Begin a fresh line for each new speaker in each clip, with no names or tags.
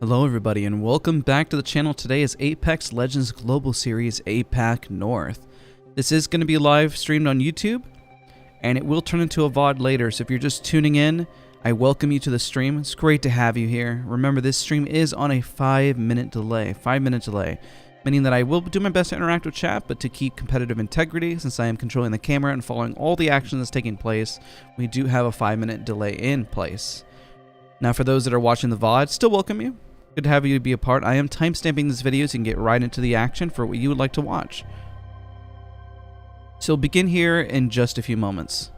Hello everybody and welcome back to the channel. Today is Apex Legends Global Series APAC North. This is going to be live streamed on YouTube and it will turn into a VOD later, so if you're just tuning in, I welcome you to the stream. It's great to have you here. Remember, this stream is on a 5-minute delay, meaning that I will do my best to interact with chat, but to keep competitive integrity, since I am controlling the camera and following all the action that's taking place, we do have a 5-minute delay in place. Now for those that are watching the VOD, still welcome you. Good to have you be a part. I am timestamping this video so you can get right into the action for what you would like to watch. So we'll begin here in just a few moments.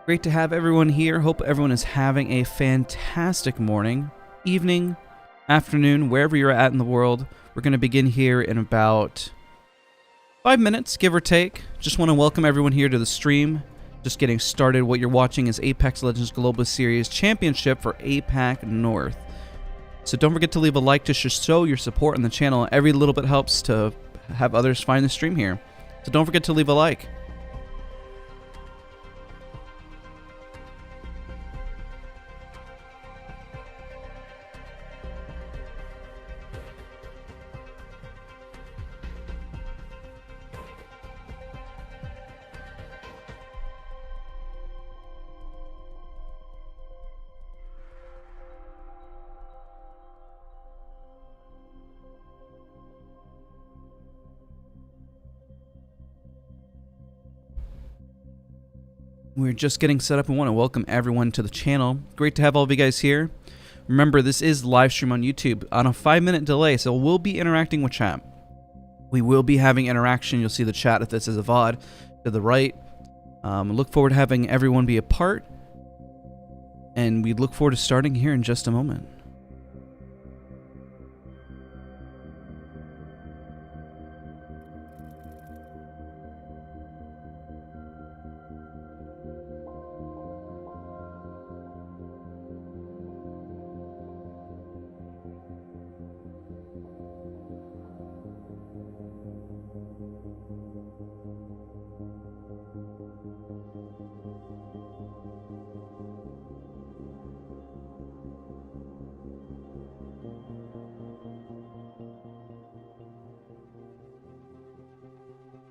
Great to have everyone here. Hope everyone is having a fantastic morning, evening, afternoon, wherever you're at in the world. We're going to begin here in about 5 minutes, give or take. Just want to welcome everyone here to the stream. Just getting started. What you're watching is Apex Legends Global Series Championship for APAC North. So don't forget to leave a like to show your support on the channel. Every little bit helps to have others find the stream here. So don't forget to leave a like. We're just getting set up and want to welcome everyone to the channel. Great to have all of you guys here. Remember, this is live stream on YouTube on a 5-minute delay, so we'll be interacting with chat. We will be having interaction. You'll see the chat if this is a VOD to the right. Look forward to having everyone be a part, and we look forward to starting here in just a moment.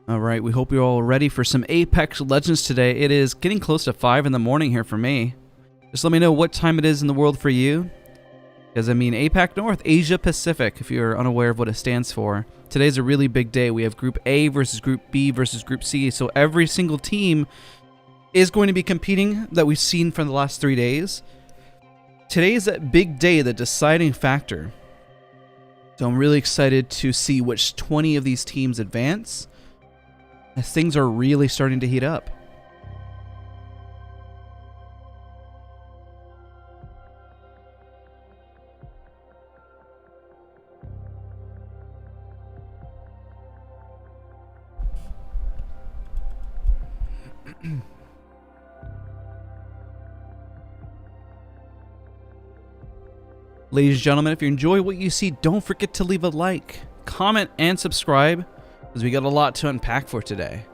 Alright, we hope you're all ready for some Apex Legends today. It is getting close to 5 in the morning here for me. Just let me know what time it is in the world for you. Because, I mean, APAC North, Asia Pacific, if you're unaware of what it stands for. Today's a really big day. We have Group A versus Group B versus Group C. So every single team is going to be competing that we've seen for the last 3 days. Today is that big day, the deciding factor. So I'm really excited to see which 20 of these teams advance, as things are really starting to heat up. Ladies and gentlemen, if you enjoy what you see, don't forget to leave a like, comment, and subscribe, because we got a lot to unpack for today.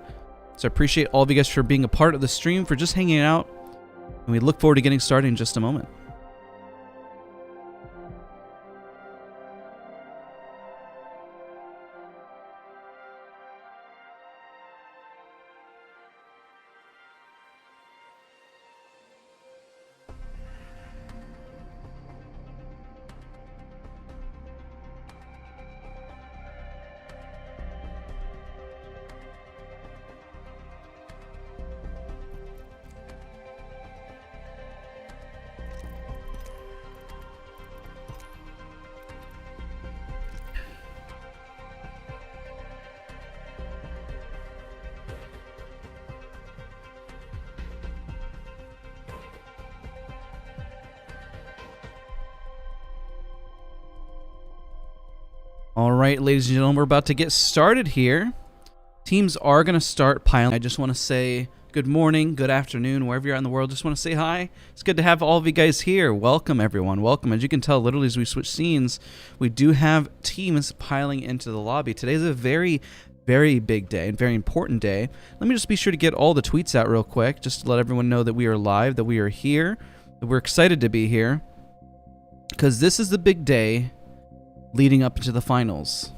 So I appreciate all of you guys for being a part of the stream, for just hanging out, and we look forward to getting started in just a moment. All right, ladies and gentlemen, we're about to get started here. Teams are going to start piling. I just want to say good morning, good afternoon, wherever you're at in the world. Just want to say hi. It's good to have all of you guys here. Welcome, everyone. Welcome. As you can tell, literally as we switch scenes, we do have teams piling into the lobby. Today's a very, very big day and very important day. Let me just be sure to get all the tweets out real quick, just to let everyone know that we are live, that we are here, that we're excited to be here, because this is the big day leading up into the finals.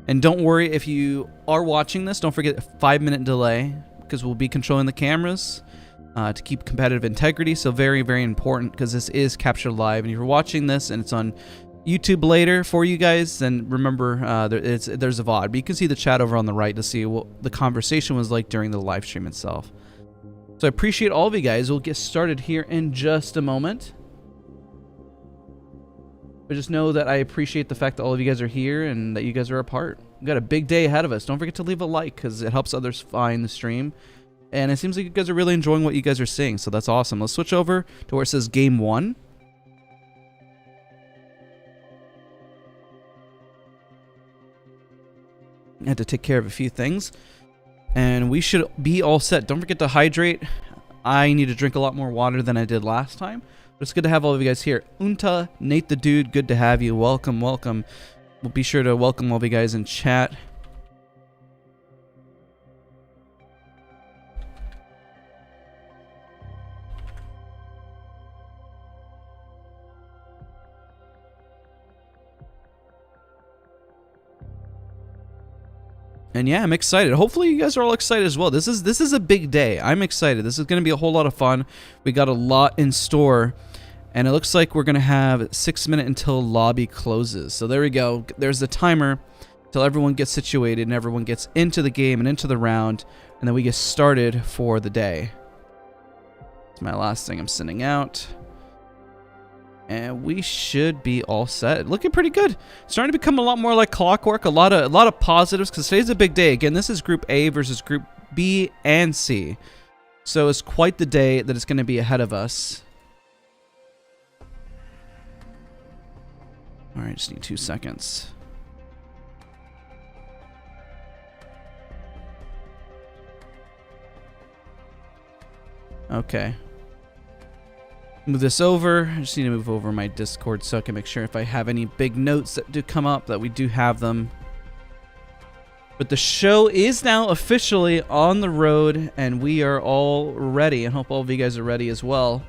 And don't worry, if you are watching this, don't forget a 5-minute delay, because we'll be controlling the cameras to keep competitive integrity. So very, very important, because this is captured live. And if you're watching this and it's on YouTube later for you guys, then remember there's a VOD. But you can see the chat over on the right to see what the conversation was like during the live stream itself. So I appreciate all of you guys. We'll get started here in just a moment. But just know that I appreciate the fact that all of you guys are here and that you guys are a part. We've got a big day ahead of us. Don't forget to leave a like, because it helps others find the stream. And it seems like you guys are really enjoying what you guys are seeing, so that's awesome. Let's switch over to where it says Game 1. I had to take care of a few things. And we should be all set. Don't forget to hydrate. I need to drink a lot more water than I did last time. But it's good to have all of you guys here. Unta, Nate the Dude, good to have you. Welcome, welcome. We'll be sure to welcome all of you guys in chat. And yeah, I'm excited. Hopefully you guys are all excited as well. This is a big day. I'm excited. This is going to be a whole lot of fun. We got a lot in store. And it looks like we're going to have 6 minutes until lobby closes. So there we go. There's the timer until everyone gets situated and everyone gets into the game and into the round. And then we get started for the day. It's my last thing I'm sending out. And we should be all set. Looking pretty good. Starting to become a lot more like clockwork. A lot of positives, because today's a big day. Again, this is Group A versus Group B and C. So it's quite the day that is going to be ahead of us. All right, just need 2 seconds. Okay. Move this over. I just need to move over my Discord so I can make sure if I have any big notes that do come up that we do have them. But the show is now officially on the road and we are all ready. I hope all of you guys are ready as well.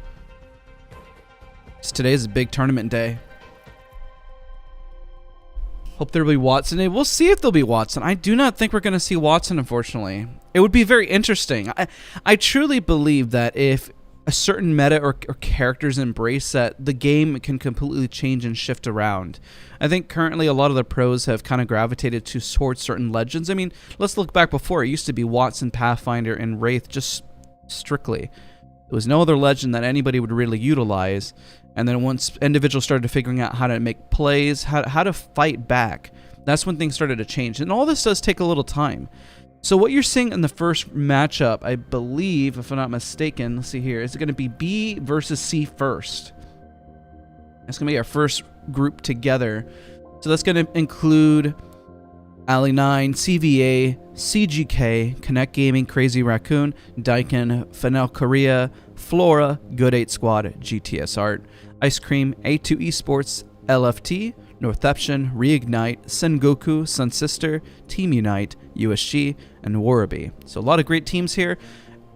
Today is a big tournament day. Hope there'll be Watson today. We'll see if there'll be Watson. I do not think we're going to see Watson, unfortunately. It would be very interesting. I truly believe that if a certain meta or characters embrace that, the game can completely change and shift around. I think currently a lot of the pros have kind of gravitated towards certain legends. I mean, let's look back before. It used to be Watson, Pathfinder, and Wraith just strictly. There was no other legend that anybody would really utilize. And then once individuals started figuring out how to make plays, how to fight back, that's when things started to change. And all this does take a little time. So what you're seeing in the first matchup, I believe, if I'm not mistaken, let's see here, is it going to be B versus C first? It's going to be our first group together. So that's going to include Ali9, CVA, CGK, Connect Gaming, Crazy Raccoon, Daikin, Fanel Korea, Flora, Good 8 Squad, GTS Art, Ice Cream, A2 Esports, LFT, Northeption, Reignite, Sengoku, Sun Sister, Team Unite, USG, and Warabi. So a lot of great teams here.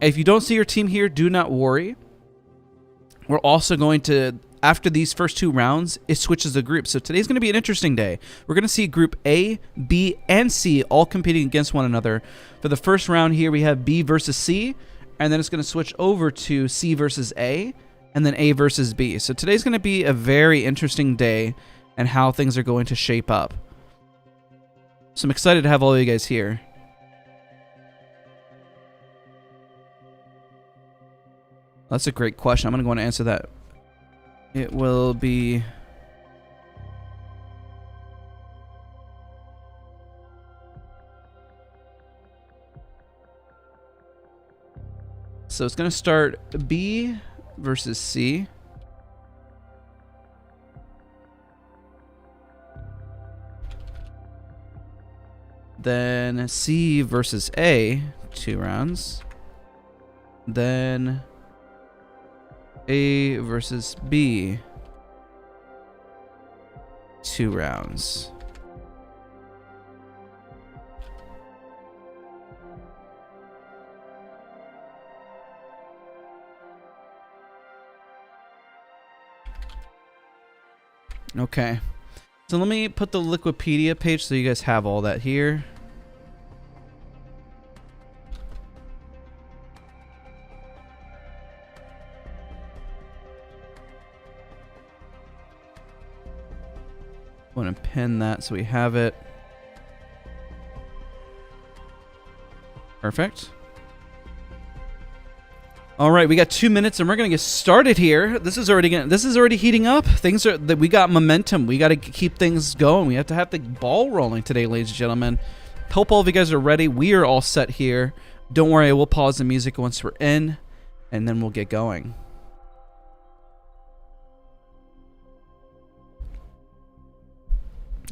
If you don't see your team here, do not worry. We're also going to, after these first 2 rounds, it switches the group. So today's going to be an interesting day. We're going to see Group A, B, and C all competing against one another. For the first round here, we have B versus C, and then it's going to switch over to C versus A, and then A versus B. So today's going to be a very interesting day and how things are going to shape up. So I'm excited to have all of you guys here. That's a great question. I'm going to go and answer that. It will be... So it's going to start B versus C. Then C versus A, 2 rounds. Then A versus B, 2 rounds. Okay. So let me put the Wikipedia page so you guys have all that here. I want to pin that so we have it. Perfect. All right, we got 2 minutes and we're gonna get started here. This is already heating up. We got momentum. We got to keep things going. We have to have the ball rolling today, ladies and gentlemen. Hope all of you guys are ready. We are all set here. Don't worry, I will pause the music once we're in, and then we'll get going.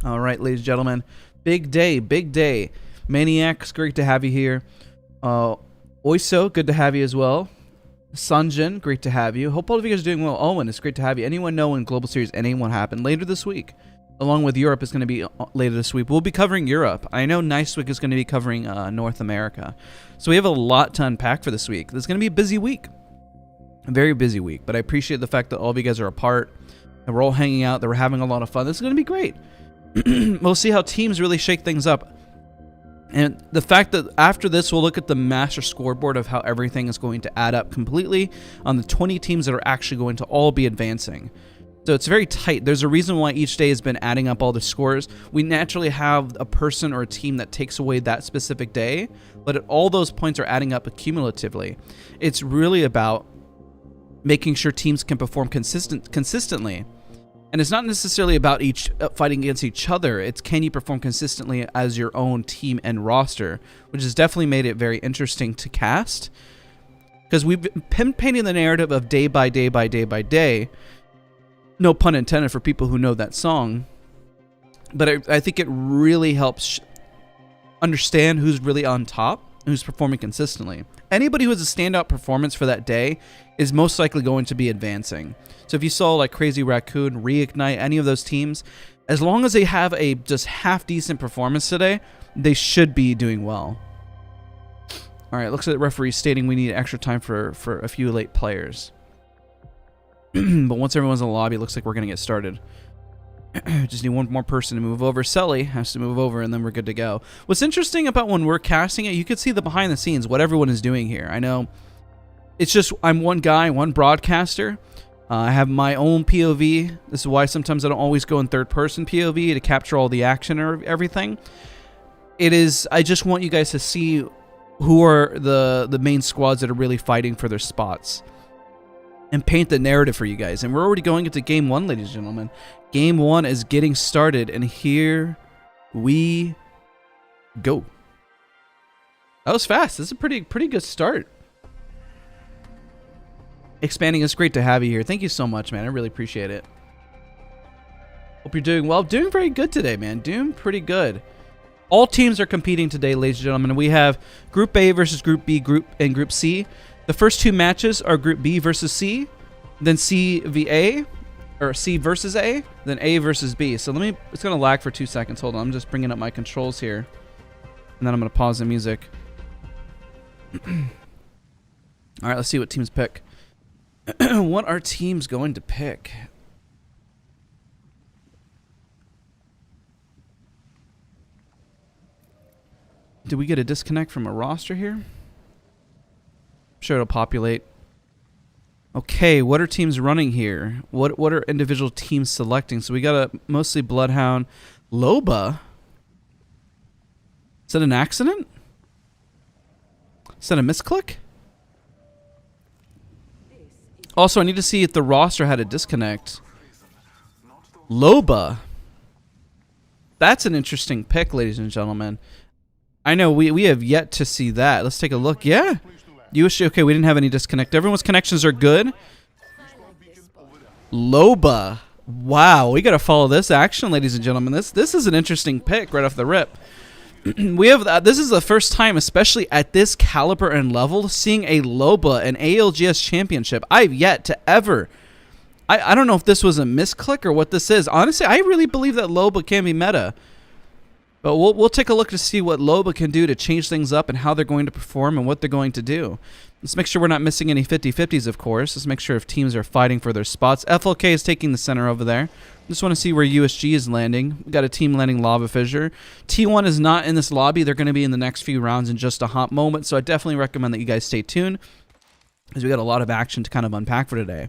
All right, ladies and gentlemen, big day, big day. Maniacs, great to have you here. Oiso, good to have you as well. Sanjin, great to have you. Hope all of you guys are doing well. Owen, it's great to have you. Anyone know when Global Series NA will happen? Later this week. Along with Europe is going to be later this week. We'll be covering Europe. I know Nice Week is going to be covering North America. So we have a lot to unpack for this week. This is going to be a busy week. A very busy week. But I appreciate the fact that all of you guys are a part. And we're all hanging out. That we're having a lot of fun. This is going to be great. We'll see how teams really shake things up. And the fact that after this, we'll look at the master scoreboard of how everything is going to add up completely on the 20 teams that are actually going to all be advancing. So it's very tight. There's a reason why each day has been adding up all the scores. We naturally have a person or a team that takes away that specific day, but all those points are adding up cumulatively. It's really about making sure teams can perform consistently. And it's not necessarily about fighting against each other. It's can you perform consistently as your own team and roster, which has definitely made it very interesting to cast. Because we've been painting the narrative of day by day by day by day. No pun intended for people who know that song. But I think it really helps understand who's really on top and who's performing consistently. Anybody who has a standout performance for that day is most likely going to be advancing. So if you saw like Crazy Raccoon, Reignite, any of those teams, as long as they have a just half decent performance today, they should be doing well. All right, looks like the referee stating we need extra time for a few late players. But once everyone's in the lobby, it looks like we're going to get started. Just need one more person to move over. Selly has to move over, and then we're good to go. What's interesting about when we're casting it, you can see the behind the scenes, what everyone is doing here. I know it's just I'm one guy, one broadcaster. I have my own POV. This is why sometimes I don't always go in third-person POV to capture all the action or everything. I just want you guys to see who are the main squads that are really fighting for their spots and paint the narrative for you guys. And we're already going into Game 1, ladies and gentlemen. Game 1 is getting started, and here we go. That was fast. This is a pretty good start. Expanding, it's great to have you here. Thank you so much, man. I really appreciate it. Hope you're doing well. Doing very good today, man. Doing pretty good. All teams are competing today, ladies and gentlemen. We have Group A versus Group B, and Group C. The first 2 matches are Group B versus C, then C v A, or C versus A, then A versus B. So it's going to lag for 2 seconds. Hold on, I'm just bringing up my controls here. And then I'm going to pause the music. All right, let's see what teams pick. What are teams going to pick? Did we get a disconnect from a roster here? I'm sure it'll populate. Okay, what are teams running here? What are individual teams selecting? So we got a mostly Bloodhound. Loba? Is that an accident? Is that a misclick? Also, I need to see if the roster had a disconnect. Loba. That's an interesting pick, ladies and gentlemen. I know we have yet to see that. Let's take a look. Yeah. Okay, we didn't have any disconnect. Everyone's connections are good. Loba. Wow, we got to follow this action, ladies and gentlemen. This is an interesting pick right off the rip. we have this is the first time, especially at this caliber and level, seeing a Loba, an ALGS championship. I've yet to ever. I don't know if this was a misclick or what this is. Honestly, I really believe that Loba can be meta. But we'll take a look to see what Loba can do to change things up and how they're going to perform and what they're going to do. Let's make sure we're not missing any 50-50s, of course. Let's make sure if teams are fighting for their spots. FLK is taking the center over there. Just want to see where USG is landing. We got a team landing Lava Fissure. T1 is not in this lobby. They're going to be in the next few rounds in just a hot moment. So I definitely recommend that you guys stay tuned, because we got a lot of action to kind of unpack for today.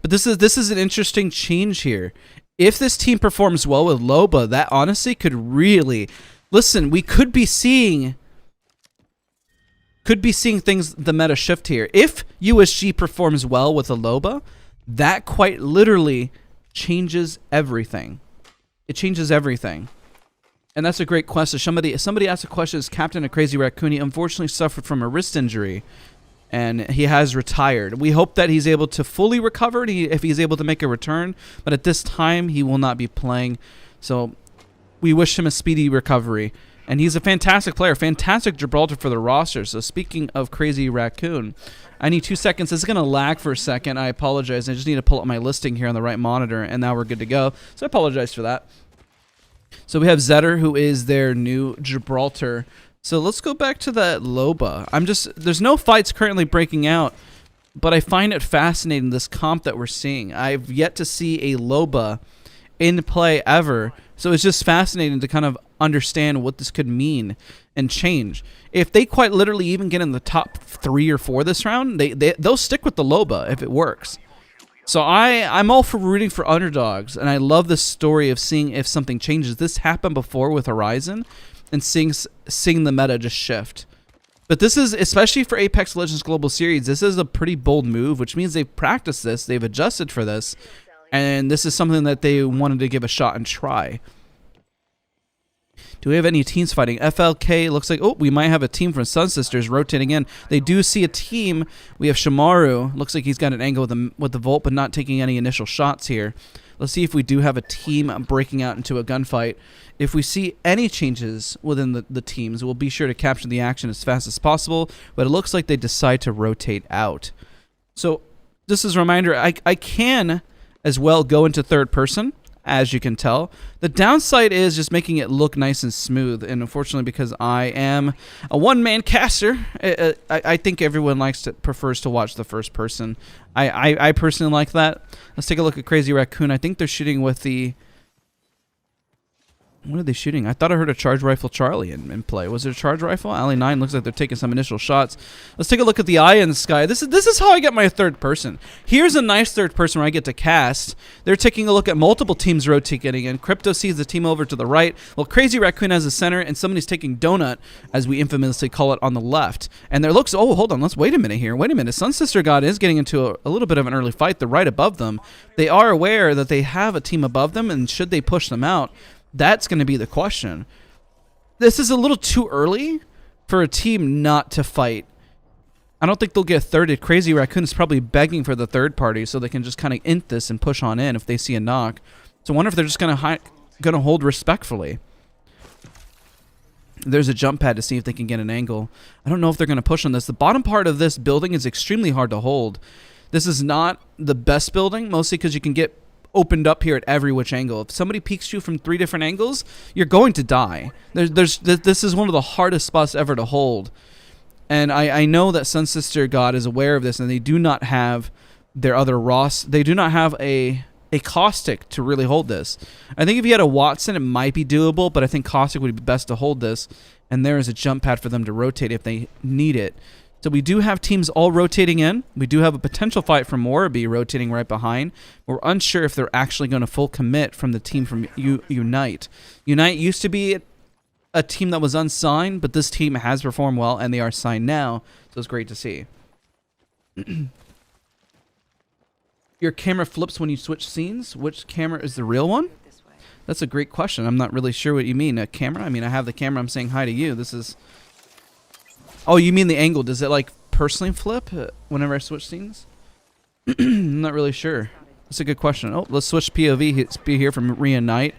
But this is an interesting change here. If this team performs well with Loba, that honestly could really... Listen, we could be seeing things, the meta shift here. If USG performs well with a Loba, that quite literally changes everything. It changes everything. And that's a great question. Somebody asked a question, is Captain a Crazy Raccoon? He unfortunately suffered from a wrist injury, and he has retired. We hope that he's able to fully recover if he's able to make a return, but at this time, he will not be playing. So we wish him a speedy recovery. And he's a fantastic player, fantastic Gibraltar for the roster. So speaking of Crazy Raccoon, I need 2 seconds. This is going to lag for a second. I apologize. I just need to pull up my listing here on the right monitor, and now we're good to go. So I apologize for that. So we have Zetter, who is their new Gibraltar. So let's go back to that Loba. There's no fights currently breaking out, but I find it fascinating, this comp that we're seeing. I've yet to see a Loba in play ever, so it's just fascinating to kind of understand what this could mean and change. If they quite literally even get in the top 3 or 4 this round, they'll stick with the Loba if it works. So I'm all for rooting for underdogs, and I love this story of seeing if something changes. This happened before with Horizon, and seeing the meta just shift. But this is, especially for Apex Legends Global Series, this is a pretty bold move, which means they've practiced this, they've adjusted for this, and this is something that they wanted to give a shot and try. Do we have any teams fighting? FLK looks like, oh, we might have a team from Sun Sisters rotating in. They do see a team. We have Shimaru. Looks like he's got an angle with the Volt, but not taking any initial shots here. Let's see if we do have a team breaking out into a gunfight. If we see any changes within the teams, we'll be sure to capture the action as fast as possible, but it looks like they decide to rotate out. So just as a reminder, I can as well go into third person, as you can tell. The downside is just making it look nice and smooth, and unfortunately, because I am a one-man caster, I think everyone prefers to watch the first person. I personally like that. Let's take a look at Crazy Raccoon. I think they're shooting with the... What are they shooting? I thought I heard a charge rifle Charlie in play. Was it a charge rifle? Alley 9 looks like they're taking some initial shots. Let's take a look at the eye in the sky. This is how I get my third person. Here's a nice third person where I get to cast. They're taking a look at multiple teams rotating in. Crypto sees the team over to the right. Well, Crazy Raccoon has the center, and somebody's taking Donut, as we infamously call it, on the left. And there looks... Oh, hold on. Let's wait a minute here. Wait a minute. Sun Sister God is getting into a little bit of an early fight. They're right above them. They are aware that they have a team above them, and should they push them out... That's going to be the question. This is a little too early for a team not to fight. I don't think they'll get thirded. Crazy Raccoon is probably begging for the third party so they can just kind of int this and push on in if they see a knock. So I wonder if they're just going to hold respectfully. There's a jump pad to see if they can get an angle. I don't know if they're going to push on this. The bottom part of this building is extremely hard to hold. This is not the best building, mostly because you can get opened up here at every which angle. If somebody peeks you from 3 different angles, you're going to die. This is one of the hardest spots ever to hold. And I know that Sun Sister God is aware of this, and they do not have their other Ross. They do not have a Caustic to really hold this. I think if you had a Watson, it might be doable, but I think Caustic would be best to hold this. And there is a jump pad for them to rotate if they need it. So we do have teams all rotating in. We do have a potential fight from Moraby rotating right behind. We're unsure if they're actually going to full commit from the team from Unite. Unite used to be a team that was unsigned, but this team has performed well, and they are signed now, so it's great to see. Your camera flips when you switch scenes. Which camera is the real one? That's a great question. I'm not really sure what you mean. A camera? I mean, I have the camera. I'm saying hi to you. This is... Oh, you mean the angle. Does it, like, personally flip whenever I switch scenes? I'm not really sure. That's a good question. Oh, let's switch POV here from Reunite.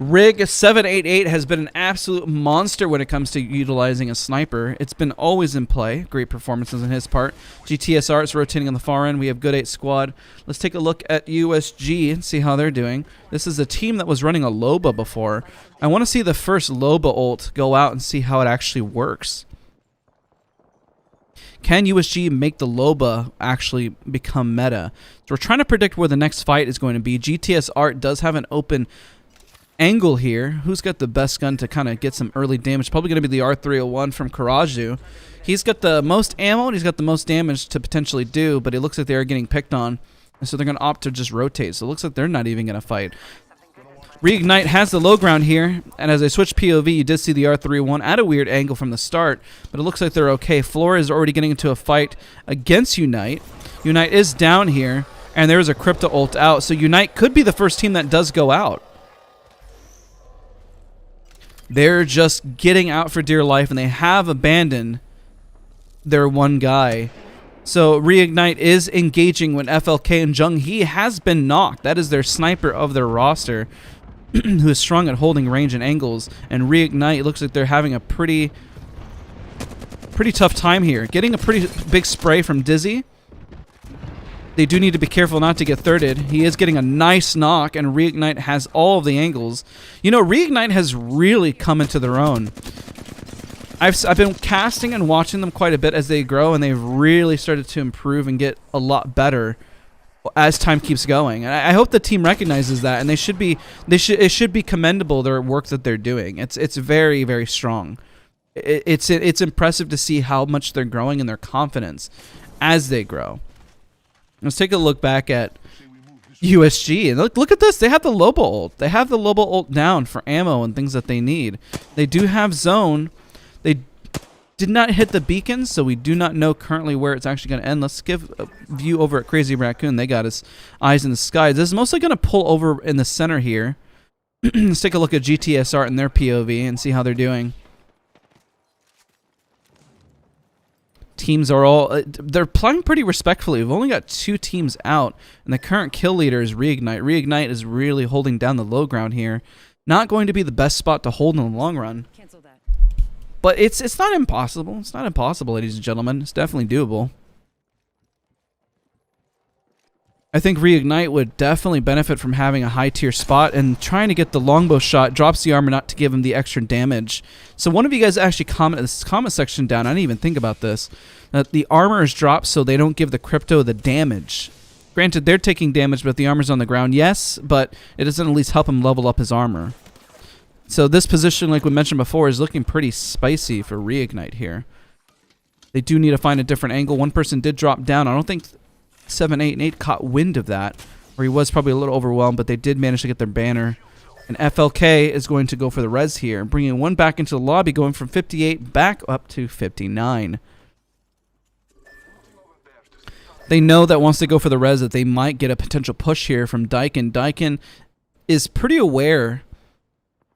Rig 788 has been an absolute monster when it comes to utilizing a sniper. It's been always in play. Great performances on his part. GTSR is rotating on the far end. We have Good 8 squad. Let's take a look at USG and see how they're doing. This is a team that was running a Loba before. I want to see the first Loba ult go out and see how it actually works. Can USG make the Loba actually become meta? So we're trying to predict where the next fight is going to be. GTS Art does have an open angle here. Who's got the best gun to kind of get some early damage? Probably going to be the R301 from Karaju. He's got the most ammo and he's got the most damage to potentially do, but it looks like they are getting picked on, and so they're going to opt to just rotate. So it looks like they're not even going to fight. Reignite has the low ground here, and as I switch POV, you did see the R301 at a weird angle from the start, but it looks like they're okay. Flora is already getting into a fight against Unite. Unite is down here, and there is a Crypto ult out, so Unite could be the first team that does go out. They're just getting out for dear life, and they have abandoned their one guy. So Reignite is engaging when FLK and Jung Hee has been knocked. That is their sniper of their roster, who is strong at holding range and angles. And Reignite looks like they're having a pretty tough time here. Getting a pretty big spray from Dizzy. They do need to be careful not to get thirded. He is getting a nice knock, and Reignite has all of the angles. You know, Reignite has really come into their own. I've been casting and watching them quite a bit as they grow, and they've really started to improve and get a lot better as time keeps going. And I hope the team recognizes that, and it should be commendable, their work that they're doing. It's very, very strong. It's impressive to see how much they're growing and their confidence as they grow. Let's take a look back at USG, and look at this. They have the Loba ult. They have the Loba ult down for ammo and things that they need. They do have zone. They did not hit the beacons, so we do not know currently where it's actually going to end. Let's give a view over at Crazy Raccoon. They got his eyes in the sky. This is mostly going to pull over in the center here. Let's take a look at GTSR and their POV and see how they're doing. Teams are all they're playing pretty respectfully. We've only got 2 teams out, and the current kill leader is Reignite. Reignite is really holding down the low ground here. Not going to be the best spot to hold in the long run. Cancel that. But it's not impossible. It's not impossible, ladies and gentlemen. It's definitely doable. I think Reignite would definitely benefit from having a high tier spot, and trying to get the longbow shot drops the armor not to give him the extra damage. So one of you guys actually comment this comment section down. I didn't even think about this. That the armor is dropped so they don't give the Crypto the damage. Granted, they're taking damage, but the armor's on the ground. Yes, but it doesn't at least help him level up his armor. So this position, like we mentioned before, is looking pretty spicy for Reignite here. They do need to find a different angle. One person did drop down. I don't think 7, 8, and 8 caught wind of that, or he was probably a little overwhelmed, but they did manage to get their banner. And FLK is going to go for the res here, bringing one back into the lobby, going from 58 back up to 59. They know that once they go for the res that they might get a potential push here from Daikin. Daikin is pretty aware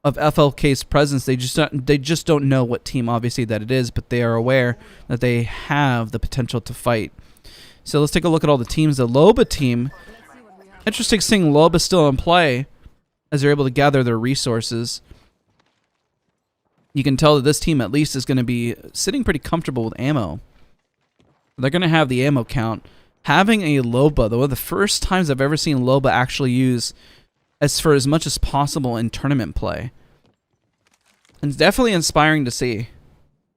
of FLK's presence. They just don't know what team obviously that it is, but they are aware that they have the potential to fight. So let's take a look at all the teams. The Loba team, interesting seeing Loba still in play as they're able to gather their resources. You can tell that this team at least is going to be sitting pretty comfortable with ammo. They're going to have the ammo count. Having a Loba, though, one of the first times I've ever seen Loba actually use as much as possible in tournament play. And it's definitely inspiring to see.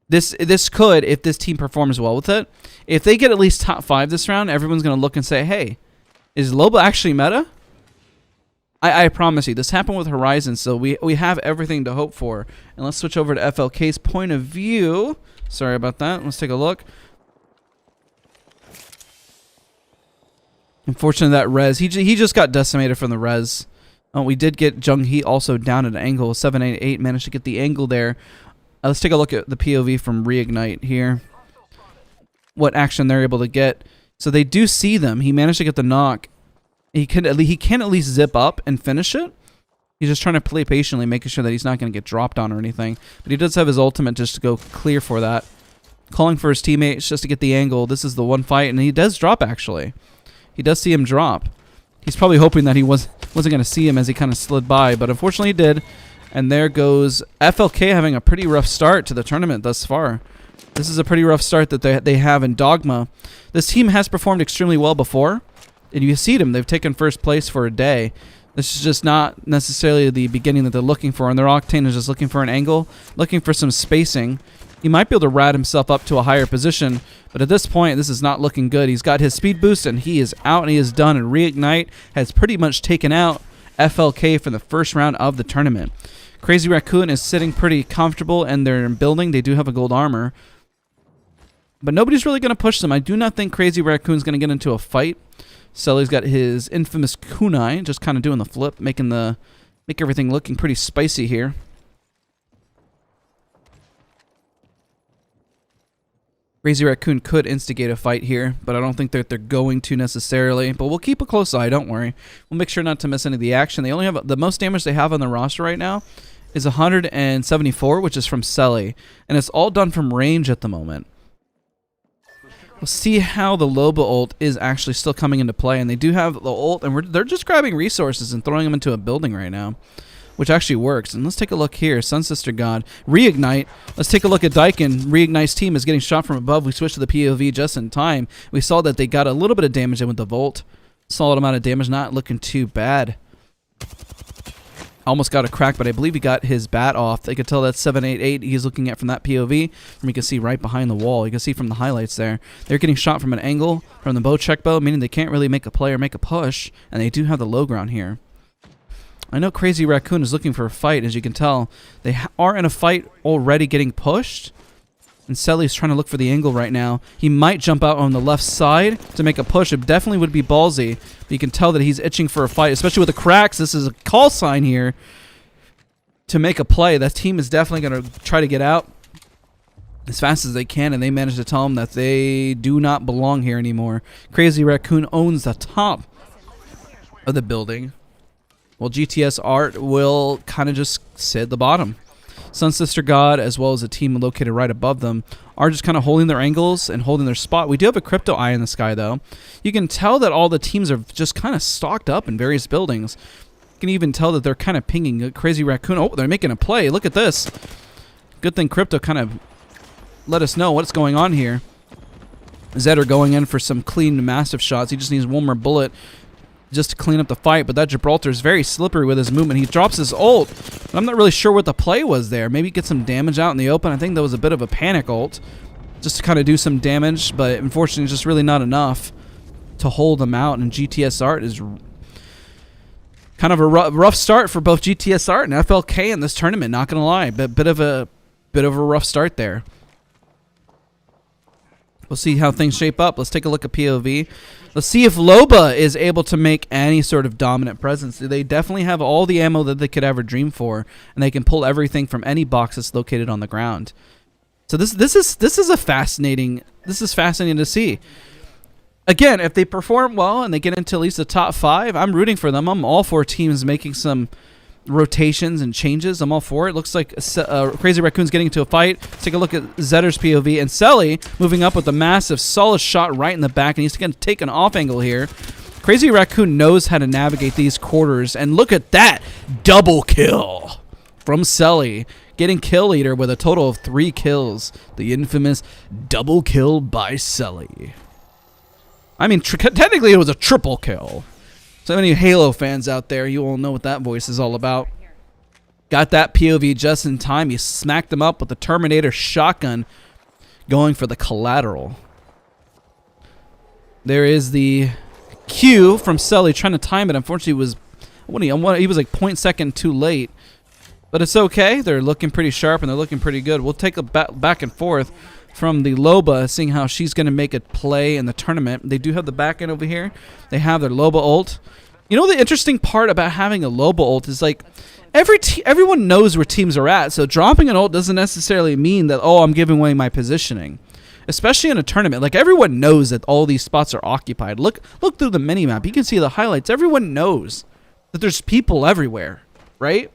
This could, if this team performs well with it, if they get at least top 5 this round, everyone's going to look and say, hey, is Loba actually meta? I promise you, this happened with Horizon, so we have everything to hope for. And let's switch over to FLK's point of view. Sorry about that. Let's take a look. Unfortunately, that res, he just got decimated from the res. We did get Jung Hee also down at an angle. 788 managed to get the angle there. Let's take a look at the POV from Reignite here. What action they're able to get. So they do see them. He managed to get the knock. He can at least zip up and finish it. He's just trying to play patiently, making sure that he's not going to get dropped on or anything. But he does have his ultimate just to go clear for that. Calling for his teammates just to get the angle. This is the one fight, and he does drop, actually. He does see him drop. He's probably hoping that he Wasn't going to see him as he kind of slid by, but unfortunately he did. And there goes FLK having a pretty rough start to the tournament thus far. This is a pretty rough start that they have in Dogma. This team has performed extremely well before, and you see them. They've taken first place for a day. This is just not necessarily the beginning that they're looking for, and their Octane is just looking for an angle, looking for some spacing. He might be able to rat himself up to a higher position, but at this point, this is not looking good. He's got his speed boost, and he is out, and he is done, and Reignite has pretty much taken out FLK for the first round of the tournament. Crazy Raccoon is sitting pretty comfortable in their building. They do have a gold armor, but nobody's really going to push them. I do not think Crazy Raccoon's going to get into a fight. Sully's got his infamous kunai, just kind of doing the flip, make everything looking pretty spicy here. Crazy Raccoon could instigate a fight here, but I don't think that they're going to necessarily. But we'll keep a close eye, don't worry. We'll make sure not to miss any of the action. They only have the most damage they have on the roster right now is 174, which is from Sully, and it's all done from range at the moment. We'll see how the Loba ult is actually still coming into play, and they do have the ult, and they're just grabbing resources and throwing them into a building right now, which actually works. And let's take a look here. Sun Sister God, Reignite. Let's take a look at Daikin. Reignite's team is getting shot from above. We switched to the POV just in time. We saw that they got a little bit of damage in with the Volt. Solid amount of damage, not looking too bad. Almost got a crack, but I believe he got his bat off. They could tell that's 788 he's looking at from that POV. And you can see right behind the wall. You can see from the highlights there. They're getting shot from an angle from the bow check bow, meaning they can't really make a play or make a push. And they do have the low ground here. I know Crazy Raccoon is looking for a fight, as you can tell. They are in a fight already getting pushed. And Selly's trying to look for the angle right now. He might jump out on the left side to make a push. It definitely would be ballsy. But you can tell that he's itching for a fight, especially with the cracks. This is a call sign here to make a play. That team is definitely going to try to get out as fast as they can, and they managed to tell him that they do not belong here anymore. Crazy Raccoon owns the top of the building. Well, GTS Art will kind of just sit at the bottom. Sun Sister God, as well as a team located right above them, are just kind of holding their angles and holding their spot. We do have a crypto eye in the sky, though. You can tell that all the teams are just kind of stocked up in various buildings. You can even tell that they're kind of pinging Crazy Raccoon. Oh, they're making a play. Look at this. Good thing crypto kind of let us know what's going on here. Zedder going in for some clean, massive shots. He just needs one more bullet just to clean up the fight, but that Gibraltar is very slippery with his movement. He drops his ult, but I'm not really sure what the play was there. Maybe get some damage out in the open. I think that was a bit of a panic ult, just to kind of do some damage, but unfortunately just really not enough to hold them out, and GTS Art is kind of a rough start for both GTS Art and FLK in this tournament, not gonna lie, but bit of a rough start there. We'll see how things shape up. Let's take a look at POV. Let's see if Loba is able to make any sort of dominant presence. They definitely have all the ammo that they could ever dream for, and they can pull everything from any box that's located on the ground. So this is fascinating to see. Again, if they perform well and they get into at least the top 5, I'm rooting for them. I'm all for teams making some rotations and changes. I'm all for it. Looks like Crazy Raccoon's getting into a fight. Let's take a look at Zedder's POV, and Selly moving up with a massive solid shot right in the back, and he's going to take an off angle here. Crazy Raccoon knows how to navigate these quarters, and look at that double kill from Selly, getting kill leader with a total of 3 kills. The infamous double kill by Selly. I mean, technically it was a triple kill. So many Halo fans out there, you all know what that voice is all about. Got that POV just in time. He smacked him up with the Terminator shotgun, going for the collateral. There is the Q from Selly trying to time it. Unfortunately, he was like 0.2 too late. But it's okay. They're looking pretty sharp, and they're looking pretty good. We'll take a back and forth from the Loba, seeing how she's going to make a play in the tournament. They do have the back end over here. They have their Loba ult. You know, the interesting part about having a Loba ult is, like, everyone knows where teams are at, so dropping an ult doesn't necessarily mean that, oh, I'm giving away my positioning. Especially in a tournament. Like, everyone knows that all these spots are occupied. Look through the minimap. You can see the highlights. Everyone knows that there's people everywhere, right?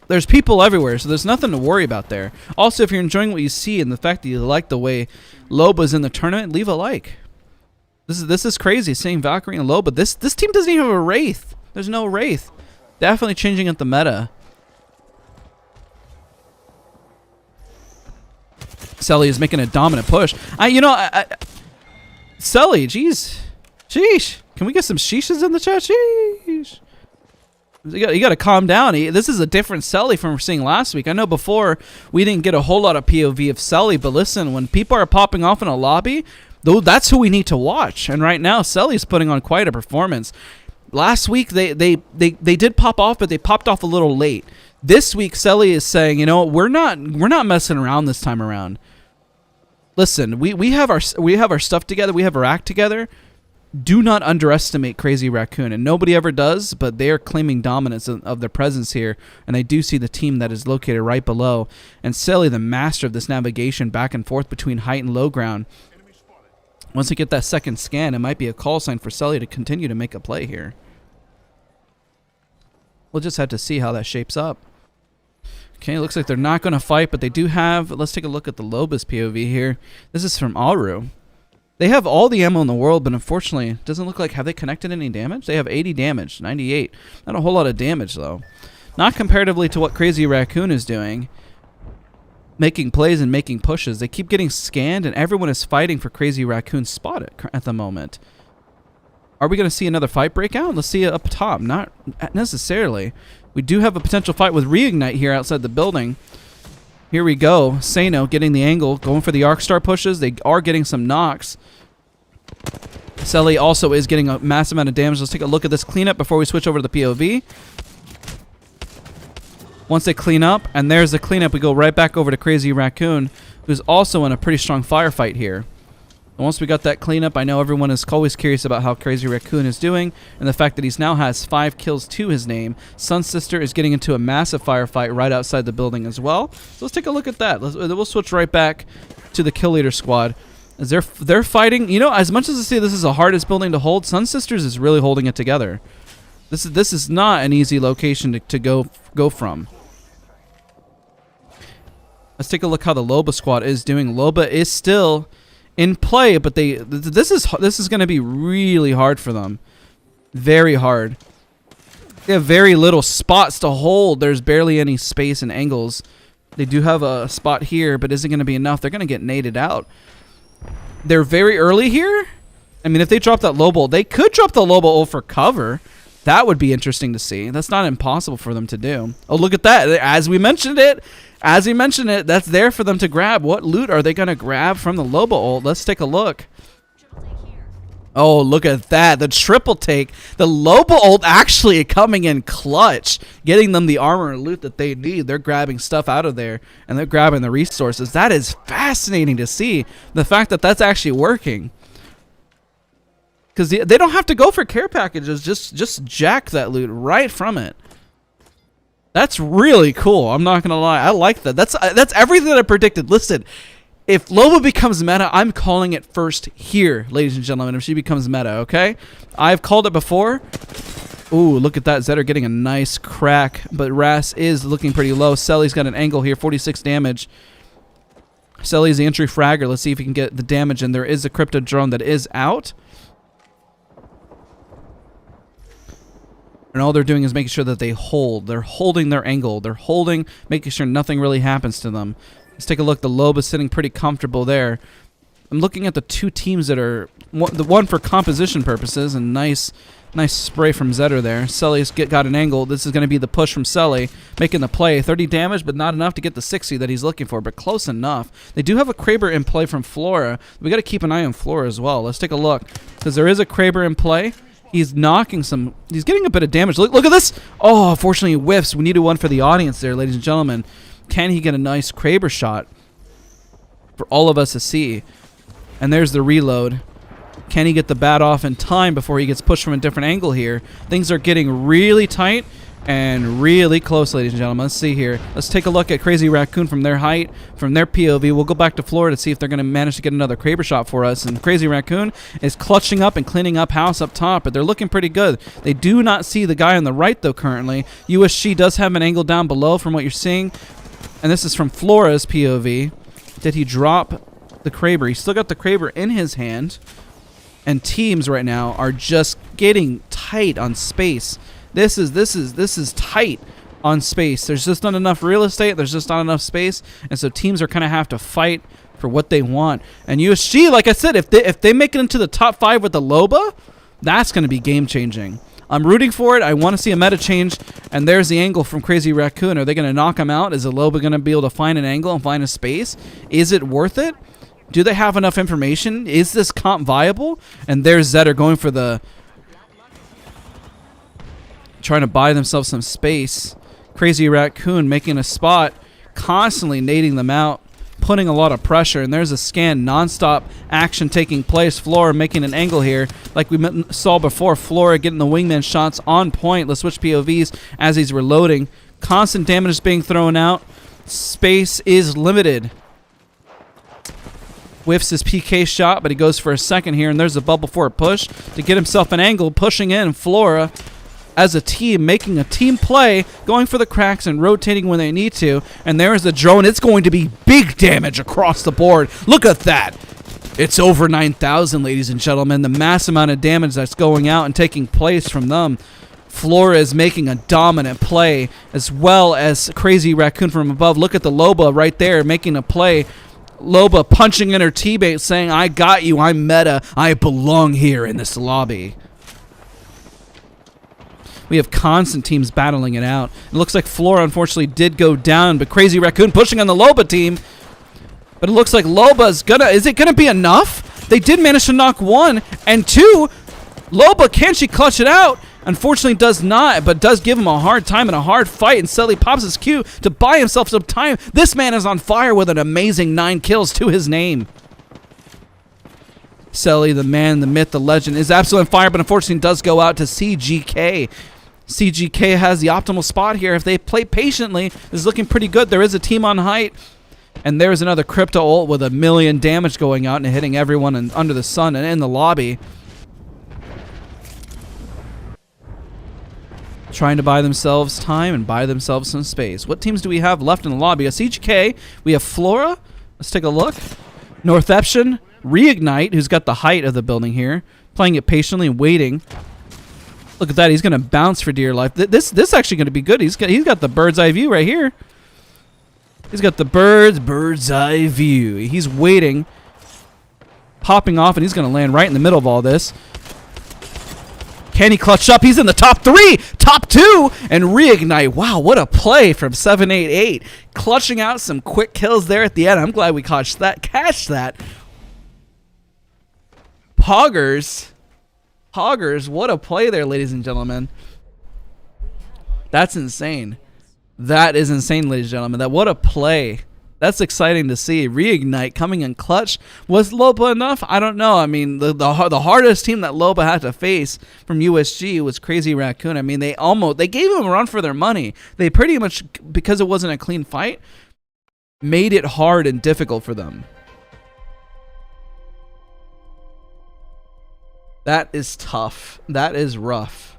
There's people everywhere, so there's nothing to worry about there. Also, if you're enjoying what you see and the fact that you like the way Loba's in the tournament, leave a like. This is crazy seeing Valkyrie and low, but this team doesn't even have a Wraith. There's no Wraith. Definitely changing up the meta. Selly is making a dominant push. Selly, jeez. Sheesh. Can we get some sheeshes in the chat? Sheesh. You got to calm down. This is a different Selly from what we're seeing last week. I know before we didn't get a whole lot of POV of Selly, but listen, when people are popping off in a lobby, though, that's who we need to watch. And right now, Selly's putting on quite a performance. Last week they did pop off, but they popped off a little late. This week, Selly is saying, you know, we're not messing around this time around. Listen, we have our stuff together. We have our act together. Do not underestimate Crazy Raccoon, and nobody ever does, but they are claiming dominance of their presence here, and they do see the team that is located right below. And Selly, the master of this navigation back and forth between height and low ground. Once we get that second scan, it might be a call sign for Selly to continue to make a play here. We'll just have to see how that shapes up. Okay, looks like they're not going to fight, but they do have... Let's take a look at the Lobus POV here. This is from Aru. They have all the ammo in the world, but unfortunately, it doesn't look like... Have they connected any damage? They have 80 damage, 98. Not a whole lot of damage, though. Not comparatively to what Crazy Raccoon is doing. Making plays and making pushes. They keep getting scanned, and everyone is fighting for Crazy Raccoon's spot at the moment. Are we going to see another fight break out? Let's see it up top. Not necessarily. We do have a potential fight with Reignite here outside the building. Here we go. Sano getting the angle, going for the Arc Star pushes. They are getting some knocks. Selly also is getting a massive amount of damage. Let's take a look at this cleanup before we switch over to the POV. Once they clean up, and there's the cleanup, we go right back over to Crazy Raccoon, who's also in a pretty strong firefight here. And once we got that cleanup, I know everyone is always curious about how Crazy Raccoon is doing, and the fact that he now has 5 kills to his name. Sun Sister is getting into a massive firefight right outside the building as well. So let's take a look at that. We'll switch right back to the Kill Leader squad. As they're fighting, you know, as much as I say this is the hardest building to hold, Sun Sisters is really holding it together. This is not an easy location to go from. Let's take a look how the Loba squad is doing. Loba is still in play, but this is going to be really hard for them. Very hard. They have very little spots to hold. There's barely any space and angles. They do have a spot here, but is it going to be enough? They're going to get naded out. They're very early here. I mean, if they drop that low bolt, they could drop the low bolt for cover. That would be interesting to see. That's not impossible for them to do. Oh, look at that. As we mentioned it, that's there for them to grab. What loot are they going to grab from the Loba ult? Let's take a look. Oh, look at that. The triple take. The Loba ult actually coming in clutch, getting them the armor and loot that they need. They're grabbing stuff out of there, and they're grabbing the resources. That is fascinating to see. The fact that that's actually working. Because they don't have to go for care packages. Just jack that loot right from it. That's really cool. I'm not gonna lie. I like that. That's everything that I predicted. Listen, if Loba becomes meta, I'm calling it first here, ladies and gentlemen. If she becomes meta, okay? I've called it before. Ooh, look at that. Zetter getting a nice crack, but Ras is looking pretty low. Selly's got an angle here, 46 damage. Selly's the entry fragger. Let's see if he can get the damage, and there is a crypto drone that is out. And all they're doing is making sure that they hold. They're holding their angle. They're holding, making sure nothing really happens to them. Let's take a look. The Loba's sitting pretty comfortable there. I'm looking at the two teams that are... The one for composition purposes, and nice spray from Zetter there. Selly's got an angle. This is going to be the push from Selly, making the play. 30 damage, but not enough to get the 60 that he's looking for, but close enough. They do have a Kraber in play from Flora. We got to keep an eye on Flora as well. Let's take a look, because there is a Kraber in play. He's knocking some... He's getting a bit of damage. Look at this! Oh, unfortunately, he whiffs. We needed one for the audience there, ladies and gentlemen. Can he get a nice Kraber shot for all of us to see? And there's the reload. Can he get the bat off in time before he gets pushed from a different angle here? Things are getting really tight and really close, ladies and gentlemen. Let's see here. Let's take a look at Crazy Raccoon from their height, from their POV. We'll go back to Florida to see if they're going to manage to get another Kraber shot for us. And Crazy Raccoon is clutching up and cleaning up house up top, but they're looking pretty good. They do not see the guy on the right, though, currently. USG does have an angle down below from what you're seeing. And this is from Flora's POV. Did he drop the Kraber? He's still got the Kraber in his hand. and teams right now are just getting tight on space. This is tight on space. There's just not enough real estate. There's just not enough space, and so teams are kind of have to fight for what they want. And USG, like I said, if they make it into the top 5 with the Loba, that's going to be game changing. I'm rooting for it. I want to see a meta change. And there's the angle from Crazy Raccoon. Are they going to knock him out? Is the Loba going to be able to find an angle and find a space? Is it worth it? Do they have enough information? Is this comp viable? And there's Zetter going for the... trying to buy themselves some space. Crazy Raccoon making a spot. Constantly nading them out. Putting a lot of pressure, and there's a scan, non-stop action taking place. Flora making an angle here, like we saw before. Flora getting the wingman shots on point. Let's switch POVs as he's reloading. Constant damage is being thrown out. Space is limited. Whiffs his PK shot, but he goes for a second here, and there's a bubble for a push to get himself an angle, pushing in. Flora as a team, making a team play, going for the cracks and rotating when they need to. And there's the drone. It's going to be big damage across the board. Look at that. It's over 9,000, ladies and gentlemen. The mass amount of damage that's going out and taking place from them. Flora is making a dominant play, as well as Crazy Raccoon from above. Look at the Loba right there making a play. Loba punching in her teammate, saying, I got you. I'm meta. I belong here in this lobby. We have constant teams battling it out. It looks like Flora, unfortunately, did go down, but Crazy Raccoon pushing on the Loba team. But it looks like Loba's gonna... Is it gonna be enough? They did manage to knock 1 and 2. Loba, can she clutch it out? Unfortunately, does not, but does give him a hard time and a hard fight, and Selly pops his Q to buy himself some time. This man is on fire with an amazing 9 kills to his name. Selly, the man, the myth, the legend, is absolutely on fire, but unfortunately does go out to CGK. CGK has the optimal spot here. If they play patiently, this is looking pretty good. There is a team on height. And there's another crypto ult with 1 million damage going out and hitting everyone under the sun and in the lobby. Trying to buy themselves time and buy themselves some space. What teams do we have left in the lobby? A CGK. We have Flora. Let's take a look. Northeption. Reignite, who's got the height of the building here. Playing it patiently and waiting. Look at that. He's going to bounce for dear life. This actually going to be good. He's got the bird's eye view right here. He's got the bird's eye view. He's waiting. Popping off, and he's going to land right in the middle of all this. Can he clutch up? He's in the top 3, top 2, and Reignite. Wow, what a play from 788. Clutching out some quick kills there at the end. I'm glad we catch that. Poggers, what a play there, ladies and gentlemen. That's insane. That is insane, ladies and gentlemen. What a play. That's exciting to see. Reignite coming in clutch. Was Loba enough? I don't know. I mean, the hardest team that Loba had to face from USG was Crazy Raccoon. I mean, they gave him a run for their money. They pretty much, because it wasn't a clean fight, made it hard and difficult for them. That is tough. That is rough.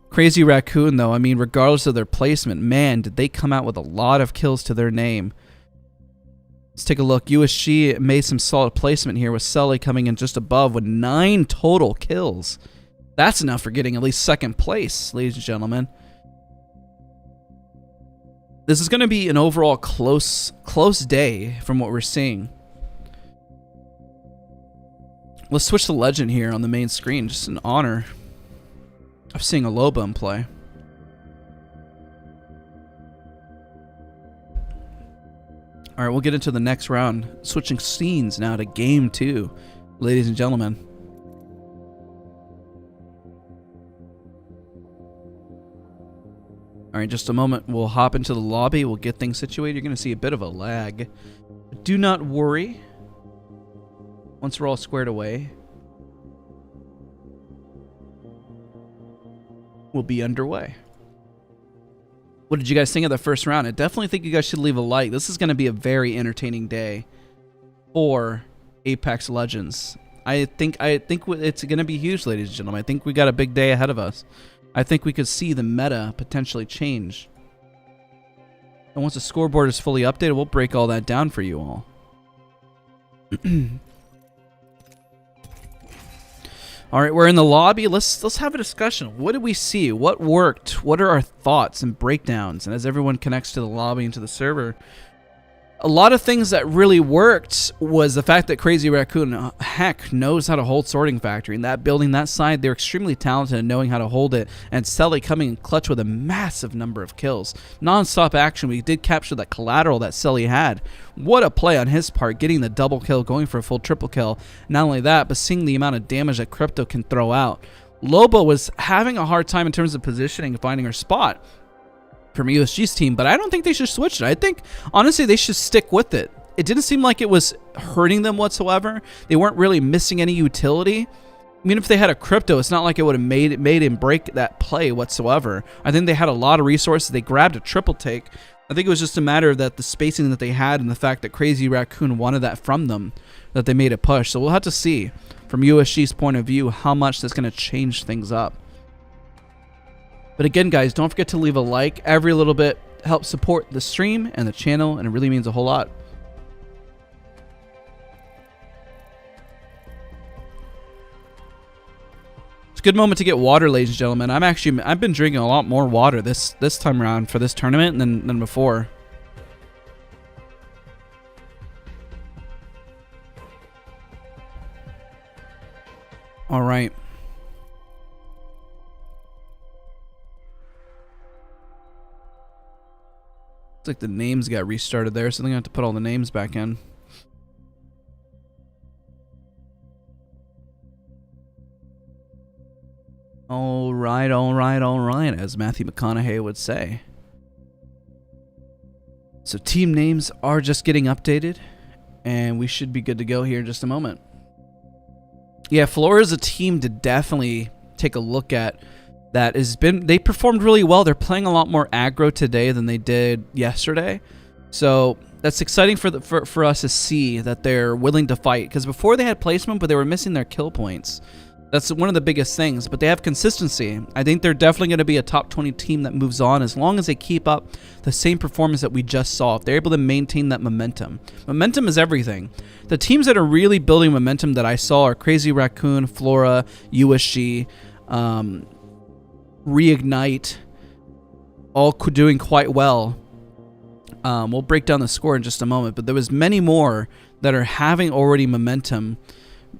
Crazy Raccoon, though, I mean, regardless of their placement, man, did they come out with a lot of kills to their name. Let's take a look. USG made some solid placement here with Sully coming in just above with 9 total kills. That's enough for getting at least 2nd place, ladies and gentlemen. This is going to be an overall close day from what we're seeing. Let's switch to Legend here on the main screen. Just an honor of seeing a Loba in play. All right, we'll get into the next round. Switching scenes now to Game 2, ladies and gentlemen. All right, just a moment. We'll hop into the lobby. We'll get things situated. You're going to see a bit of a lag. But do not worry. Once we're all squared away, we'll be underway. What did you guys think of the first round? I definitely think you guys should leave a like. This is going to be a very entertaining day for Apex Legends. I think it's going to be huge, ladies and gentlemen. I think we got a big day ahead of us. I think we could see the meta potentially change. And once the scoreboard is fully updated, we'll break all that down for you all. All right, we're in the lobby. Let's have a discussion. What did we see? What worked? What are our thoughts and breakdowns? And as everyone connects to the lobby and to the server, a lot of things that really worked was the fact that Crazy Raccoon, heck, knows how to hold Sorting Factory. And that building that side, they're extremely talented in knowing how to hold it. And Selly coming in clutch with a massive number of kills. Non-stop action. We did capture that collateral that Selly had. What a play on his part, getting the double kill, going for a full triple kill. Not only that, but seeing the amount of damage that Crypto can throw out. Loba was having a hard time in terms of positioning and finding her spot from USG's team, but I don't think they should switch it. I think, honestly, they should stick with it. It didn't seem like it was hurting them whatsoever. They weren't really missing any utility. I mean, if they had a Crypto, it's not like it would have made him break that play whatsoever. I think they had a lot of resources. They grabbed a triple take. I think it was just a matter of that the spacing that they had and the fact that Crazy Raccoon wanted that from them, that they made a push. So we'll have to see from USG's point of view how much that's going to change things up. But again, guys, don't forget to leave a like. Every little bit helps support the stream and the channel, and it really means a whole lot. It's a good moment to get water, ladies and gentlemen. I've been drinking a lot more water this time around for this tournament than before. All right. Like the names got restarted there, so I'm gonna have to put all the names back in. All right, as Matthew McConaughey would say. So team names are just getting updated, and we should be good to go here in just a moment. Yeah, Flora is a team to definitely take a look at. They performed really well. They're playing a lot more aggro today than they did yesterday, so that's exciting for us to see that they're willing to fight, because before they had placement but they were missing their kill points. That's one of the biggest things, but they have consistency. I think they're definitely going to be a top 20 team that moves on as long as they keep up the same performance that we just saw. If they're able to maintain that momentum. Momentum is everything. The teams that are really building momentum that I saw are Crazy Raccoon, Flora, USG, Reignite, all doing quite well. We'll break down the score in just a moment, but there was many more that are having already momentum.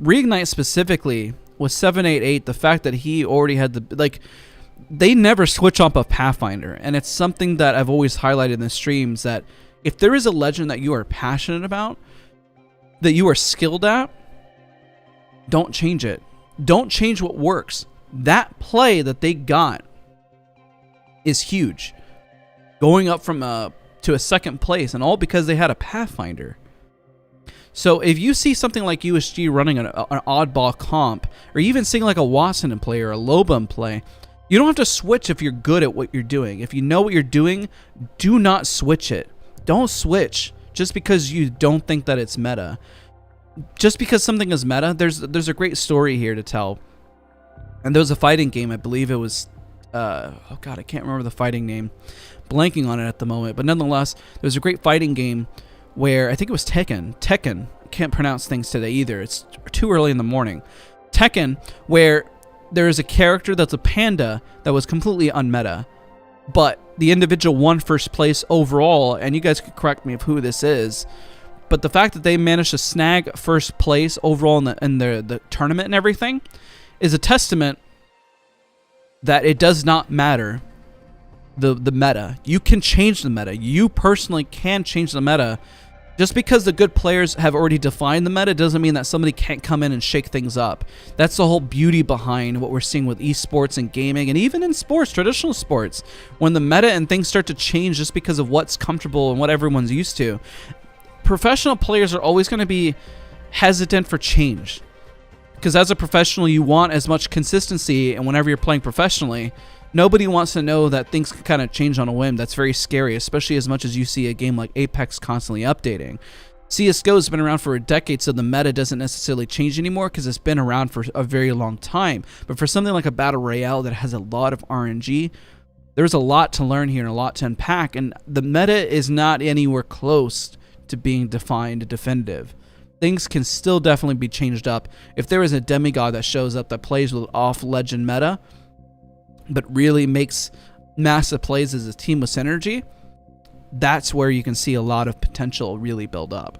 Reignite specifically was 788. The fact that he already had they never switch off of Pathfinder, and it's something that I've always highlighted in the streams, that if there is a legend that you are passionate about, that you are skilled at, don't change it. Don't change what works. That play that they got is huge, going up from to a second place, and all because they had a Pathfinder. So if you see something like USG running an oddball comp, or even seeing like a Watson in play or a Loba in play, you don't have to switch if you're good at what you're doing. If you know what you're doing, do not switch it. Don't switch just because you don't think that it's meta. Just because something is meta, there's a great story here to tell. And there was a fighting game, I believe it was, oh god, I can't remember the fighting name. Blanking on it at the moment. But nonetheless, there was a great fighting game where, I think it was Tekken. I can't pronounce things today either. It's too early in the morning. Tekken, where there is a character that's a panda that was completely unmeta. But the individual won first place overall, and you guys could correct me of who this is. But the fact that they managed to snag first place overall in the tournament and everything is a testament that it does not matter the meta. You can change the meta. You personally can change the meta. Just because the good players have already defined the meta doesn't mean that somebody can't come in and shake things up. That's the whole beauty behind what we're seeing with esports and gaming, and even in sports, traditional sports. When the meta and things start to change just because of what's comfortable and what everyone's used to, professional players are always going to be hesitant for change. Because as a professional, you want as much consistency, and whenever you're playing professionally, nobody wants to know that things can kind of change on a whim. That's very scary, especially as much as you see a game like Apex constantly updating. CSGO has been around for a decade, so the meta doesn't necessarily change anymore because it's been around for a very long time. But for something like a Battle Royale that has a lot of RNG, there's a lot to learn here and a lot to unpack, and the meta is not anywhere close to being defined definitive. things can still definitely be changed up. If there is a demigod that shows up that plays with off legend meta, but really makes massive plays as a team with synergy, that's where you can see a lot of potential really build up.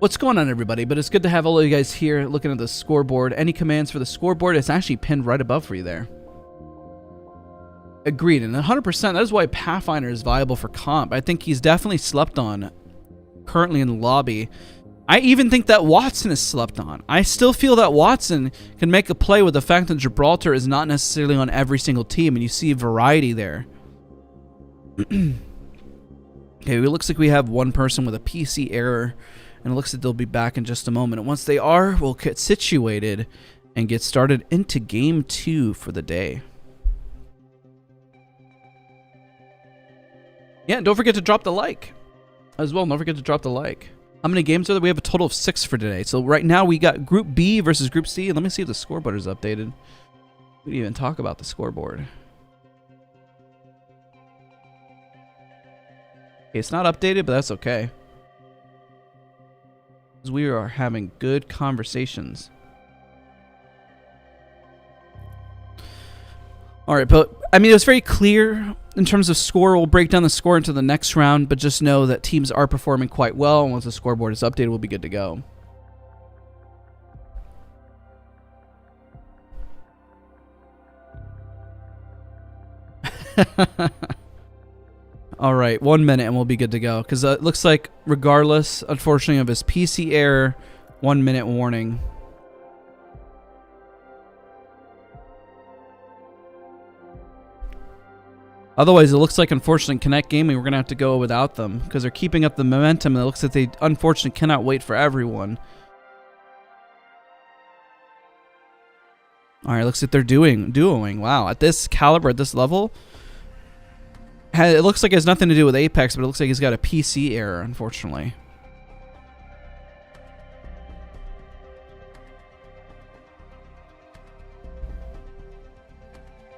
What's going on, everybody? But it's good to have all of you guys here looking at the scoreboard. Any commands for the scoreboard? It's actually pinned right above for you there. Agreed, and 100%, that is why Pathfinder is viable for comp. I think he's definitely slept on currently in the lobby. I even think that Watson is slept on. I still feel that Watson can make a play with the fact that Gibraltar is not necessarily on every single team, and you see variety there. Okay, it looks like we have one person with a PC error, and it looks like they'll be back in just a moment. And once they are, we'll get situated and get started into Game 2 for the day. Yeah, don't forget to drop the like as well. Don't forget to drop the like. How many games are there? We have a total of 6 for today. So right now we got Group B versus Group C. And let me see if the scoreboard is updated. We didn't even talk about the scoreboard. Okay, it's not updated, but that's okay. Because we are having good conversations. All right, but I mean, it was very clear in terms of score. We'll break down the score into the next round, but just know that teams are performing quite well. And once the scoreboard is updated, we'll be good to go. All right, 1 minute and we'll be good to go. Because it looks like, regardless, unfortunately, of his PC error, 1 minute warning. Otherwise, it looks like, unfortunately, Connect Gaming, we're going to have to go without them because they're keeping up the momentum, and it looks like they, unfortunately, cannot wait for everyone. All right, looks like they're duoing. Wow, at this caliber, at this level, it looks like it has nothing to do with Apex, but it looks like he's got a PC error, unfortunately.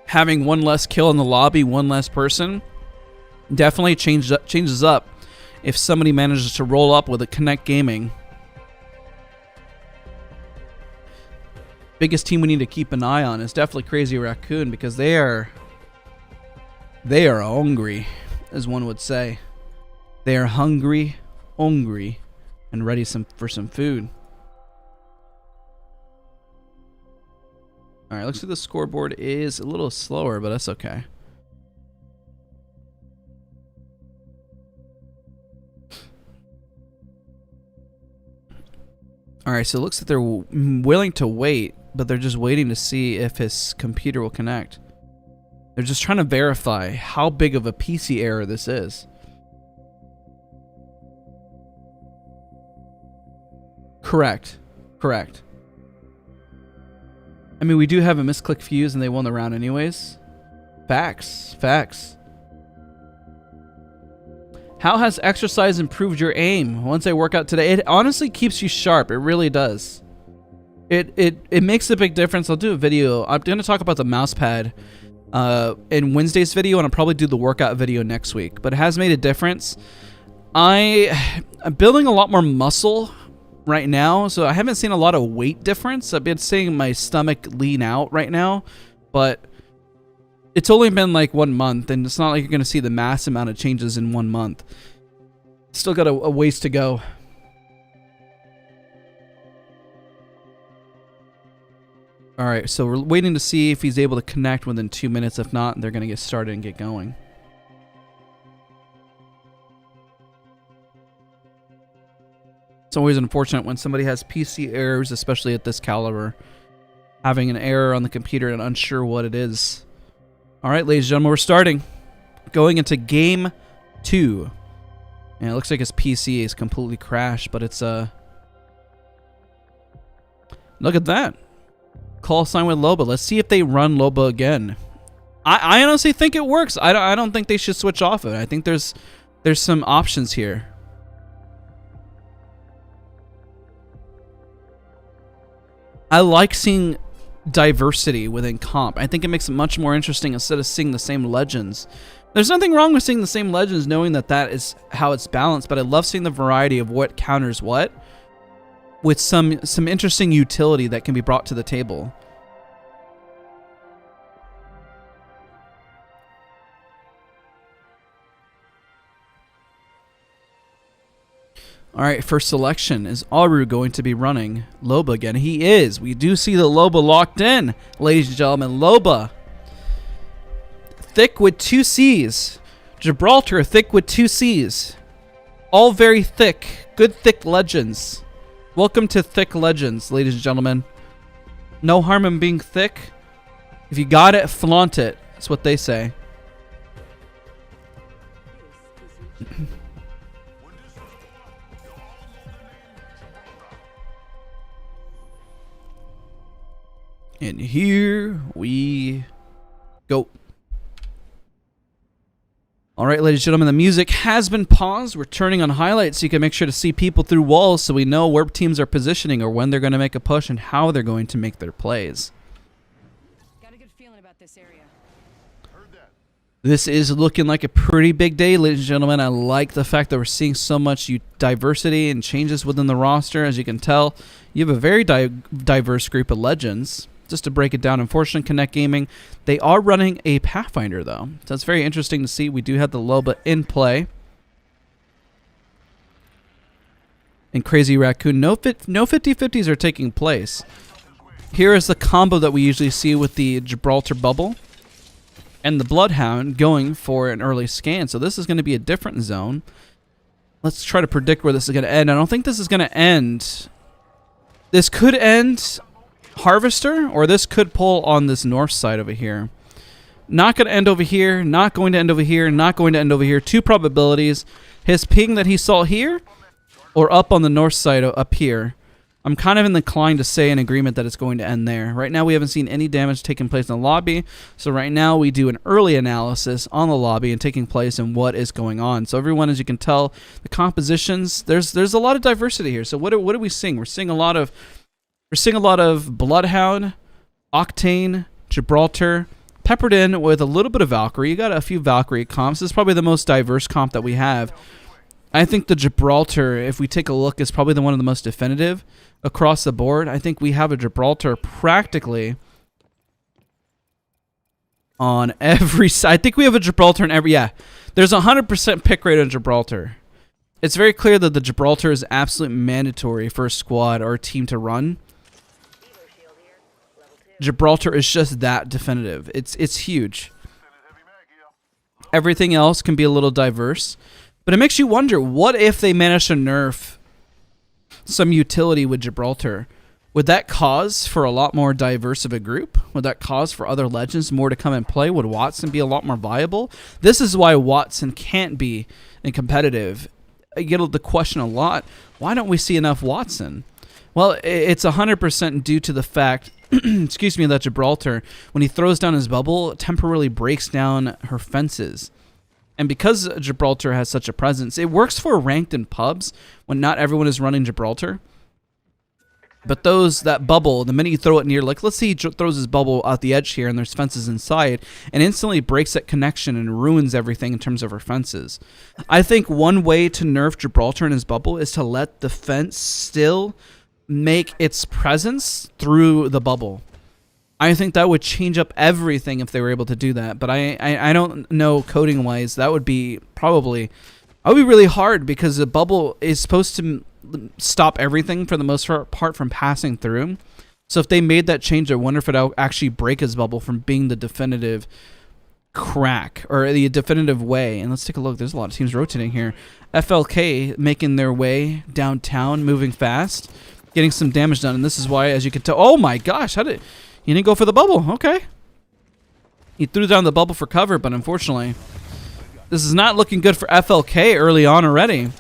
Having one less kill in the lobby, one less person, definitely changes up if somebody manages to roll up with a Connect Gaming. Biggest team we need to keep an eye on is definitely Crazy Raccoon, because they are hungry, as one would say. They are hungry, and ready for some food. All right, looks like the scoreboard is a little slower, but that's okay. All right, so it looks like they're willing to wait, but they're just waiting to see if his computer will connect. They're just trying to verify how big of a PC error this is. Correct. I mean, we do have a misclick fuse, and they won the round anyways. Facts. How has exercise improved your aim? Once I work out today, it honestly keeps you sharp. It really does. It makes a big difference. I'll do a video. I'm going to talk about the mouse pad in Wednesday's video, and I'll probably do the workout video next week. But it has made a difference. I'm building a lot more muscle right now, so I haven't seen a lot of weight difference. I've been seeing my stomach lean out right now, but it's only been like 1 month, and it's not like you're going to see the mass amount of changes in 1 month. Still got a ways to go. All right, so we're waiting to see if he's able to connect within 2 minutes. If not, they're going to get started and get going. It's always unfortunate when somebody has PC errors, especially at this caliber. Having an error on the computer and unsure what it is. All right, ladies and gentlemen, we're starting. Going into Game 2. And it looks like his PC is completely crashed, but it's look at that. Call sign with Loba. Let's see if they run Loba again. I honestly think it works. I don't think they should switch off it. I think there's some options here. I like seeing diversity within comp. I think it makes it much more interesting instead of seeing the same legends. There's nothing wrong with seeing the same legends, knowing that that is how it's balanced, but I love seeing the variety of what counters what, with some interesting utility that can be brought to the table. Alright, first selection. Is Aru going to be running Loba again? He is. We do see the Loba locked in, ladies and gentlemen. Loba. Thick with 2 C's. Gibraltar, thick with 2 C's. All very thick. Good thick legends. Welcome to thick legends, ladies and gentlemen. No harm in being thick. If you got it, flaunt it. That's what they say. And here we go. All right, ladies and gentlemen, the music has been paused. We're turning on highlights so you can make sure to see people through walls so we know where teams are positioning or when they're going to make a push and how they're going to make their plays.
Got a good feeling about this area.
Heard that.
This is looking like a pretty big day, ladies and gentlemen. I like the fact that we're seeing so much diversity and changes within the roster. As you can tell, you have a very diverse group of legends. Just to break it down, unfortunately, Connect Gaming, they are running a Pathfinder, though. So it's very interesting to see. We do have the Loba in play. And Crazy Raccoon, no 50-50s are taking place. Here is the combo that we usually see with the Gibraltar Bubble and the Bloodhound going for an early scan. So this is going to be a different zone. Let's try to predict where this is going to end. I don't think this is going to end. This could end Harvester, or this could pull on this north side over here. Not going to end over here, not going to end over here, not going to end over here. 2 probabilities. His ping that he saw here, or up on the north side up here. I'm kind of inclined to say in agreement that it's going to end there. Right now we haven't seen any damage taking place in the lobby, so right now we do an early analysis on the lobby and taking place and what is going on. So everyone, as you can tell, the compositions, there's a lot of diversity here. So what are we seeing? We're seeing a lot of Bloodhound, Octane, Gibraltar, peppered in with a little bit of Valkyrie. You got a few Valkyrie comps. This is probably the most diverse comp that we have. I think the Gibraltar, if we take a look, is probably one of the most definitive across the board. I think we have a Gibraltar practically on every side. I think we have a Gibraltar in every... Yeah, there's a 100% pick rate on Gibraltar. It's very clear that the Gibraltar is absolutely mandatory for a squad or a team to run. Gibraltar is just that definitive. It's huge. Everything else can be a little diverse, but it makes you wonder, what if they manage to nerf some utility with Gibraltar? Would that cause for a lot more diverse of a group? Would that cause for other legends more to come and play? Would Watson be a lot more viable? This is why Watson can't be in competitive. I get the question a lot, why don't we see enough Watson? Well, it's 100% due to the fact, excuse me, that Gibraltar, when he throws down his bubble, temporarily breaks down her fences. And because Gibraltar has such a presence, it works for ranked in pubs when not everyone is running Gibraltar. But that bubble, the minute you throw it near, like let's say he throws his bubble out the edge here and there's fences inside, and instantly breaks that connection and ruins everything in terms of her fences. I think one way to nerf Gibraltar in his bubble is to let the fence still make its presence through the bubble. I think that would change up everything if they were able to do that. But I don't know coding wise. That would be really hard because the bubble is supposed to stop everything for the most part from passing through. So if they made that change, I wonder if it would actually break his bubble from being the definitive crack or the definitive way. And let's take a look. There's a lot of teams rotating here. FLK making their way downtown, moving fast, getting some damage done. And this is why, as you can tell, oh my gosh, he didn't go for the bubble. Okay. He threw down the bubble for cover, but unfortunately, this is not looking good for FLK early on already.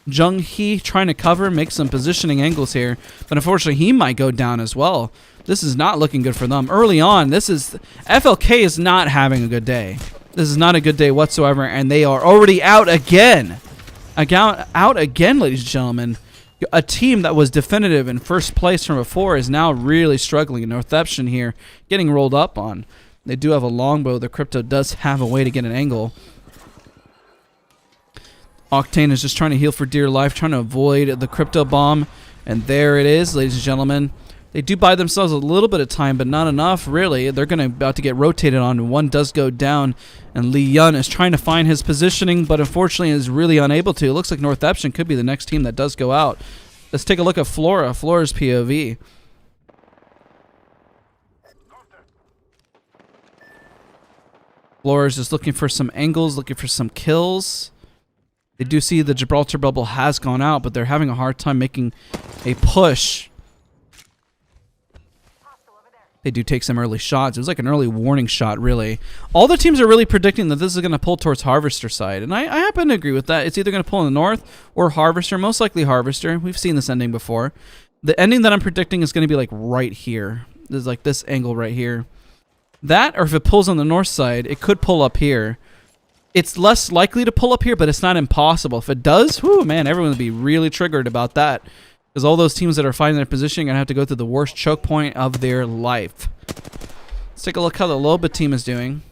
Jung Hee trying to cover, make some positioning angles here, but unfortunately he might go down as well. This is not looking good for them. Early on, FLK is not having a good day. This is not a good day whatsoever, and they are already out again. Out again, ladies and gentlemen. A team that was definitive in first place from before is now really struggling. Northeption here getting rolled up on. They do have a longbow. The Crypto does have a way to get an angle. Octane is just trying to heal for dear life, trying to avoid the crypto bomb. And there it is, ladies and gentlemen. They do buy themselves a little bit of time, but not enough, really. They're about to get rotated on. One does go down, and Lee Yun is trying to find his positioning, but unfortunately is really unable to. It looks like North Epson could be the next team that does go out. Let's take a look at Flora. Flora's POV. Flora's just looking for some angles, looking for some kills. They do see the Gibraltar bubble has gone out, but they're having a hard time making a push. They do take some early shots. It was like an early warning shot, really. All the teams are really predicting that this is going to pull towards Harvester side, and I happen to agree with that. It's either going to pull in the north or Harvester, most likely Harvester. We've seen this ending before. The ending that I'm predicting is going to be like right here. There's like this angle right here. That, or if it pulls on the north side, it could pull up here. It's less likely to pull up here, but it's not impossible. If it does, whoo, man, everyone would be really triggered about that. Because all those teams that are finding their position are going to have to go through the worst choke point of their life. Let's take a look how the Loba team is doing.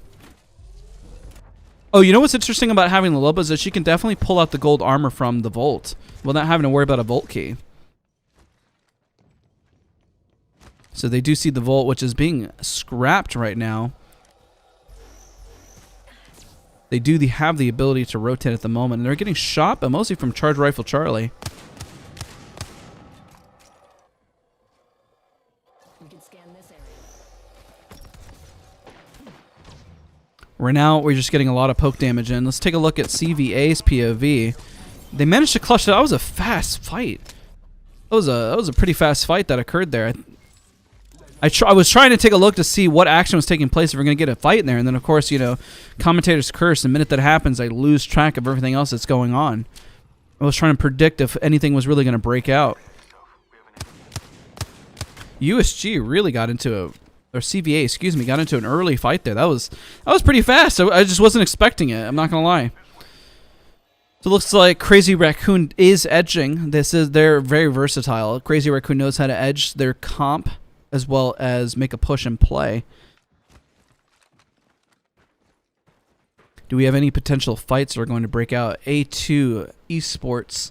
Oh, you know what's interesting about having the Loba is that she can definitely pull out the gold armor from the vault without having to worry about a vault key. So they do see the vault, which is being scrapped right now. They do have the ability to rotate at the moment, and they're getting shot, but mostly from Charge Rifle Charlie. Right now, we're just getting a lot of poke damage in. Let's take a look at CVA's POV. They managed to clutch it. That was a fast fight. That was a pretty fast fight that occurred there. I was trying to take a look to see what action was taking place if we're going to get a fight in there. And then, of course, you know, commentators curse. The minute that happens, I lose track of everything else that's going on. I was trying to predict if anything was really going to break out. USG really got into or CVA, excuse me, got into an early fight there. That was pretty fast. I just wasn't expecting it. I'm not gonna lie. So it looks like Crazy Raccoon is edging. They're very versatile. Crazy Raccoon knows how to edge their comp as well as make a push and play. Do we have any potential fights that are going to break out? A2 Esports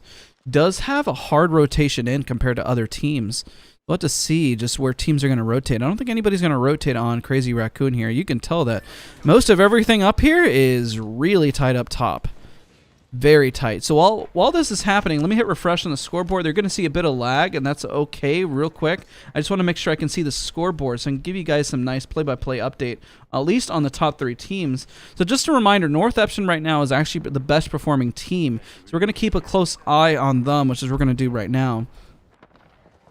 does have a hard rotation in compared to other teams. We'll have to see just where teams are going to rotate. I don't think anybody's going to rotate on Crazy Raccoon here. You can tell that most of everything up here is really tight up top. Very tight. So while this is happening, let me hit refresh on the scoreboard. They're going to see a bit of lag, and that's okay real quick. I just want to make sure I can see the scoreboard so I can give you guys some nice play-by-play update, at least on the top 3 teams. So just a reminder, North Epson right now is actually the best performing team. So we're going to keep a close eye on them, which is what we're going to do right now.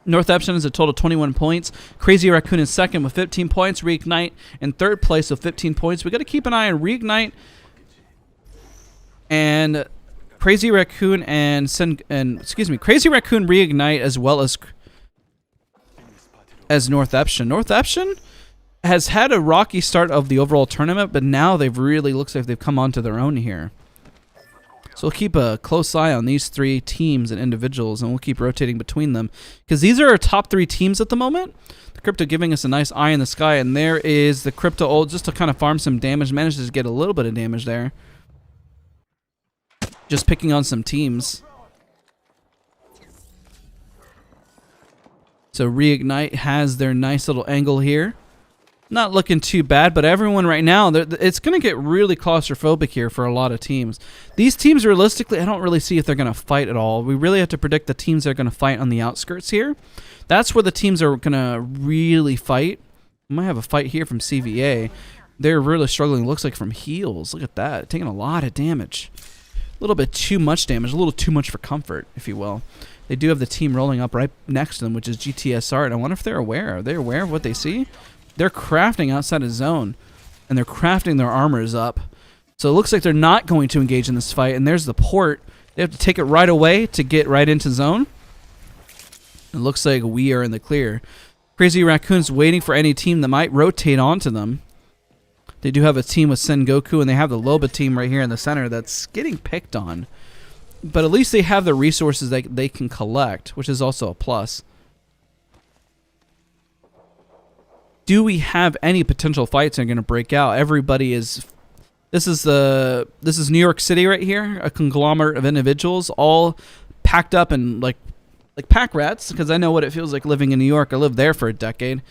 North Epson is a total of 21 points. Crazy Raccoon is second with 15 points. Reignite in third place with 15 points. We got to keep an eye on Reignite and Crazy Raccoon Crazy Raccoon Reignite as well as North Epson. North Epson has had a rocky start of the overall tournament, but now they've really looks like they've come onto their own here. So we'll keep a close eye on these 3 teams and individuals, and we'll keep rotating between them. Because these are our top 3 teams at the moment. The Crypto giving us a nice eye in the sky, and there is the Crypto ult just to kind of farm some damage. Manages to get a little bit of damage there. Just picking on some teams. So Reignite has their nice little angle here. Not looking too bad, but everyone right now, it's going to get really claustrophobic here for a lot of teams. These teams, realistically, I don't really see if they're going to fight at all. We really have to predict the teams that are going to fight on the outskirts here. That's where the teams are going to really fight. We might have a fight here from CVA. They're really struggling, looks like, from heals. Look at that. Taking a lot of damage. A little bit too much damage. A little too much for comfort, if you will. They do have the team rolling up right next to them, which is GTSR, and I wonder if they're aware. Are they aware of what they see? They're crafting outside of zone, and they're crafting their armors up. So it looks like they're not going to engage in this fight, and there's the port. They have to take it right away to get right into zone. It looks like we are in the clear. Crazy Raccoon's waiting for any team that might rotate onto them. They do have a team with Sengoku, and they have the Loba team right here in the center that's getting picked on. But at least they have the resources that they can collect, which is also a plus. Do we have any potential fights that are going to break out? Everybody is This is New York City right here, a conglomerate of individuals all packed up in like pack rats, because I know what it feels like living in New York. I lived there for a decade.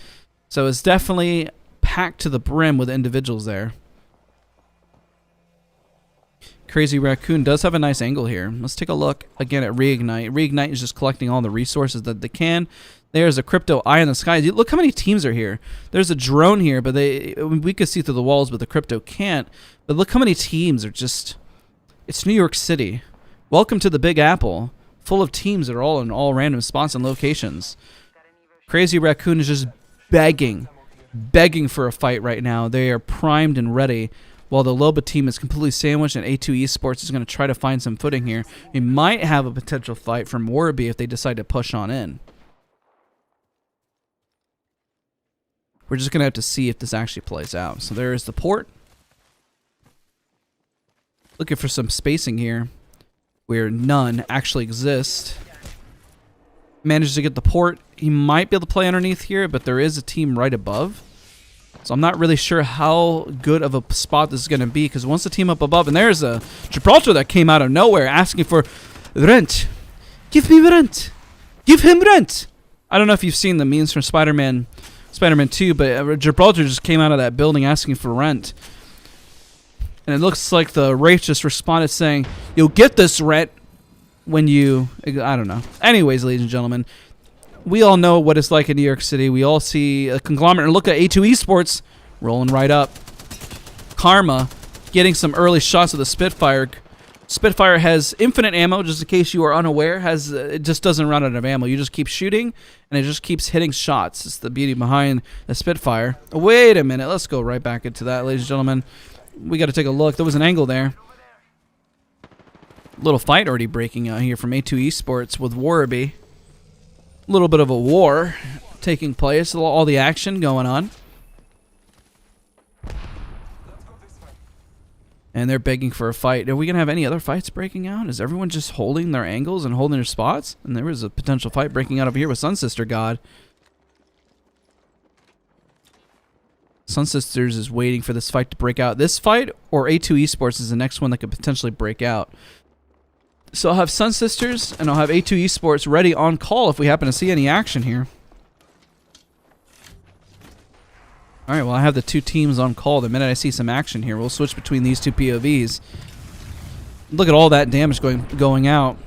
So it's definitely packed to the brim with individuals there. Crazy Raccoon does have a nice angle here. Let's take a look again at Reignite. Reignite is just collecting all the resources that they can. There's a crypto eye in the sky. Look how many teams are here. There's a drone here, but we could see through the walls, but the crypto can't. But look how many teams are just... It's New York City. Welcome to the Big Apple. Full of teams that are all in all random spots and locations. Crazy Raccoon is just begging for a fight right now. They are primed and ready, while the Loba team is completely sandwiched, and A2 Esports is going to try to find some footing here. We might have a potential fight from Warby if they decide to push on in. We're just going to have to see if this actually plays out. So there is the port. Looking for some spacing here, where none actually exist. Managed to get the port. He might be able to play underneath here, but there is a team right above. So I'm not really sure how good of a spot this is going to be, because once the team up above, and there's a Gibraltar that came out of nowhere asking for rent. Give me rent. Give him rent. I don't know if you've seen the memes from Spider-Man 2, but Gibraltar just came out of that building asking for rent. And it looks like the Wraith just responded saying, you'll get this rent when you... I don't know. Anyways, ladies and gentlemen, we all know what it's like in New York City. We all see a conglomerate. And look at A2 Esports rolling right up. Karma getting some early shots of the Spitfire. Spitfire has infinite ammo, just in case you are unaware. It just doesn't run out of ammo. You just keep shooting, and it just keeps hitting shots. It's the beauty behind the Spitfire. Wait a minute. Let's go right back into that, ladies and gentlemen. We got to take a look. There was an angle there. Little fight already breaking out here from A2 Esports with Warby. A little bit of a war taking place. All the action going on. And they're begging for a fight. Are we going to have any other fights breaking out? Is everyone just holding their angles and holding their spots? And there is a potential fight breaking out over here with Sun Sister God. Sun Sisters is waiting for this fight to break out. This fight or A2 Esports is the next one that could potentially break out. So I'll have Sun Sisters and I'll have A2 Esports ready on call if we happen to see any action here. Alright, well I have the two teams on call. The minute I see some action here, we'll switch between these two POVs. Look at all that damage going out.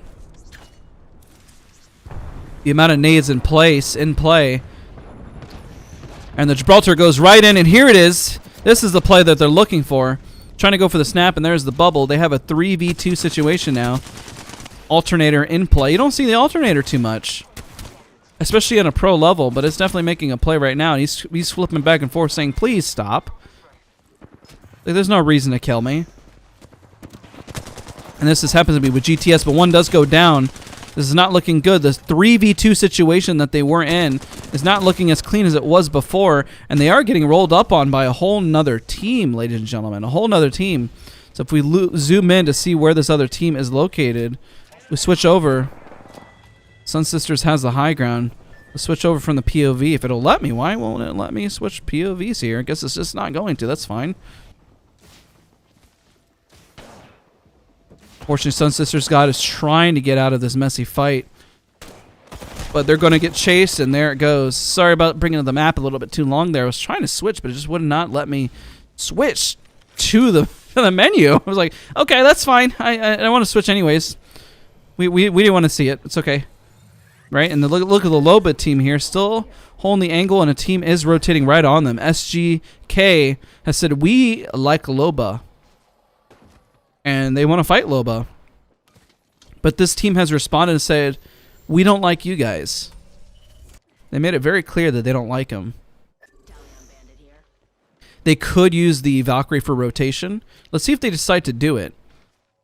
The amount of nades in play. And the Gibraltar goes right in, and here it is. This is the play that they're looking for. Trying to go for the snap, and there's the bubble. They have a 3v2 situation now. Alternator in play. You don't see the alternator too much, especially on a pro level, but it's definitely making a play right now. He's flipping back and forth saying, please stop. Like, there's no reason to kill me. And this just happens to be with GTS, but one does go down. This is not looking good. This 3v2 situation that they were in is not looking as clean as it was before, and they are getting rolled up on by a whole nother team, ladies and gentlemen. A whole nother team. So if we zoom in to see where this other team is located, we switch over. Sun Sisters has the high ground. We'll switch over from the POV if it'll let me. Why won't it let me switch POVs here? I guess it's just not going to. That's fine. Fortunately, Sun Sisters God is trying to get out of this messy fight. But they're going to get chased, and there it goes. Sorry about bringing the map a little bit too long there. I was trying to switch, but it just would not let me switch to the menu. I was like, okay, that's fine. I want to switch anyways. We didn't want to see it. It's okay. Right? And look at the Loba team here. Still holding the angle, and a team is rotating right on them. SGK has said, we like Loba. And they want to fight Loba. But this team has responded and said, we don't like you guys. They made it very clear that they don't like him. They could use the Valkyrie for rotation. Let's see if they decide to do it.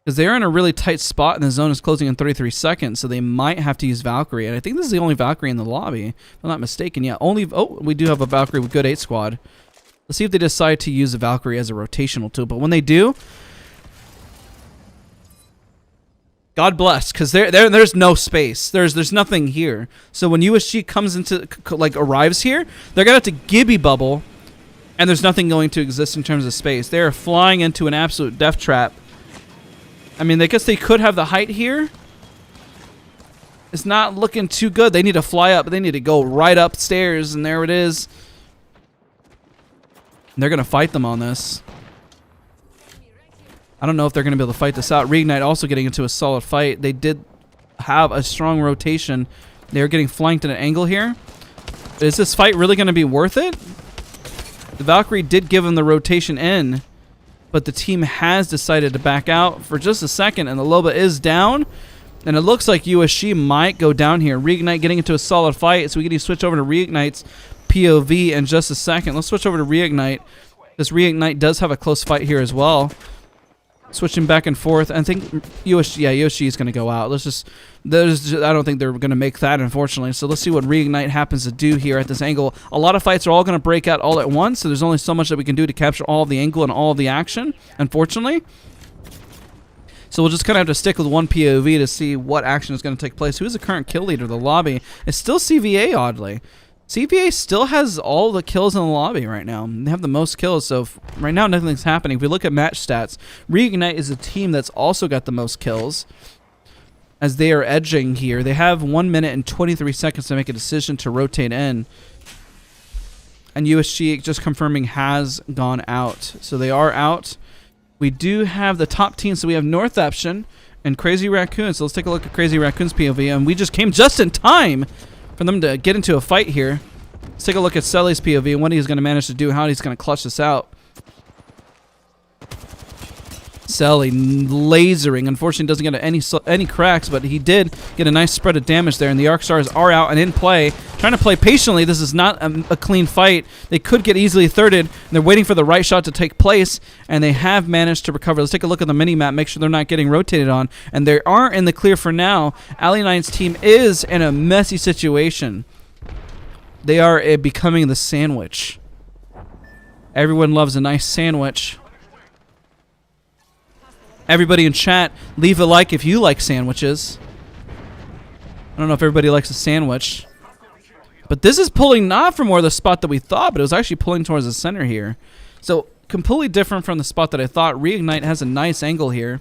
Because they are in a really tight spot, and the zone is closing in 33 seconds, so they might have to use Valkyrie. And I think this is the only Valkyrie in the lobby, if I'm not mistaken. Yeah, we do have a Valkyrie with good 8 squad. Let's see if they decide to use the Valkyrie as a rotational tool. But when they do, God bless, because there's no space. There's nothing here. So when USG comes into, arrives here, they're going to have to Gibby bubble And there's nothing going to exist in terms of space. They are flying into an absolute death trap. I mean, I guess they could have the height here. It's not looking too good. They need to fly up. They need to go right upstairs, and there it is. And they're going to fight them on this. I don't know if they're going to be able to fight this out. Reignite also getting into a solid fight. They did have a strong rotation. They're getting flanked at an angle here. Is this fight really going to be worth it? The Valkyrie did give him the rotation in, but the team has decided to back out for just a second, and the Loba is down, and it looks like USG might go down here. Reignite getting into a solid fight, so we can switch over to Reignite's POV in just a second. Let's switch over to Reignite. This Reignite does have a close fight here as well. Switching back and forth. I think USG is going to go out. I don't think they're going to make that, unfortunately. So let's see what Reignite happens to do here at this angle. A lot of fights are all going to break out all at once, so there's only so much that we can do to capture all of the angle and all of the action, unfortunately. So we'll just kind of have to stick with one POV to see what action is going to take place. Who is the current kill leader of the lobby? It's still CVA, oddly. CVA still has all the kills in the lobby right now. They have the most kills, so right now nothing's happening. If we look at match stats, Reignite is a team that's also got the most kills as they are edging here. They have 1 minute and 23 seconds to make a decision to rotate in. And USG, just confirming, has gone out. So they are out. We do have the top team, so we have North Eption and Crazy Raccoon. So let's take a look at Crazy Raccoon's POV, and we just came just in time for them to get into a fight here. Let's take a look at Sully's POV and what he's going to manage to do, how he's going to clutch this out. Sully lasering. Unfortunately, doesn't get any cracks, but he did get a nice spread of damage there, and the Arc Stars are out and in play. Trying to play patiently. This is not a clean fight. They could get easily thirded. They're waiting for the right shot to take place, and they have managed to recover. Let's take a look at the mini-map, make sure they're not getting rotated on, and they are in the clear for now. Ali9's team is in a messy situation. They are becoming the sandwich. Everyone loves a nice sandwich. Everybody in chat, leave a like if you like sandwiches. I don't know if everybody likes a sandwich. But this is pulling not from where the spot that we thought, but it was actually pulling towards the center here. So, completely different from the spot that I thought. Reignite has a nice angle here.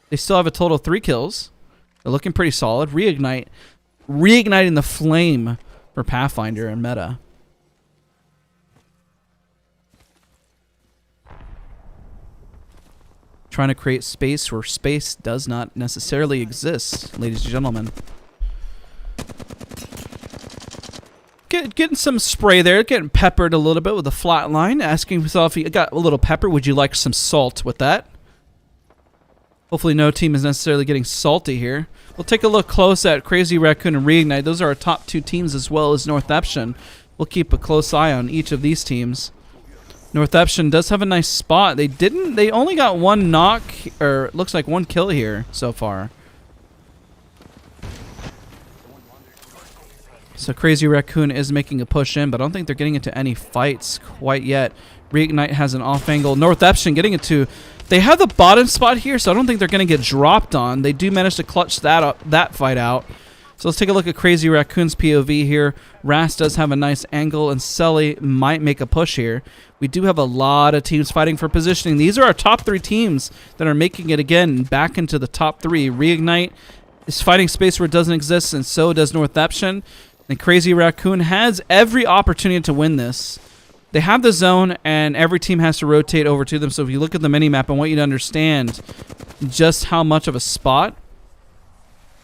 They still have a total of 3 kills. They're looking pretty solid. Reigniting the flame for Pathfinder and meta. Trying to create space where space does not necessarily exist, ladies and gentlemen. Getting some spray there, getting peppered a little bit with a flat line, asking himself if he got a little pepper, would you like some salt with that? Hopefully no team is necessarily getting salty here. We'll take a look close at Crazy Raccoon and Reignite. Those are our top 2 teams, as well as North Eption. We'll keep a close eye on each of these teams. North Eption does have a nice spot. They only got 1 knock, or it looks like 1 kill here so far. So Crazy Raccoon is making a push in, but I don't think they're getting into any fights quite yet. Reignite has an off angle. North Eption getting into... They have the bottom spot here, so I don't think they're going to get dropped on. They do manage to clutch that fight out. So let's take a look at Crazy Raccoon's POV here. Ras does have a nice angle, and Sully might make a push here. We do have a lot of teams fighting for positioning. These are our top 3 teams that are making it again back into the top 3. Reignite is fighting space where it doesn't exist, and so does North Eption. And Crazy Raccoon has every opportunity to win this. They have the zone, and every team has to rotate over to them. So if you look at the mini-map, I want you to understand just how much of a spot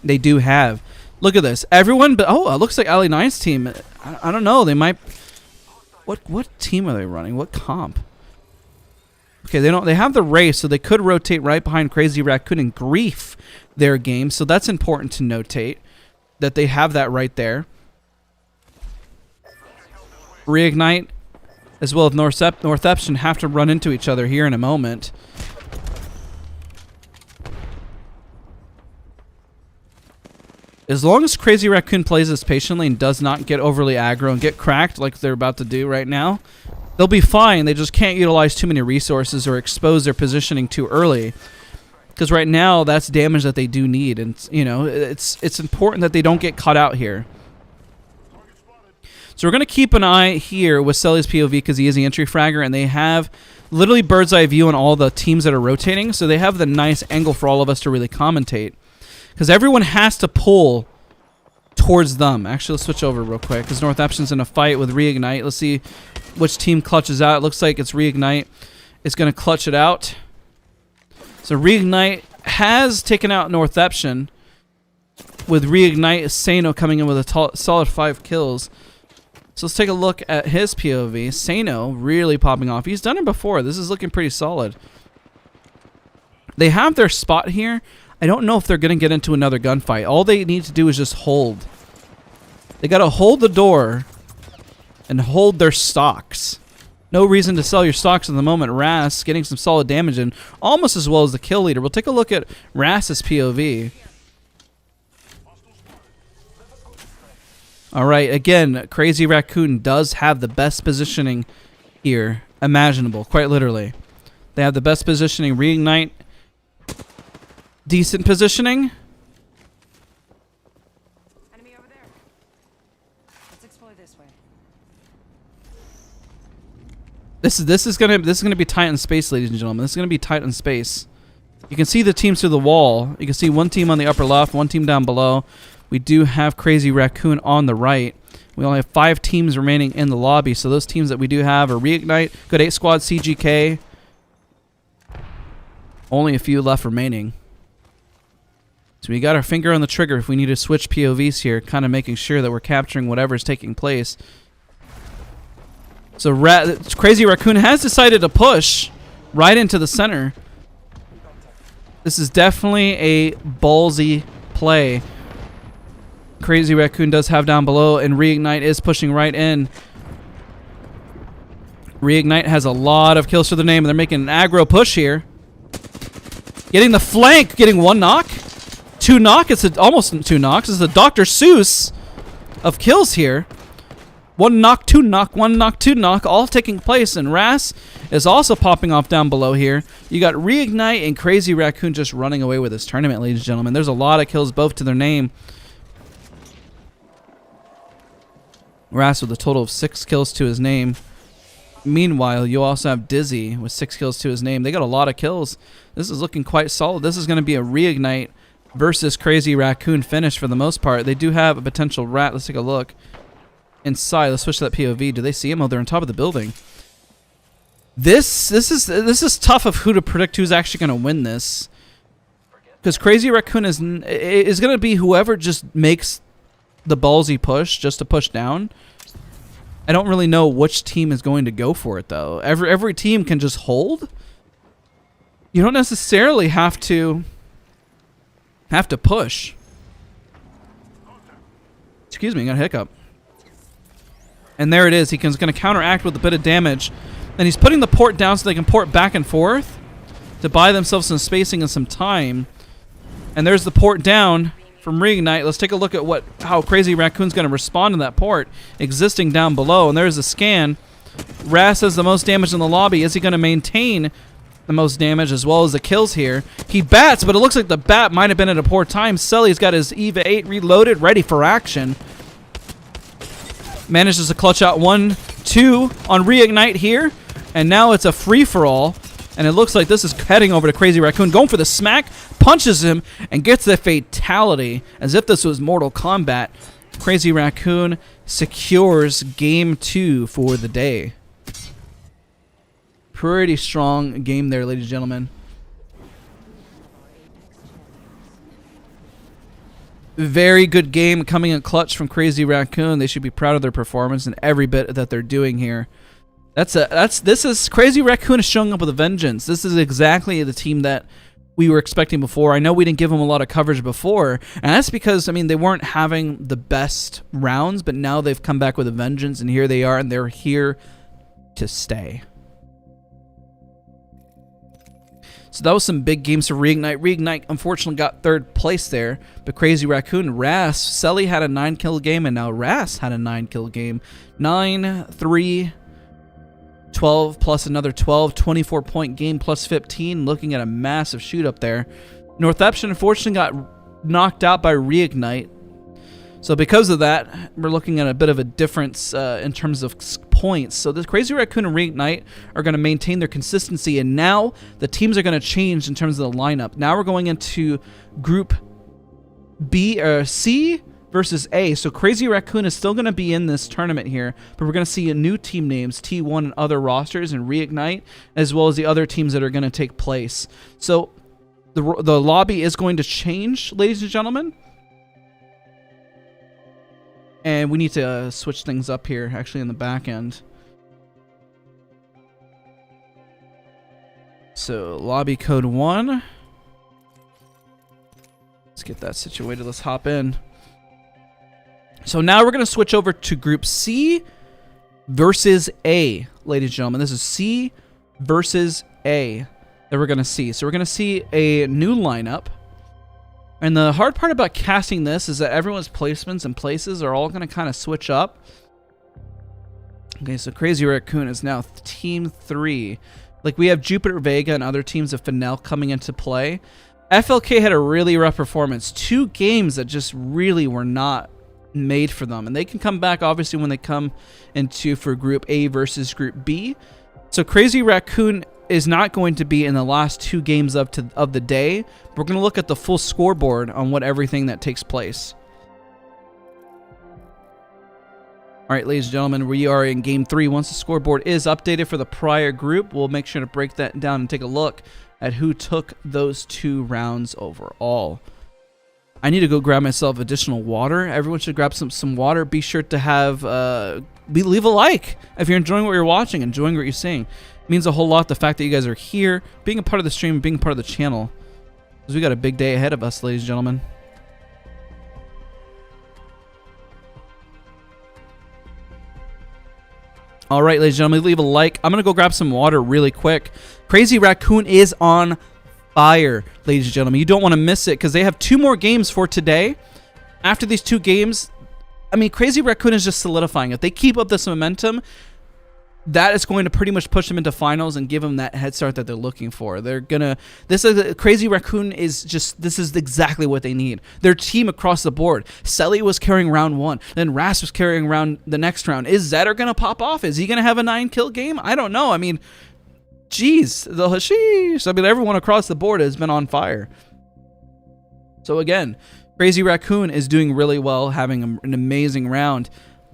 they do have. Look at this. Everyone, but oh, it looks like Ali9's team. I don't know. They might. What team are they running? What comp? Okay, they have the race, so they could rotate right behind Crazy Raccoon and grief their game. So that's important to notate that they have that right there. Reignite, as well as North Eption, have to run into each other here in a moment. As long as Crazy Raccoon plays this patiently and does not get overly aggro and get cracked like they're about to do right now, they'll be fine. They just can't utilize too many resources or expose their positioning too early. Because right now, that's damage that they do need. And, you know, it's important that they don't get caught out here. So we're going to keep an eye here with Sully's POV because he is the entry fragger, and they have literally bird's eye view on all the teams that are rotating, so they have the nice angle for all of us to really commentate. Because everyone has to pull towards them. Actually, let's switch over real quick because Northampton's in a fight with Reignite. Let's see which team clutches out. It looks like it's Reignite. It's going to clutch it out. So Reignite has taken out Northampton, with Reignite Sano coming in with a solid 5 kills. So let's take a look at his POV. Sano really popping off. He's done it before. This is looking pretty solid. They have their spot here. I don't know if they're going to get into another gunfight. All they need to do is just hold. They got to hold the door and hold their stocks. No reason to sell your stocks at the moment. Ras getting some solid damage in, almost as well as the kill leader. We'll take a look at Ras's POV. All right, again, Crazy Raccoon does have the best positioning here imaginable, quite literally. They have the best positioning. Reignite, decent positioning.
Enemy over there. Let's explore this way.
This is gonna be tight in space, ladies and gentlemen. This is gonna be tight in space. You can see the teams through the wall. You can see one team on the upper left, one team down below. We do have Crazy Raccoon on the right. We only have 5 teams remaining in the lobby, so those teams that we do have are Reignite, Good 8 Squad, CGK. Only a few left remaining. So we got our finger on the trigger if we need to switch POVs here, kind of making sure that we're capturing whatever's taking place. So Crazy Raccoon has decided to push right into the center. This is definitely a ballsy play. Crazy Raccoon does have down below, and Reignite is pushing right in. Reignite has a lot of kills to their name, and they're making an aggro push here. Getting the flank, getting 1 knock. 2 knock, almost 2 knocks. It's the Dr. Seuss of kills here. 1 knock, 2 knock, 1 knock, 2 knock, all taking place, and Ras is also popping off down below here. You got Reignite and Crazy Raccoon just running away with this tournament, ladies and gentlemen. There's a lot of kills both to their name. Ras with a total of 6 kills to his name. Meanwhile, you also have Dizzy with 6 kills to his name. They got a lot of kills. This is looking quite solid. This is going to be a Reignite versus Crazy Raccoon finish for the most part. They do have a potential rat. Let's take a look inside. Let's switch to that POV. Do they see him? Oh, they're on top of the building. This is tough of who to predict who's actually going to win this, because Crazy Raccoon is going to be whoever just makes the ballsy push just to push down. I don't really know which team is going to go for it though. Every team can just hold. You don't necessarily have to push. Excuse me, I got a hiccup. And there it is. He's going to counteract with a bit of damage, and he's putting the port down so they can port back and forth to buy themselves some spacing and some time. And there's the port down from Reignite. Let's take a look at how Crazy Raccoon's going to respond to that port existing down below. And there's a scan. Ras has the most damage in the lobby. Is he going to maintain the most damage as well as the kills here? He bats, but it looks like the bat might have been at a poor time. Sully's got his EVA 8 reloaded, ready for action. Manages to clutch out 1, 2 on Reignite here. And now it's a free-for-all. And it looks like this is heading over to Crazy Raccoon. Going for the smack, punches him, and gets the fatality as if this was Mortal Kombat. Crazy Raccoon secures game 2 for the day. Pretty strong game there, ladies and gentlemen. Very good game coming in clutch from Crazy Raccoon. They should be proud of their performance and every bit that they're doing here. This is Crazy Raccoon is showing up with a vengeance. This is exactly the team that we were expecting before. I know we didn't give them a lot of coverage before, and that's because, I mean, they weren't having the best rounds, but now they've come back with a vengeance, and here they are, and they're here to stay. So that was some big games for Reignite. Reignite unfortunately got 3rd place there, but Crazy Raccoon, Ras, Selly had a 9-kill game, and now Ras had a 9-kill game. 9, 3, 12 plus another 12, 24-point game plus 15, looking at a massive shoot up there. Northampton unfortunately got knocked out by Reignite. So because of that, we're looking at a bit of a difference in terms of points. So the Crazy Raccoon and Reignite are going to maintain their consistency, and now the teams are going to change in terms of the lineup. Now we're going into Group B or C versus A. So Crazy Raccoon is still going to be in this tournament here, but we're going to see new team names, T1 and other rosters, and Reignite, as well as the other teams that are going to take place. So the lobby is going to change, ladies and gentlemen. And we need to switch things up here, actually, in the back end. So, lobby code 1. Let's get that situated. Let's hop in. So now we're going to switch over to Group C versus A, ladies and gentlemen. This is C versus A that we're going to see. So we're going to see a new lineup. And the hard part about casting this is that everyone's placements and places are all going to kind of switch up. Okay, so Crazy Raccoon is now Team 3. Like, we have Jupiter Vega and other teams of Fennel coming into play. FLK had a really rough performance. 2 games that just really were not made for them. And they can come back, obviously, when they come into for Group A versus Group B. So Crazy Raccoon is not going to be in the last 2 games of the day. We're going to look at the full scoreboard on what everything that takes place. All right, ladies and gentlemen, we are in Game 3. Once the scoreboard is updated for the prior group, we'll make sure to break that down and take a look at who took those 2 rounds overall. I need to go grab myself additional water. Everyone should grab some water. Be sure to have leave a like if you're enjoying what you're watching, enjoying what you're seeing. It means a whole lot, the fact that you guys are here, being a part of the stream, being a part of the channel. Because we got a big day ahead of us, ladies and gentlemen. All right, ladies and gentlemen, leave a like. I'm going to go grab some water really quick. Crazy Raccoon is on fire, ladies and gentlemen. You don't want to miss it because they have 2 more games for today. After these 2 games, I mean, Crazy Raccoon is just solidifying. If they keep up this momentum, that is going to pretty much push them into finals and give them that head start that they're looking for. They're gonna. This is Crazy Raccoon is just. This is exactly what they need. Their team across the board. Selly was carrying round 1, then Ras was carrying round the next round. Is Zetter gonna pop off? Is he gonna have a 9-kill game? I don't know. I mean, jeez, the hashish. I mean, everyone across the board has been on fire. So again, Crazy Raccoon is doing really well, having an amazing round.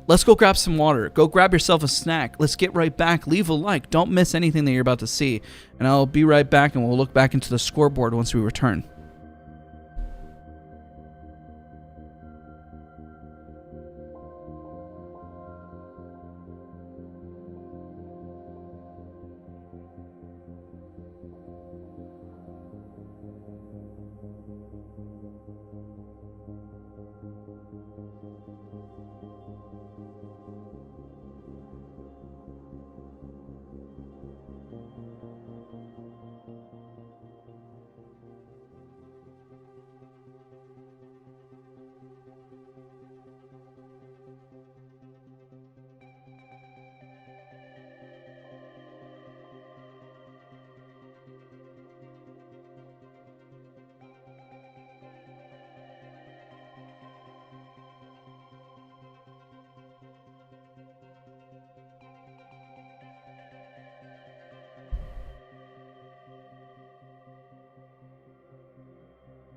Let's go grab some water. Go grab yourself a snack. Let's get right back. Leave a like. Don't miss anything that you're about to see. And I'll be right back, and we'll look back into the scoreboard once we return.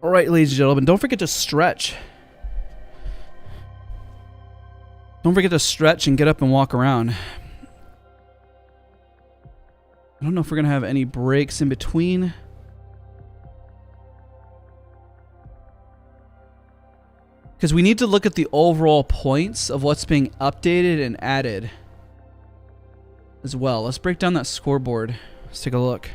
All right, ladies and gentlemen, don't forget to stretch. Don't forget to stretch and get up and walk around. I don't know if we're going to have any breaks in between. Because we need to look at the overall points of what's being updated and added as well. Let's break down that scoreboard. Let's take a look.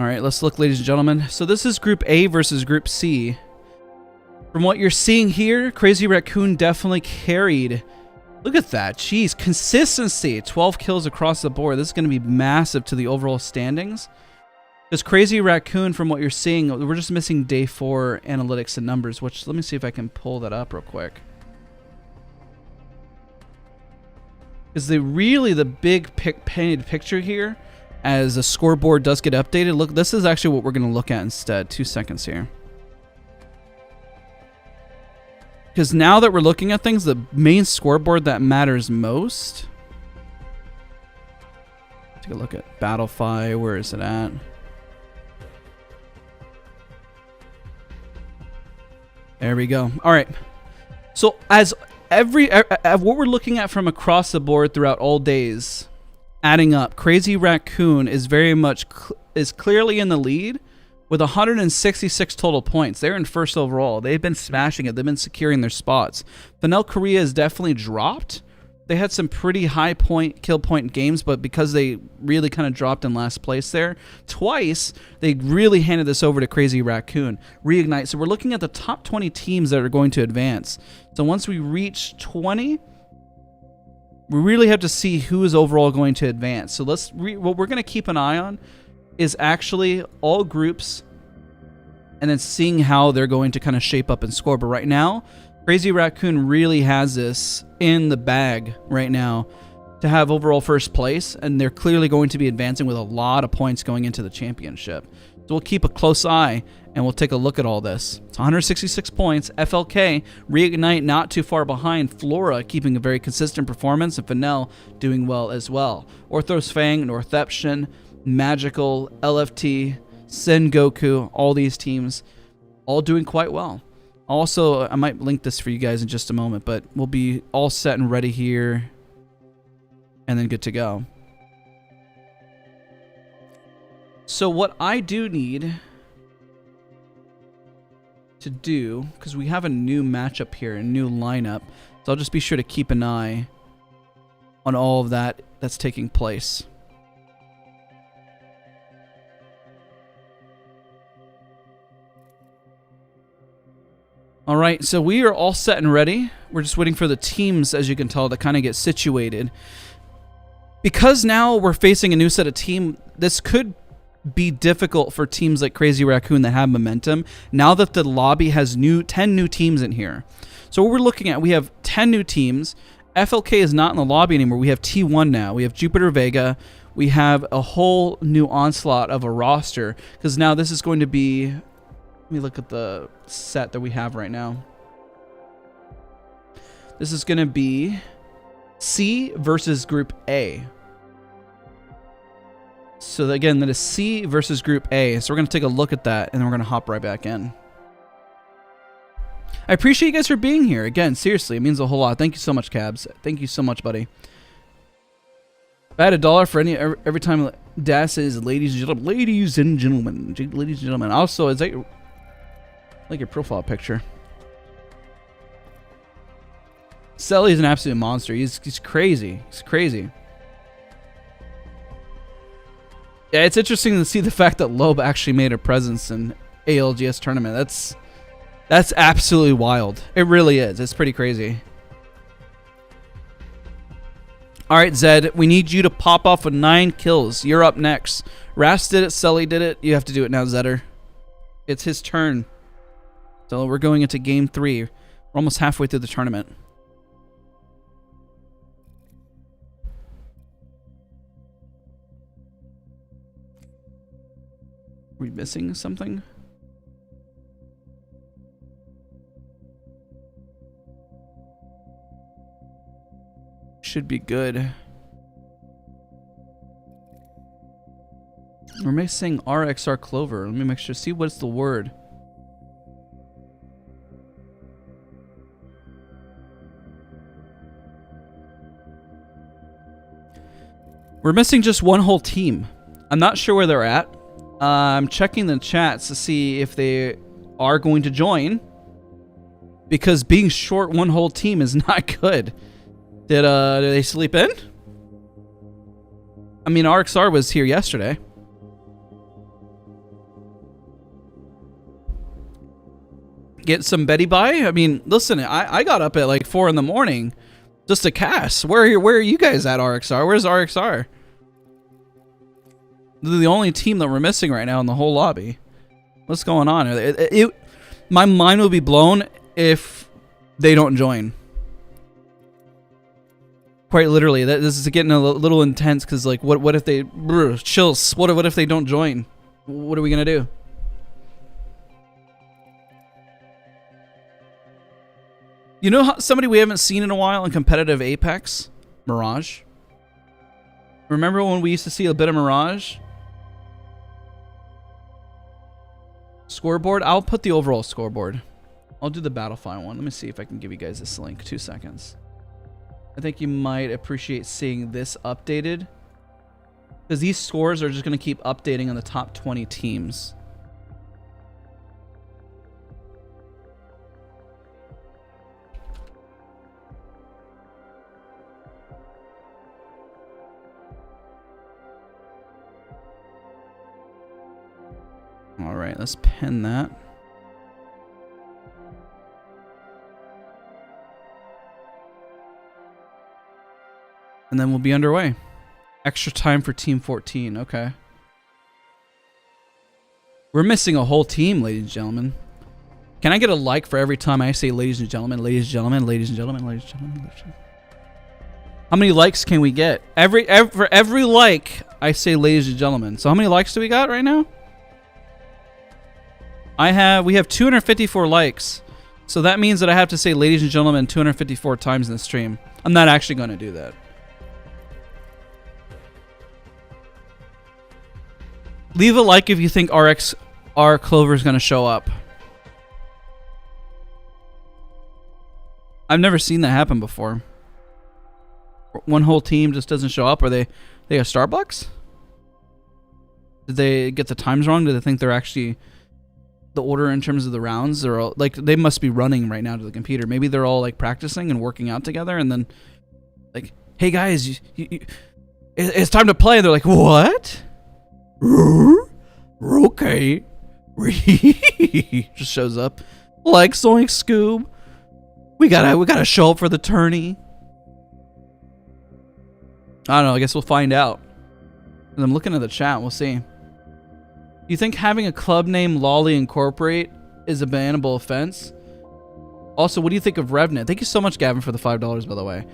All right, let's look, ladies and gentlemen. So this is Group A versus Group C. From what you're seeing here, Crazy Raccoon definitely carried. Look at that. Jeez, consistency. 12 kills across the board. This is going to be massive to the overall standings. Because Crazy Raccoon, from what you're seeing, we're just missing day 4 analytics and numbers, which let me see if I can pull that up real quick. Because the big painted picture here, as the scoreboard does get updated, look, this is actually what we're going to look at instead. 2 seconds here. Because now that we're looking at things, the main scoreboard that matters most. Take a look at Battlefy. Where is it at? There we go. All right. So as what we're looking at from across the board throughout all days, adding up, Crazy Raccoon is very much is clearly in the lead with 166 total points. They're in first overall. They've been smashing it. They've been securing their spots. Fennel Korea has definitely dropped. They had some pretty high kill point games, but because they really kind of dropped in last place there twice, they really handed this over to Crazy Raccoon. Reignite. So we're looking at the top 20 teams that are going to advance. So once we reach 20, we really have to see who is overall going to advance. So what we're going to keep an eye on is actually all groups and then seeing how they're going to kind of shape up and score. But right now, Crazy Raccoon really has this in the bag right now to have overall first place, and they're clearly going to be advancing with a lot of points going into the championship. So we'll keep a close eye and we'll take a look at all this. It's 166 points. FLK, Reignite not too far behind. Flora keeping a very consistent performance, and Fennel doing well as well. Orthros Fang, Northeption, Magical, LFT, Sengoku, all these teams all doing quite well. Also, I might link this for you guys in just a moment, but we'll be all set and ready here and then good to go. So what I do need to do, because we have a new matchup here, a new lineup, so I'll just be sure to keep an eye on all of that that's taking place. All right, so we are all set and ready. We're just waiting for the teams, as you can tell, to kind of get situated. Because now we're facing a new set of team, this could be difficult for teams like Crazy Raccoon that have momentum, now that the lobby has 10 new teams in here. So what we're looking at, we have 10 new teams. FLK is not in the lobby anymore. We have T1 now. We have Jupiter Vega. We have a whole new onslaught of a roster, because now this is going to be... Let me look at the set that we have right now. This is going to be C versus Group A. So again, that is C versus Group A. So we're going to take a look at that, and then we're going to hop right back in. I appreciate you guys for being here. Again, seriously, it means a whole lot. Thank you so much, Cabs. Thank you so much, buddy. If I had $1 for every time Dad says, ladies and gentlemen, ladies and gentlemen, ladies and gentlemen. Also, is that your... like your profile picture. Selly's an absolute monster. He's crazy. He's crazy. Yeah, it's interesting to see the fact that Loeb actually made a presence in ALGS tournament. That's absolutely wild. It really is. It's pretty crazy. All right, Zed, we need you to pop off with 9 kills. You're up next. Ras did it. Sully did it. You have to do it now, Zedder. It's his turn. So we're going into game 3. We're almost halfway through the tournament. Are we missing something? Should be good. We're missing RXR Clover. Let me make sure. See what's the word. We're missing just one whole team. I'm not sure where they're at. I'm checking the chats to see if they are going to join, because being short one whole team is not good. Did they sleep in? I mean, RXR was here yesterday. Get some Betty by? I mean, listen, I got up at like 4 in the morning just to cast. Where are you guys at, RXR? Where's RXR? They're the only team that we're missing right now in the whole lobby. What's going on? My mind will be blown if they don't join. Quite literally, this is getting a little intense, because like, what if they chills? What if they don't join? What are we gonna do? You know somebody we haven't seen in a while in competitive Apex? Mirage. Remember when we used to see a bit of Mirage? Scoreboard? I'll put the overall scoreboard. I'll do the Battlefield one. Let me see if I can give you guys this link. 2 seconds. I think you might appreciate seeing this updated. Because these scores are just going to keep updating on the top 20 teams. All right, let's pin that. And then we'll be underway. Extra time for Team 14. Okay. We're missing a whole team, ladies and gentlemen. Can I get a like for every time I say ladies and gentlemen, ladies and gentlemen, ladies and gentlemen, ladies and gentlemen, ladies and gentlemen? How many likes can we get? For every like, I say ladies and gentlemen. So how many likes do we got right now? We have 254 likes. So that means that I have to say ladies and gentlemen 254 times in the stream. I'm not actually going to do that. Leave a like if you think R Clover is going to show up. I've never seen that happen before. One whole team just doesn't show up. Are they a Starbucks? Did they get the times wrong? Do they think they're actually the order in terms of the rounds? They're all, like, they must be running right now to the computer. Maybe they're all like practicing and working out together, and then like, hey guys, it's time to play. And they're like, what? Okay. Just shows up like Zoink Scoob. We gotta show up for the tourney. I don't know. I guess we'll find out. And I'm looking at the chat. We'll see. You think having a club name Lolly Incorporate is a bannable offense? Also, what do you think of Revenant? Thank you so much, Gavin, for the $5, by the way.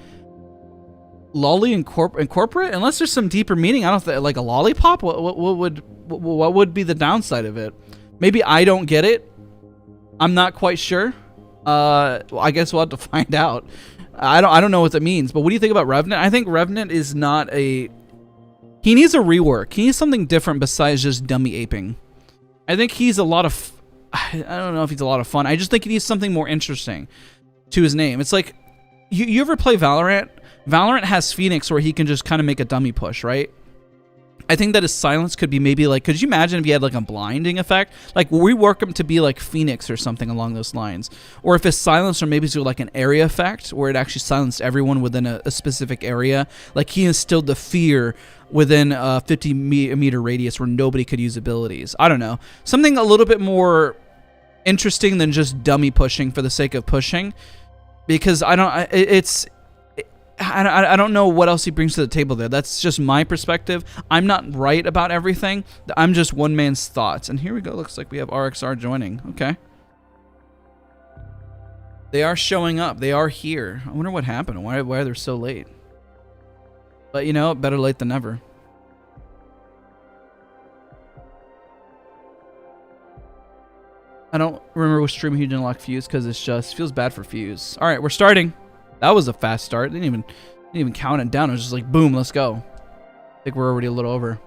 Lolly Incorporate? Unless there's some deeper meaning. I don't think, like a lollipop? What would be the downside of it? Maybe I don't get it. I'm not quite sure. Well, I guess we'll have to find out. I don't know what that means. But what do you think about Revenant? I think Revenant is not a... He needs a rework. He needs something different besides just dummy aping. I think he's a lot of... I don't know if he's a lot of fun. I just think he needs something more interesting to his name. It's like... You ever play Valorant? Valorant has Phoenix where he can just kind of make a dummy push, right? I think that his silence could be maybe like... Could you imagine if he had like a blinding effect? Like, we work him to be like Phoenix or something along those lines. Or if his silencer maybe to like an area effect where it actually silenced everyone within a specific area. Like, he instilled the fear within a 50-meter radius where nobody could use abilities. I don't know. Something a little bit more interesting than just dummy pushing for the sake of pushing. Because I don't know what else he brings to the table there. That's just my perspective. I'm not right about everything. I'm just one man's thoughts. And here we go. Looks like we have RXR joining. Okay. They are showing up. They are here. I wonder what happened. Why are they so late? But you know, better late than never. I don't remember which stream he didn't lock Fuse because it's just feels bad for Fuse. All right, we're starting. That was a fast start. Didn't even count it down. It was just like, boom, let's go. I think we're already a little over.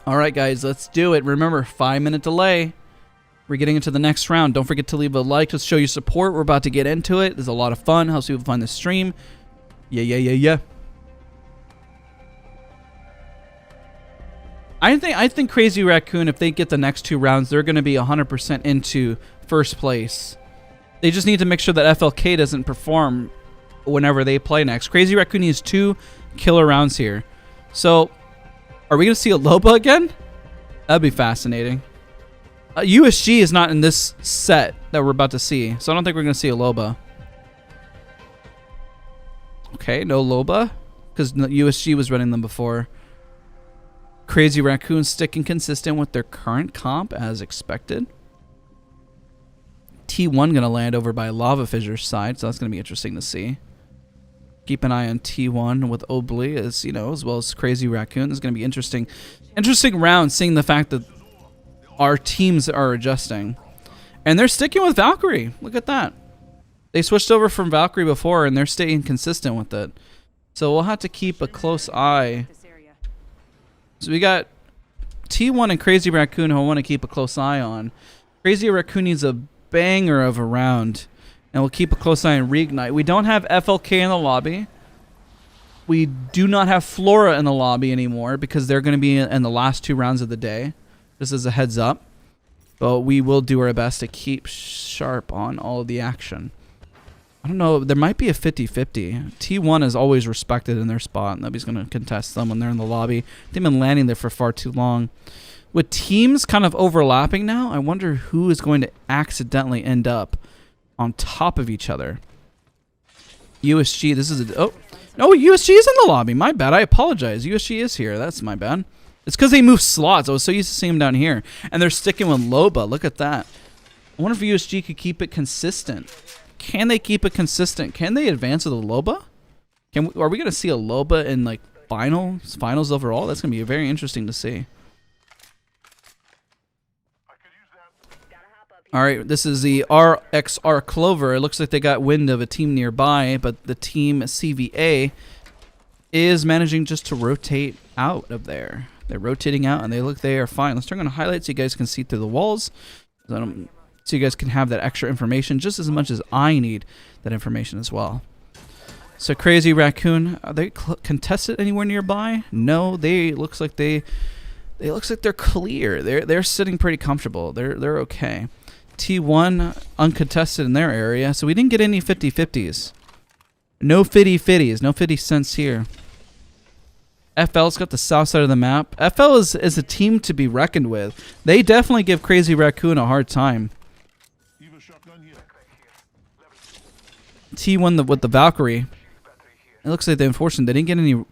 All right, guys, let's do it. Remember, 5-minute delay. We're getting into the next round. Don't forget to leave a like to show your support. We're about to get into it. There's a lot of fun. Helps people find the stream. Yeah. I think Crazy Raccoon, if they get the next 2 rounds, they're going to be 100% into first place. They just need to make sure that FLK doesn't perform whenever they play next. Crazy Raccoon needs 2 killer rounds here. So, are we going to see a Loba again? That'd be fascinating. USG is not in this set that we're about to see, so I don't think we're going to see a Loba. Okay, no Loba, because USG was running them before. Crazy Raccoon sticking consistent with their current comp as expected. T1 going to land over by Lava Fissure's side, so that's going to be interesting to see. Keep an eye on T1 with Obli, as you know, as well as Crazy Raccoon. This is going to be interesting. Interesting round, seeing the fact that our teams are adjusting. And they're sticking with Valkyrie. Look at that. They switched over from Valkyrie before, and they're staying consistent with it. So we'll have to keep a close eye.
This area.
So we got T1 and Crazy Raccoon who I want to keep a close eye on. Crazy Raccoon needs a banger of a round, and we'll keep a close eye on Reignite. We don't have FLK in the lobby. We do not have Flora in the lobby anymore because they're going to be in the last 2 rounds of the day. Just as a heads up. But we will do our best to keep sharp on all of the action. I don't know. There might be a 50-50. T1 is always respected in their spot. Nobody's going to contest them when they're in the lobby. They've been landing there for far too long. With teams kind of overlapping now, I wonder who is going to accidentally end up on top of each other. USG, this is a... Oh, no, USG is in the lobby. My bad. I apologize. USG is here. That's my bad. It's because they moved slots. I was so used to seeing them down here. And they're sticking with Loba. Look at that. I wonder if USG could keep it consistent. Can they keep it consistent? Can they advance with a Loba? Are we going to see a Loba in like finals overall? That's going to be very interesting to see. All right, this is the RXR Clover. It looks like they got wind of a team nearby, but the team CVA is managing just to rotate out of there. They're rotating out, and they are fine. Let's turn on highlights so you guys can see through the walls. So you guys can have that extra information just as much as I need that information as well. So Crazy Raccoon, are they contested anywhere nearby? No, they looks like they're clear. They're sitting pretty comfortable. They're okay. T1 uncontested in their area, so we didn't get any 50-50s. No 50-50s, no 50 cents here. FL's got the south side of the map. FL is a team to be reckoned with. They definitely give Crazy Raccoon a hard time. T1 with the Valkyrie. It looks like unfortunately they didn't get any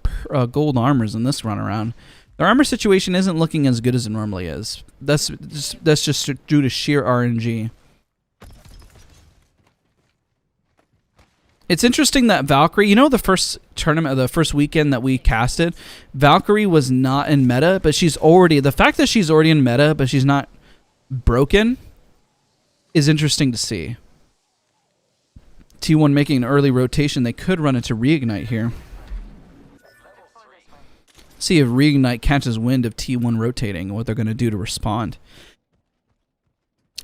gold armors in this run around. Their armor situation isn't looking as good as it normally is. That's just due to sheer RNG. It's interesting that Valkyrie, you know, the first tournament, the first weekend that we casted, Valkyrie was not in meta, but she's already, the fact that she's already in meta, but she's not broken, is interesting to see. T1 making an early rotation. They could run into Reignite here. See if Reignite catches wind of T1 rotating and what they're going to do to respond.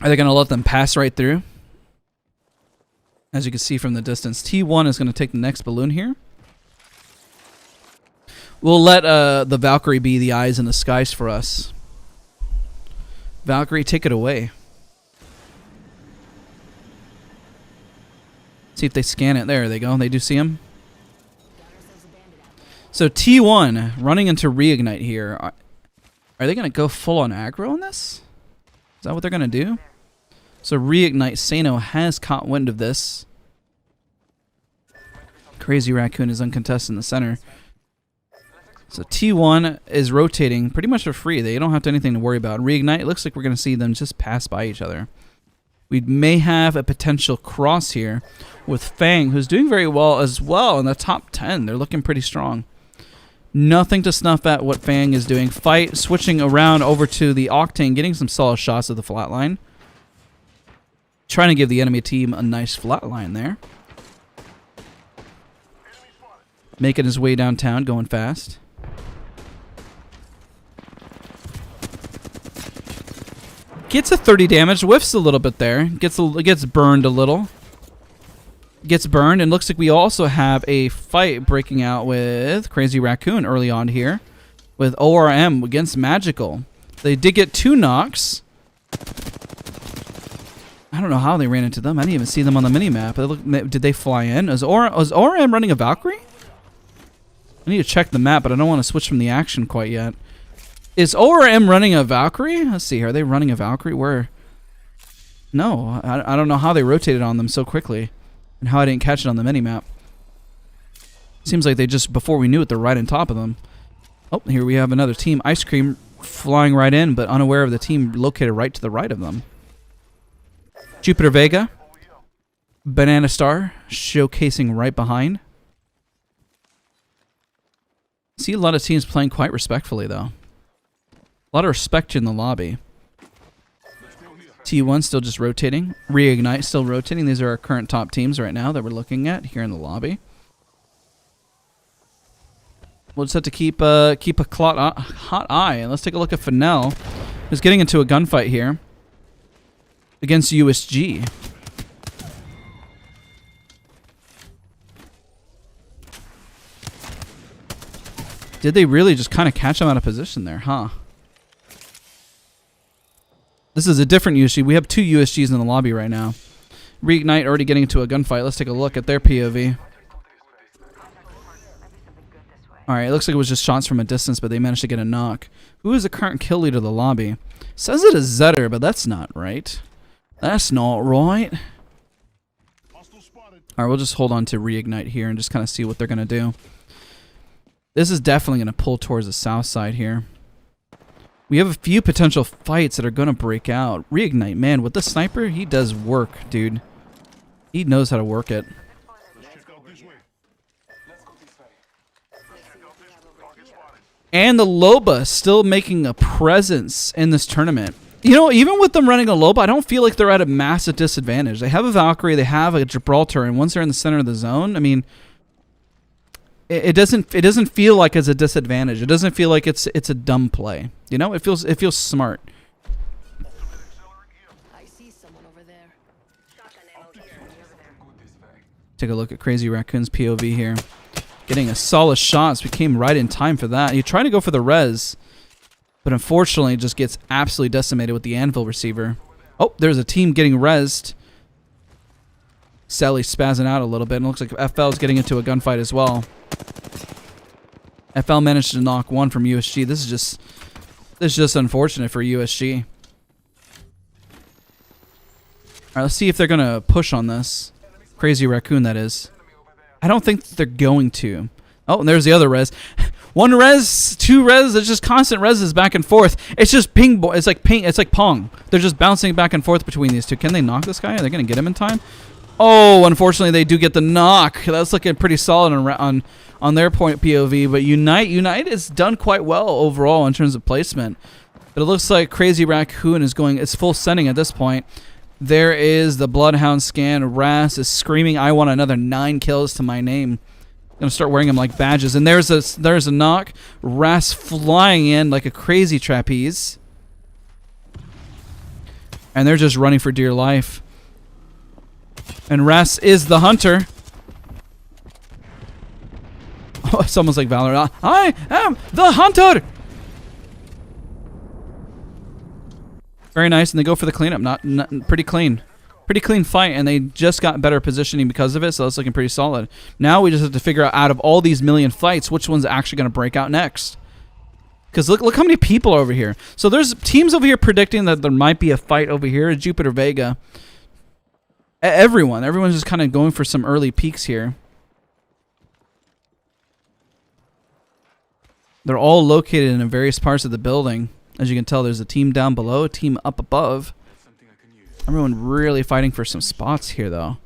Are they going to let them pass right through? As you can see from the distance, T1 is going to take the next balloon here. We'll let the Valkyrie be the eyes in the skies for us. Valkyrie, take it away. See if they scan it. There they go. They do see him. So T1 running into Reignite here. Are they going to go full on aggro on this? Is that what they're going to do? So Reignite, Sano has caught wind of this. Crazy Raccoon is uncontested in the center. So T1 is rotating pretty much for free. They don't have anything to worry about. Reignite, it looks like we're going to see them just pass by each other. We may have a potential cross here with Fang, who's doing very well as well in the top 10. They're looking pretty strong. Nothing to snuff at what Fang is doing. Fight, switching around over to the Octane, getting some solid shots of the flatline. Trying to give the enemy team a nice flatline there. Making his way downtown, going fast. Gets a 30 damage, whiffs a little bit there. Gets burned a little. Gets burned, and looks like we also have a fight breaking out with Crazy Raccoon early on here. With ORM against Magical. They did get 2 knocks. I don't know how they ran into them. I didn't even see them on the minimap. Did they fly in? Was ORM running a Valkyrie? I need to check the map, but I don't want to switch from the action quite yet. Is ORM running a Valkyrie? Let's see. Are they running a Valkyrie? Where? No. I don't know how they rotated on them so quickly. And how I didn't catch it on the minimap. Seems like they just, before we knew it, they're right on top of them. Oh, here we have another team. Ice Cream flying right in, but unaware of the team located right to the right of them. Jupiter Vega. Banana Star showcasing right behind. See a lot of teams playing quite respectfully, though. A lot of respect in the lobby. T1 still just rotating. Reignite still rotating. These are our current top teams right now that we're looking at here in the lobby. We'll just have to keep a hot eye. And let's take a look at Fennell, who's getting into a gunfight here against USG. Did they really just kind of catch him out of position there, huh? This is a different USG. We have 2 USGs in the lobby right now. Reignite already getting into a gunfight. Let's take a look at their POV. Alright, it looks like it was just shots from a distance, but they managed to get a knock. Who is the current kill leader of the lobby? Says it is Zetter, but that's not right. That's not right. Alright, we'll just hold on to Reignite here and just kind of see what they're going to do. This is definitely going to pull towards the south side here. We have a few potential fights that are going to break out. Reignite, man, with the sniper, he does work, dude. He knows how to work it. And the Loba still making a presence in this tournament. You know, even with them running a Loba, I don't feel like they're at a massive disadvantage. They have a Valkyrie, they have a Gibraltar, and once they're in the center of the zone, I mean, it doesn't feel like it's a disadvantage. It doesn't feel like it's a dumb play. You know, it feels smart.
I see someone over there.
Take a look at Crazy Raccoon's POV here. Getting a solid shot, so we came right in time for that. He tried to go for the res, but unfortunately just gets absolutely decimated with the anvil receiver. Oh, there's a team getting rezzed. Sally spazzing out a little bit, and it looks like FL is getting into a gunfight as well. FL managed to knock one from USG. This is just unfortunate for USG. Alright, let's see if they're gonna push on this. Crazy Raccoon, that is. I don't think they're going to. Oh, and there's the other res. One res, 2 res, it's just constant reses back and forth. It's just ping, it's like ping, it's like Pong. They're just bouncing back and forth between these two. Can they knock this guy? Are they gonna get him in time? Oh, unfortunately they do get the knock. That's looking pretty solid on their point POV, but Unite has done quite well overall in terms of placement. But it looks like Crazy Raccoon is going, it's full sending at this point. There is the Bloodhound scan. Ras is screaming, I want another 9 kills to my name. Gonna start wearing them like badges. And there's a knock. Ras flying in like a crazy trapeze. And they're just running for dear life. And Ras is the hunter. Oh, it's almost like Valor. I am the hunter! Very nice, and they go for the cleanup. Not pretty clean. Pretty clean fight, and they just got better positioning because of it, so that's looking pretty solid. Now we just have to figure out of all these million fights, which one's actually going to break out next. Because look how many people are over here. So there's teams over here predicting that there might be a fight over here at Jupiter Vega. Everyone's just kind of going for some early peaks here. They're all located in various parts of the building. As you can tell, there's a team down below, a team up above. Everyone really fighting for some spots here, though.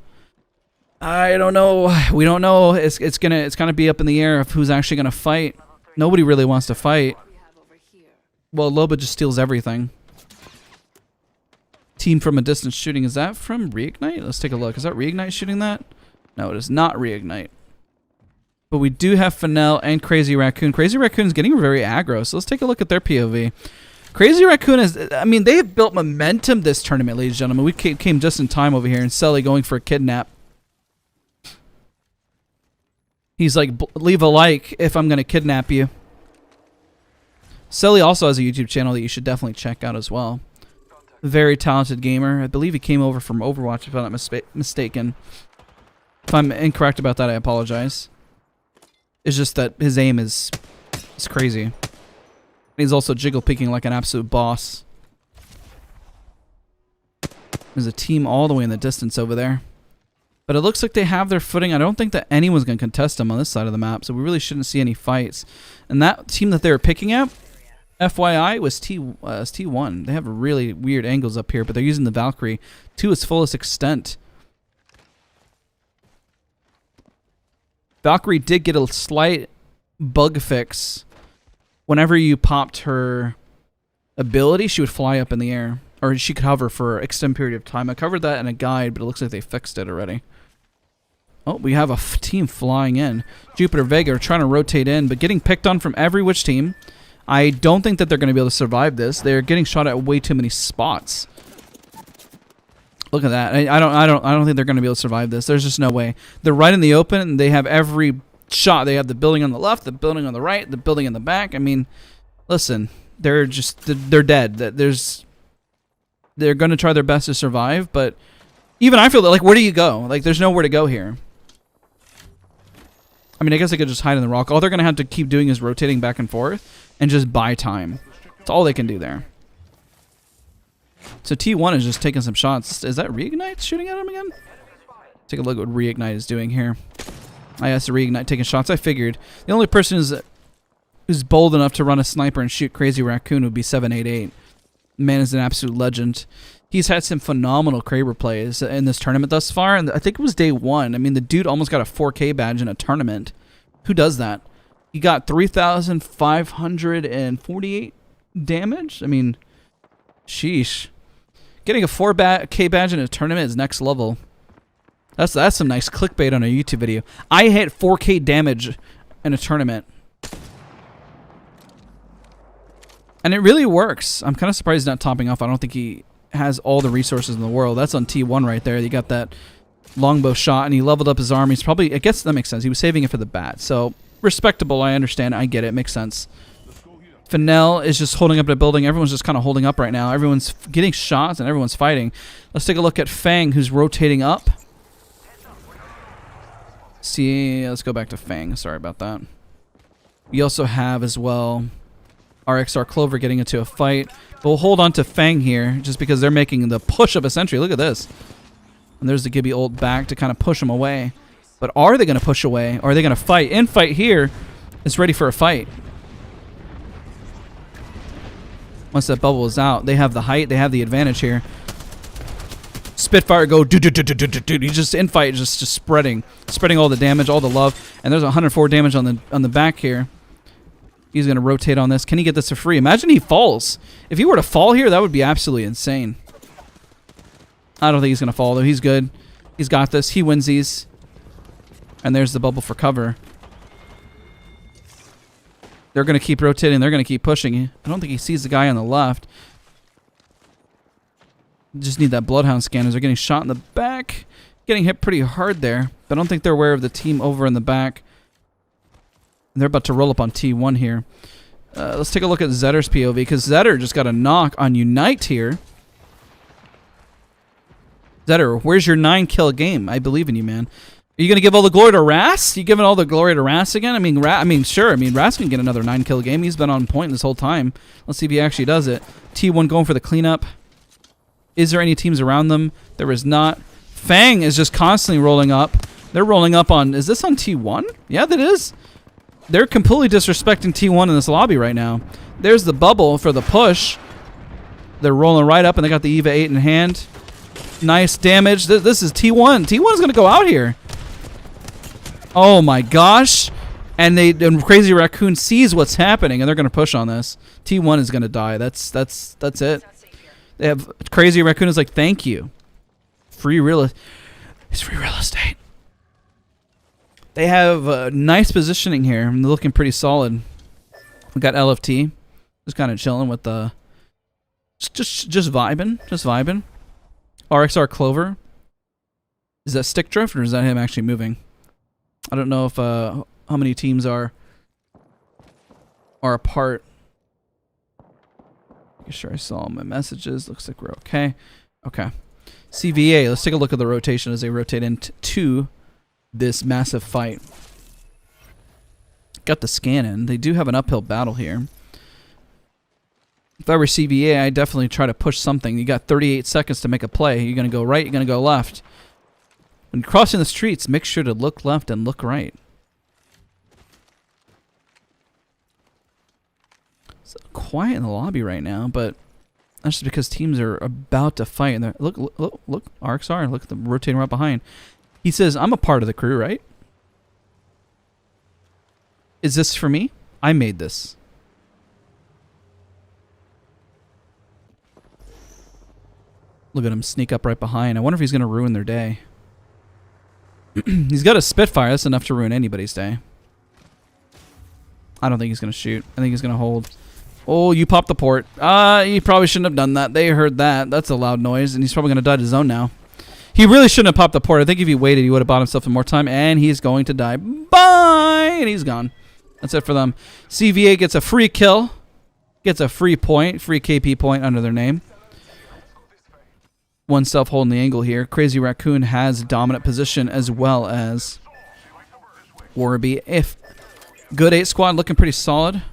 I don't know. We don't know. It's gonna be up in the air of who's actually gonna fight. Nobody really wants to fight. Well, Loba just steals everything. Team from a distance shooting. Is that from Reignite? Let's take a look. Is that Reignite shooting that? No, it is not Reignite. But we do have Fennell and Crazy Raccoon. Crazy Raccoon is getting very aggro, so let's take a look at their POV. Crazy Raccoon is, I mean, they have built momentum this tournament, ladies and gentlemen. We came just in time over here, and Sully going for a kidnap. He's like, leave a like if I'm going to kidnap you. Sully also has a YouTube channel that you should definitely check out as well. Very talented gamer. I believe he came over from Overwatch, if I'm not mistaken. If I'm incorrect about that, I apologize. It's just that his aim is crazy. And he's also jiggle picking like an absolute boss. There's a team all the way in the distance over there. But it looks like they have their footing. I don't think that anyone's going to contest them on this side of the map, so we really shouldn't see any fights. And that team that they were picking at, FYI, was T1. They have really weird angles up here, but they're using the Valkyrie to its fullest extent. Valkyrie did get a slight bug fix. Whenever you popped her ability, she would fly up in the air. or she could hover for an extended period of time. I covered that in a guide, but it looks like they fixed it already. Oh, we have a team flying in. Jupiter Vega are trying to rotate in, but getting picked on from every which team. I don't think that they're going to be able to survive this. They're getting shot at way too many spots. Look at that. I don't think they're going to be able to survive this. There's just no way. They're right in the open, and they have every shot. They have the building on the left, the building on the right, the building in the back. I mean, listen, they're dead. They're going to try their best to survive, but even I feel that, like, where do you go? Like, there's nowhere to go here. I mean, I guess they could just hide in the rock. All they're going to have to keep doing is rotating back and forth and just buy time. That's all they can do there. So T1 is just taking some shots. Is that Reignite shooting at him again? Take a look at what Reignite is doing here. I asked to Reignite taking shots. I figured the only person who's bold enough to run a sniper and shoot Crazy Raccoon would be 788. Man is an absolute legend. He's had some phenomenal Kraber plays in this tournament thus far, and I think it was day 1. I mean, the dude almost got a 4K badge in a tournament. Who does that? He got 3,548 damage? I mean, sheesh. Getting a 4K badge in a tournament is next level. That's some nice clickbait on a YouTube video. I hit 4K damage in a tournament. And it really works. I'm kind of surprised he's not topping off. I don't think he has all the resources in the world. That's on T1 right there. You got that longbow shot, and he leveled up his arm. He's probably, I guess that makes sense. He was saving it for the bat. So, respectable. I understand. I get it. Makes sense. Fennel is just holding up the building. Everyone's just kind of holding up right now. Everyone's getting shots, and everyone's fighting. Let's take a look at Fang, who's rotating up. See, let's go back to Fang. Sorry about that. We also have as well RXR Clover getting into a fight. But we'll hold on to Fang here just because they're making the push of a century. Look at this. And there's the Gibby ult back to kind of push them away. But are they going to push away? Or are they going to fight? Infight here is ready for a fight. Once that bubble is out, they have the height. They have the advantage here. Spitfire go do. He's just infight, just spreading all the damage, all the love. And there's 104 damage on the back here. He's going to rotate on this. Can he get this for free? Imagine he falls. If he were to fall here, that would be absolutely insane. I don't think he's going to fall, though. He's good. He's got this. He wins these. And there's the bubble for cover. They're going to keep rotating. They're going to keep pushing. I don't think he sees the guy on the left. Just need that Bloodhound scan as they're getting shot in the back. Getting hit pretty hard there. But I don't think they're aware of the team over in the back. They're about to roll up on T1 here. Let's take a look at Zetter's POV, because Zetter just got a knock on Unite here. Zetter, where's your 9-kill game? I believe in you, man. Are you going to give all the glory to Ras? You giving all the glory to Ras again? I mean, sure. I mean, Ras can get another 9-kill game. He's been on point this whole time. Let's see if he actually does it. T1 going for the cleanup. Is there any teams around them? There is not. Fang is just constantly rolling up. They're rolling up on... Is this on T1? Yeah, that is. They're completely disrespecting T1 in this lobby right now. There's the bubble for the push. They're rolling right up, and they got the EVA 8 in hand. Nice damage. This is T1. T1 is going to go out here. Oh, my gosh. And Crazy Raccoon sees what's happening, and they're going to push on this. T1 is going to die. That's it. They have Crazy Raccoon is like, thank you. It's free real estate. They have nice positioning here. They're looking pretty solid. We got LFT, just kind of chilling with the, just vibing. RXR Clover. Is that stick drift or is that him actually moving? I don't know if how many teams are apart. Making sure I saw my messages. Looks like we're okay. Okay. CVA. Let's take a look at the rotation as they rotate into this massive fight. Got the scan in. They do have an uphill battle here. If I were CVA, I'd definitely try to push something. You got 38 seconds to make a play. You're going to go right, you're going to go left. When crossing the streets, make sure to look left and look right. It's quiet in the lobby right now, but that's just because teams are about to fight. And look, RXR, look at them rotating right behind. He says, I'm a part of the crew, right? Is this for me? I made this. Look at him sneak up right behind. I wonder if he's going to ruin their day. He's got a Spitfire. That's enough to ruin anybody's day. I don't think he's going to shoot. I think he's going to hold. Oh, you popped the port. You probably shouldn't have done that. They heard that. That's a loud noise, and he's probably going to die to zone now. He really shouldn't have popped the port. I think if he waited, he would have bought himself some more time, and he's going to die. Bye! And he's gone. That's it for them. CVA gets a free kill. Gets a free point. Free KP point under their name. One self holding the angle here. Crazy Raccoon has dominant position as well as Warby. If good 8 squad looking pretty solid.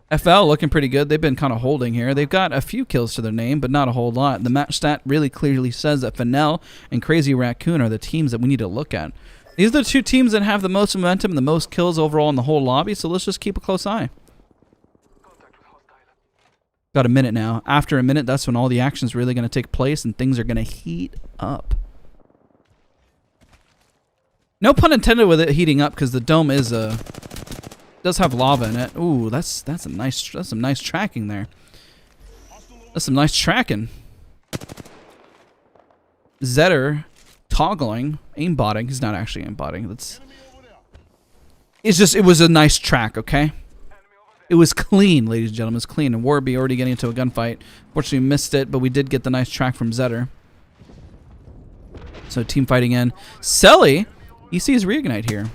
FL looking pretty good. They've been kind of holding here. They've got a few kills to their name, but not a whole lot. The match stat really clearly says that Fennel and Crazy Raccoon are the teams that we need to look at. These are the 2 teams that have the most momentum and the most kills overall in the whole lobby, so let's just keep a close eye. Got a minute now. After a minute, that's when all the action's really going to take place and things are going to heat up. No pun intended with it heating up because the dome is does have lava in it. Ooh, that's some nice tracking there. That's some nice tracking. Zetter toggling, aimbotting. He's not actually aimbotting. It was a nice track, okay? It was clean, ladies and gentlemen. It was clean. And Warby already getting into a gunfight. Fortunately, we missed it, but we did get the nice track from Zetter. So team fighting in. Selly, he sees Reignite here.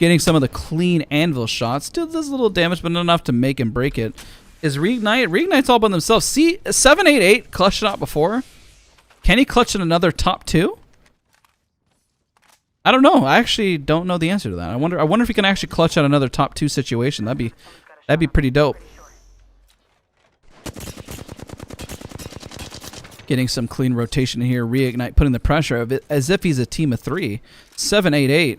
Getting some of the clean anvil shots. Still does a little damage, but not enough to make and break it. Is Reignite? Reignite's all by themselves. See, 788 clutched it out before. Can he clutch in another top 2? I don't know. I actually don't know the answer to that. I wonder if he can actually clutch out another top 2 situation. That'd be pretty dope. Getting some clean rotation here. Reignite putting the pressure of it as if he's a team of 3. 788.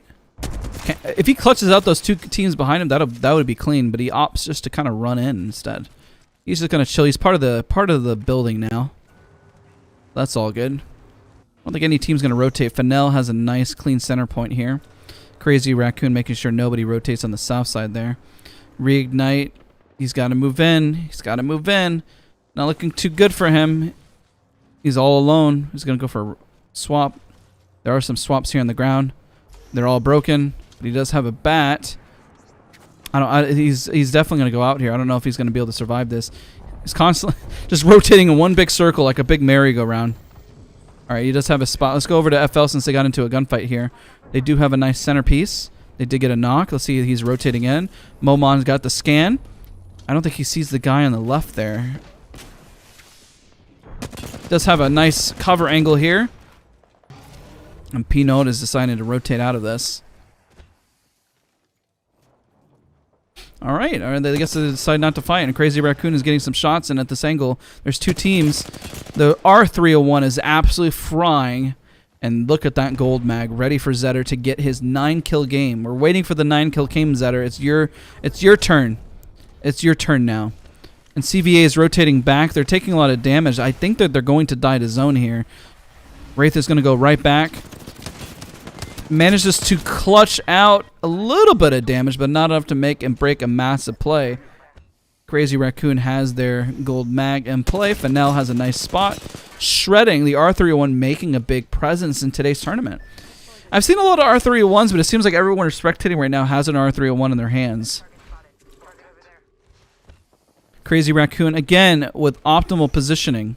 If he clutches out those 2 teams behind him, that would be clean. But he opts just to kind of run in instead. He's just gonna chill. He's part of the building now. That's all good. I don't think any team's going to rotate. Fennel has a nice clean center point here. Crazy Raccoon making sure nobody rotates on the south side there. Reignite. He's got to move in. He's got to move in. Not looking too good for him. He's all alone. He's going to go for a swap. There are some swaps here on the ground. They're all broken. But he does have a bat. He's definitely going to go out here. I don't know if he's going to be able to survive this. He's constantly just rotating in one big circle like a big merry-go-round. All right, he does have a spot. Let's go over to FL since they got into a gunfight here. They do have a nice centerpiece. They did get a knock. Let's see if he's rotating in. Momon's got the scan. I don't think he sees the guy on the left there. Does have a nice cover angle here. And P-Note is deciding to rotate out of this. All right, I guess they decide not to fight, and Crazy Raccoon is getting some shots in at this angle. There's 2 teams. The R301 is absolutely frying, and look at that gold mag, ready for Zetter to get his 9-kill game. We're waiting for the 9-kill game, Zetter. It's your turn. It's your turn now. And CVA is rotating back. They're taking a lot of damage. I think that they're going to die to zone here. Wraith is going to go right back. Manages to clutch out a little bit of damage, but not enough to make and break a massive play. Crazy Raccoon has their gold mag in play. Fennel has a nice spot. Shredding the R301, making a big presence in today's tournament. I've seen a lot of R301s, but it seems like everyone who's spectating right now has an R301 in their hands. Crazy Raccoon, again, with optimal positioning.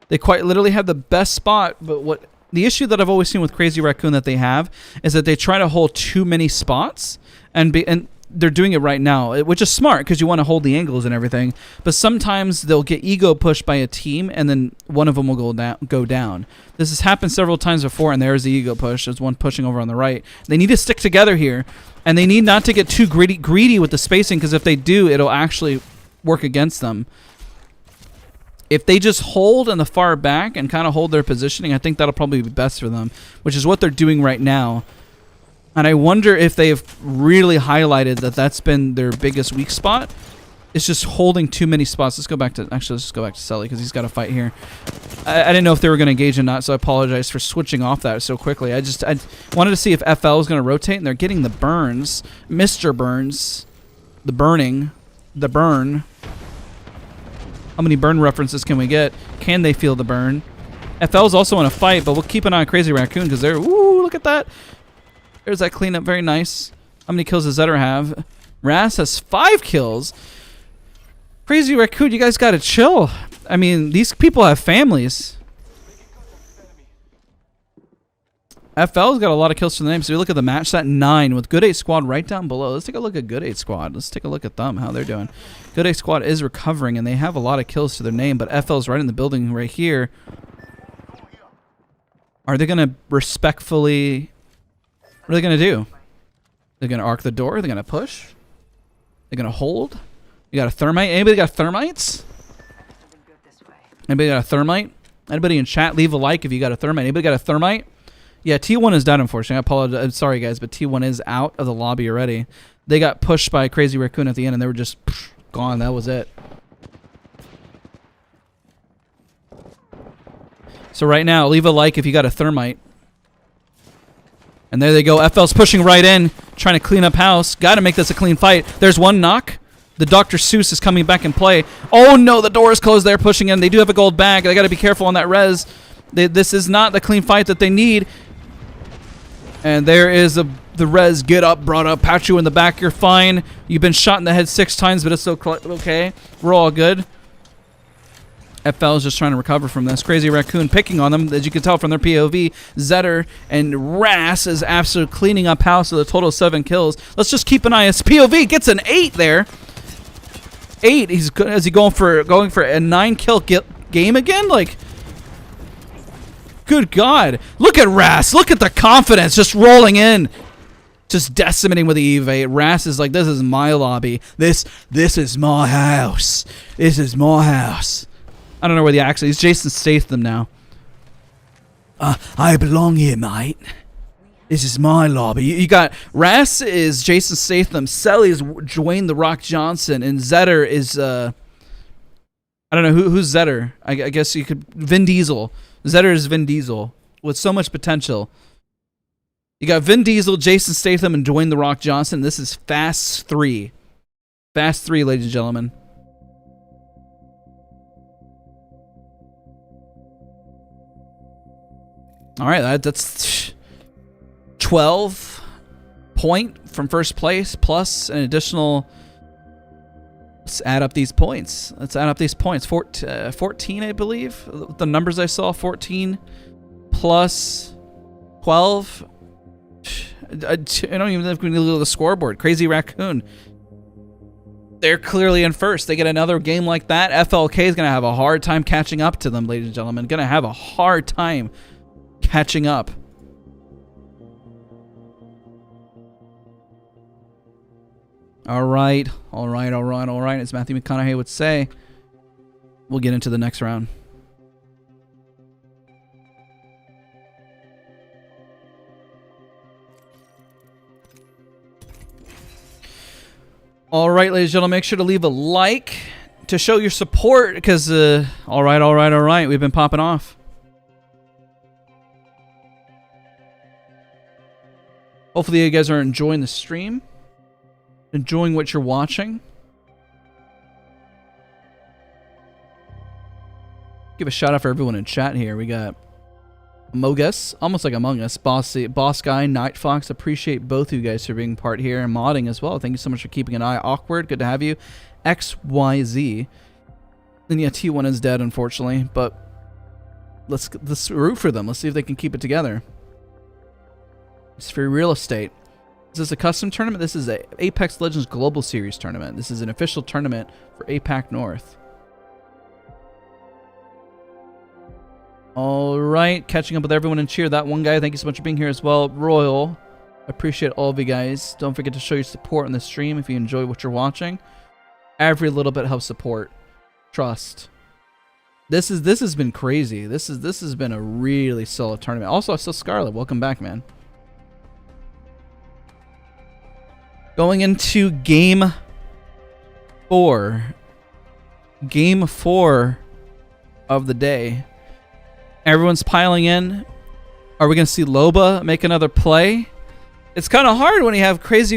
They quite literally have the best spot, but the issue that I've always seen with Crazy Raccoon that they have is that they try to hold too many spots, and they're doing it right now, which is smart because you want to hold the angles and everything. But sometimes they'll get ego pushed by a team, and then one of them will go down. This has happened several times before, and there's the ego push. There's one pushing over on the right. They need to stick together here, and they need not to get too greedy with the spacing, because if they do, it'll actually work against them. If they just hold in the far back and kind of hold their positioning, I think that'll probably be best for them, which is what they're doing right now. And I wonder if they've really highlighted that that's been their biggest weak spot. It's just holding too many spots. Let's go back to Selly because he's got a fight here. I didn't know if they were going to engage or not, so I apologize for switching off that so quickly. I wanted to see if FL was going to rotate, and they're getting the burns. Mr. Burns. The burning. The burn. How many burn references can we get? Can they feel the burn? FL's also in a fight, but we'll keep an eye on Crazy Raccoon because they're... Ooh, look at that. There's that cleanup. Very nice. How many kills does Zetter have? Ras has 5 kills. Crazy Raccoon, you guys gotta chill. I mean, these people have families. FL's got a lot of kills to the name. So we look at the match stat 9 with Good 8 Squad right down below. Let's take a look at Good 8 Squad. Let's take a look at them, how they're doing. Good 8 Squad is recovering, and they have a lot of kills to their name, but FL's right in the building right here. Are they going to respectfully... What are they going to do? They're going to arc the door? They're going to push? They're going to hold? You got a thermite? Anybody got thermites? Anybody got a thermite? Anybody in chat, leave a like if you got a thermite. Anybody got a thermite? Yeah, T1 is dead, unfortunately. I apologize. I'm sorry, guys, but T1 is out of the lobby already. They got pushed by Crazy Raccoon at the end, and they were just gone. That was it. So right now, leave a like if you got a thermite. And there they go. FL's pushing right in, trying to clean up house. Got to make this a clean fight. There's one knock. The Dr. Seuss is coming back in play. Oh, no, the door is closed. They're pushing in. They do have a gold bag. They got to be careful on that res. This is not the clean fight that they need. And there is the res. Get up, brought up. Pat you in the back. You're fine. You've been shot in the head 6 times, but it's still okay. We're all good. FL is just trying to recover from this. Crazy Raccoon picking on them. As you can tell from their POV, Zetter and Ras is absolutely cleaning up house with a total of 7 kills. Let's just keep an eye. His POV gets an 8 there. 8. Is he going for a 9-kill game again? Like, good God. Look at Ras. Look at the confidence just rolling in. Just decimating with the Eve8. Ras is like, this is my lobby. This is my house. This is my house. I don't know where the accent is. Jason Statham now. I belong here, mate. This is my lobby. You got Ras is Jason Statham. Selly is Dwayne The Rock Johnson. And Zetter is, I don't know, who's Zetter? I guess you could, Vin Diesel. Zetter is Vin Diesel with so much potential. You got Vin Diesel, Jason Statham, and Dwayne The Rock Johnson. This is Fast 3. Fast 3, ladies and gentlemen. All right, that's 12 point from first place plus an additional. Let's add up these points. 14, I believe. The numbers I saw, 14 plus 12. I don't even know if we need to look at the scoreboard. Crazy Raccoon. They're clearly in first. They get another game like that. FLK is going to have a hard time catching up to them, ladies and gentlemen. Going to have a hard time catching up. All right, as Matthew McConaughey would say. We'll get into the next round. All right, ladies and gentlemen, make sure to leave a like to show your support because, all right, we've been popping off. Hopefully you guys are enjoying the stream, enjoying what you're watching. Give a shout out for everyone in chat here. We got Mogus, almost like Among Us, Boss Guy, Night Fox. Appreciate both of you guys for being part here and modding as well. Thank you so much for keeping an eye. Awkward, good to have you. XYZ. And yeah, T1 is dead, unfortunately, but let's root for them. Let's see if they can keep it together. It's for real estate. Is this a custom tournament? This is a Apex Legends Global Series tournament. This is an official tournament for APAC North. All right, catching up with everyone in cheer. That one guy, thank you so much for being here as well. Royal, appreciate all of you guys. Don't forget to show your support on the stream if you enjoy what you're watching. Every little bit helps support. Trust. This has been crazy. This has been a really solid tournament. Also, I saw Scarlet. Welcome back, man. Going into game 4. Game 4 of the day. Everyone's piling in. Are we going to see Loba make another play? It's kind of hard when you have Crazy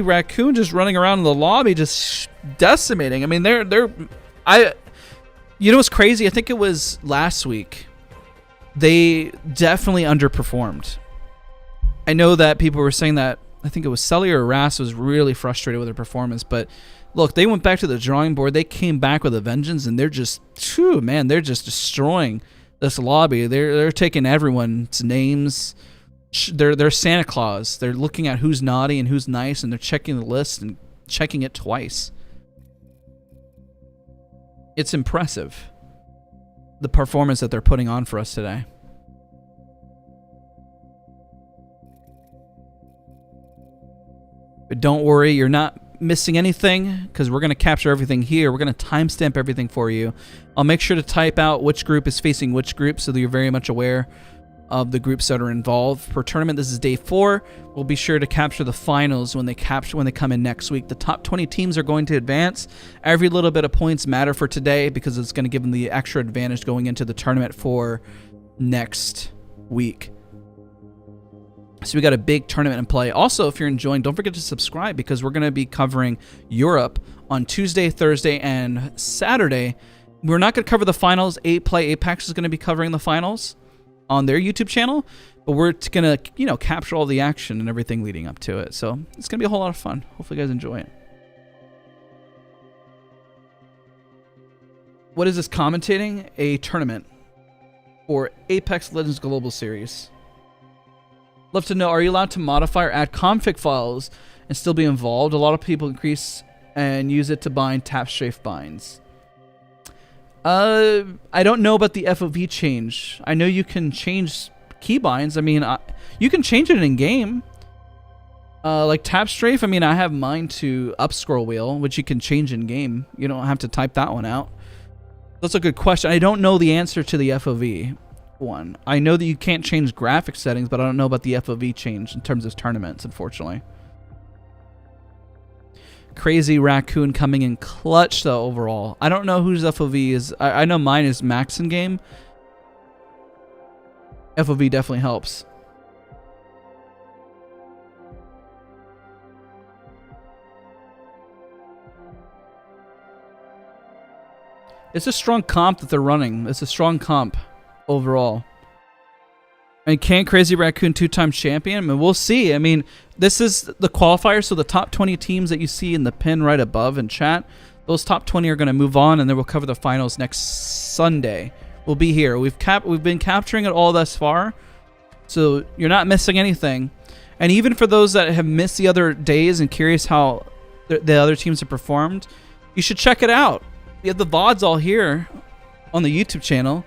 You You know what's crazy? I think it was last week. They definitely underperformed. I know that people were saying that. I think it was Sully or Ras was really frustrated with their performance. But look, they went back to the drawing board. They came back with a vengeance, and they're just, phew, man, they're just destroying this lobby. They're taking everyone's names. They're Santa Claus. They're looking at who's naughty and who's nice, and they're checking the list and checking it twice. It's impressive, the performance that they're putting on for us today. But don't worry, you're not missing anything, because we're going to capture everything here. We're going to timestamp everything for you. I'll make sure to type out which group is facing which group so that you're very much aware of the groups that are involved. Per tournament, this is day 4. We'll be sure to capture the finals when they come in next week. The top 20 teams are going to advance. Every little bit of points matter for today because it's going to give them the extra advantage going into the tournament for next week. So we got a big tournament in play. Also, if you're enjoying, don't forget to subscribe because we're going to be covering Europe on Tuesday, Thursday, and Saturday. We're not going to cover the finals. APAC is going to be covering the finals on their YouTube channel, but we're going to, capture all the action and everything leading up to it. So it's going to be a whole lot of fun. Hopefully you guys enjoy it. What is this commentating? A tournament for Apex Legends Global Series. Love to know, are you allowed to modify or add config files and still be involved? A lot of people increase and use it to bind tap strafe binds. I don't know about the FOV change. I know you can change keybinds. I mean, you can change it in game. Like tap strafe, I mean, I have mine to up scroll wheel, which you can change in game. You don't have to type that one out. That's a good question. I don't know the answer to the FOV one. I know that you can't change graphic settings, but I don't know about the FOV change in terms of tournaments, unfortunately. Crazy Raccoon coming in clutch though overall. I don't know whose FOV is. I know mine is max in game. FOV definitely helps. It's a strong comp that they're running. It's a strong comp overall. And can Crazy Raccoon 2-time champion? I mean, we'll see. I mean, this is the qualifier, so the top 20 teams that you see in the pin right above in chat, those top 20 are going to move on, and then we'll cover the finals next Sunday. We'll be here. We've been capturing it all thus far, so you're not missing anything. And even for those that have missed the other days and curious how the other teams have performed, you should check it out. We have the VODs all here on the YouTube channel.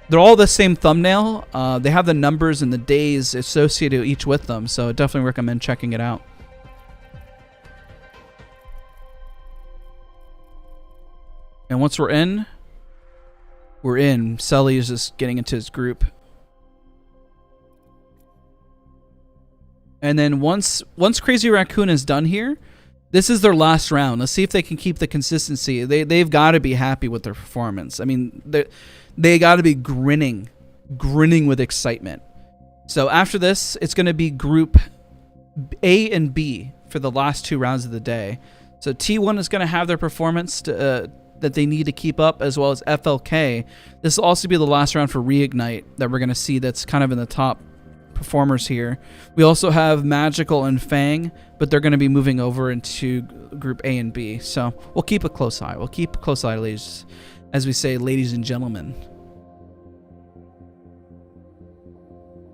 They're all the same thumbnail. They have the numbers and the days associated each with them, so I definitely recommend checking it out. And once we're in, we're in. Sully is just getting into his group. And then once Crazy Raccoon is done here, this is their last round. Let's see if they can keep the consistency. They've got to be happy with their performance. I mean, they got to be grinning with excitement. So after this, it's going to be Group A and B for the last 2 rounds of the day. So T1 is going to have their performance that they need to keep up, as well as FLK. This will also be the last round for Reignite that we're going to see that's kind of in the top performers here. We also have Magical and Fang, but they're going to be moving over into Group A and B. So we'll keep a close eye. We'll keep a close eye, ladies. As we say, ladies and gentlemen.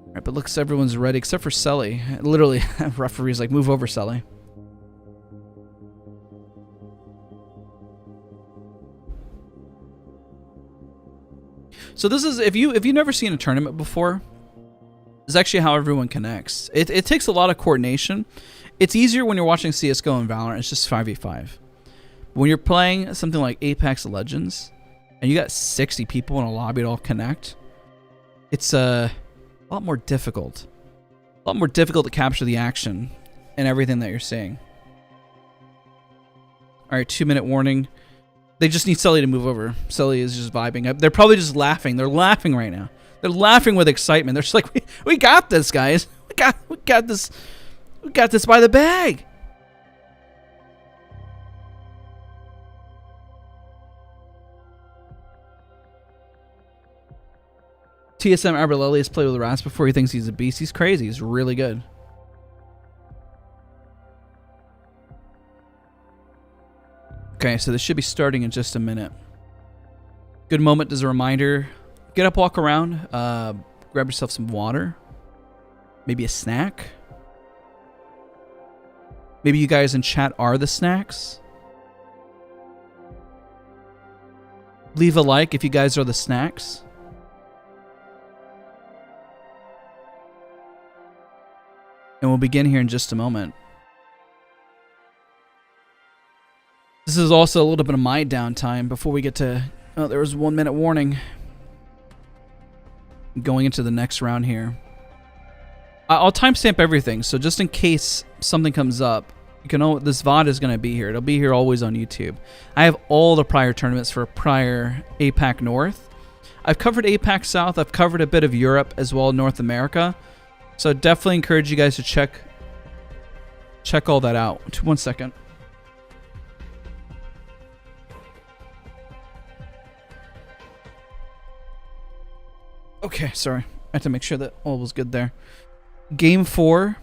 All right, but looks everyone's ready except for Sully. Literally, referee's like, move over, Sully. So this is, if you've never seen a tournament before, this is actually how everyone connects. It takes a lot of coordination. It's easier when you're watching CSGO and Valorant. It's just 5v5. When you're playing something like Apex Legends, and you got 60 people in a lobby to all connect, it's a lot more difficult. A lot more difficult to capture the action and everything that you're seeing. All right, 2-minute warning. They just need Sully to move over. Sully is just vibing. They're probably just laughing. They're laughing right now. They're laughing with excitement. They're just like, we got this, guys. We got this. We got this by the bag. TSM Arbolelli has played with rats before. He thinks he's a beast. He's crazy. He's really good. Okay, so this should be starting in just a minute. Good moment as a reminder. Get up, walk around. Grab yourself some water. Maybe a snack. Maybe you guys in chat are the snacks. Leave a like if you guys are the snacks. And we'll begin here in just a moment. This is also a little bit of my downtime before we get to... Oh, there was a 1 minute warning. Going into the next round here. I'll timestamp everything, so just in case something comes up, you can know this VOD is going to be here. It'll be here always on YouTube. I have all the prior tournaments for prior APAC North. I've covered APAC South. I've covered a bit of Europe as well, North America. So definitely encourage you guys to check all that out. 1 second. Okay, sorry. I had to make sure that all was good there. Game 4.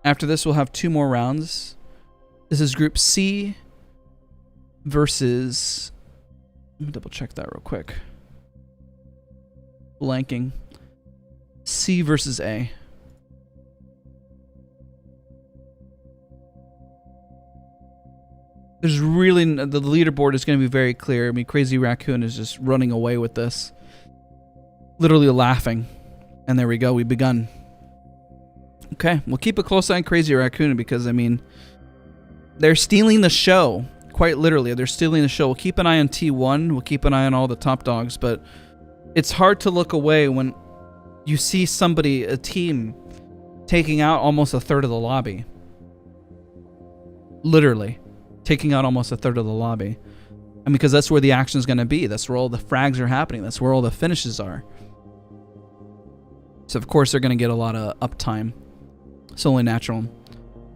After this, we'll have 2 more rounds. This is Group C versus... Let me double check that real quick. Blanking. C versus A. There's really... The leaderboard is going to be very clear. I mean, Crazy Raccoon is just running away with this. Literally laughing. And there we go. We've begun. Okay. We'll keep a close eye on Crazy Raccoon because, I mean... They're stealing the show. Quite literally. They're stealing the show. We'll keep an eye on T1. We'll keep an eye on all the top dogs. But it's hard to look away when you see somebody, a team, taking out almost a third of the lobby. Literally. Taking out almost a third of the lobby. I mean, because that's where the action is going to be. That's where all the frags are happening. That's where all the finishes are. So, of course, they're going to get a lot of uptime. It's only natural.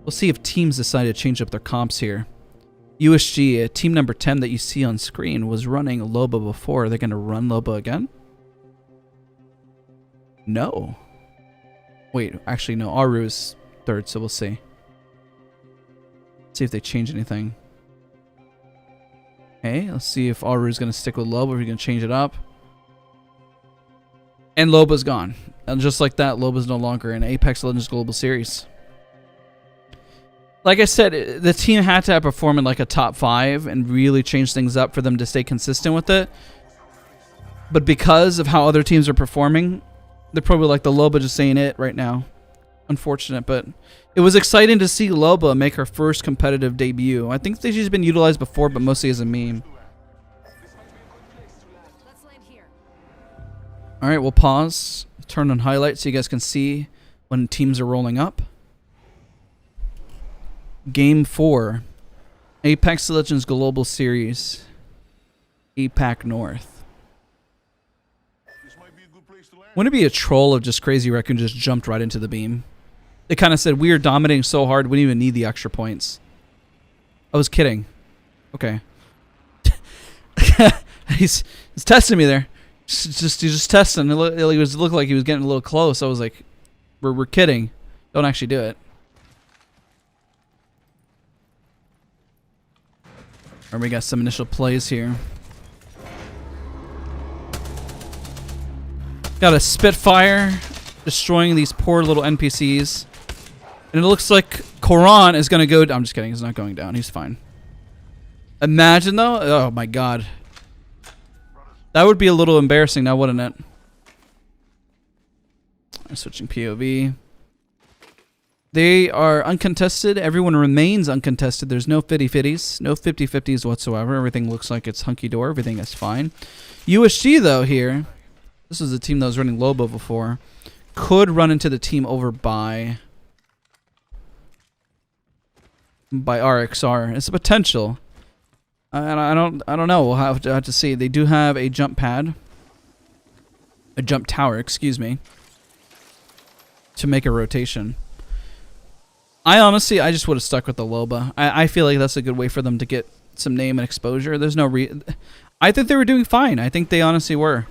We'll see if teams decide to change up their comps here. USG, team number 10 that you see on screen, was running Loba before. Are they going to run Loba again? No. Wait, actually, no. Aru's third, so we'll see. See if they change anything. Okay, let's see if Aru's going to stick with Loba or he's going to change it up. And Loba's gone. And just like that, Loba's no longer in Apex Legends Global Series. Like I said, the team had to have performed in like a top 5 and really change things up for them to stay consistent with it. But because of how other teams are performing, they're probably like, the Loba just ain't it right now. Unfortunate, but it was exciting to see Loba make her first competitive debut. I think that she's been utilized before, but mostly as a meme. Alright, we'll pause. Turn on highlights so you guys can see when teams are rolling up. Game 4. Apex Legends Global Series. APAC North. Wouldn't it be a troll if just Crazy Raccoon just jumped right into the beam? They kind of said, we are dominating so hard, we didn't even need the extra points. I was kidding. Okay. He's testing me there. He's just testing. It looked like he was getting a little close. I was like, we're kidding. Don't actually do it. Alright, we got some initial plays here. Got a Spitfire destroying these poor little NPCs. And it looks like Koran is going to go... I'm just kidding. He's not going down. He's fine. Imagine, though. Oh, my God. That would be a little embarrassing now, wouldn't it? I'm switching POV. They are uncontested. Everyone remains uncontested. There's no 50-50s. No 50-50s whatsoever. Everything looks like it's hunky-dory. Everything is fine. USG, though, here... This is the team that was running Lobo before. Could run into the team over by RXR. It's a potential. I don't know. We'll have to see. They do have a jump pad, a jump tower, excuse me, to make a rotation. I just would have stuck with the Loba. I feel like that's a good way for them to get some name and exposure. There's no I think they were doing fine. I think they honestly were.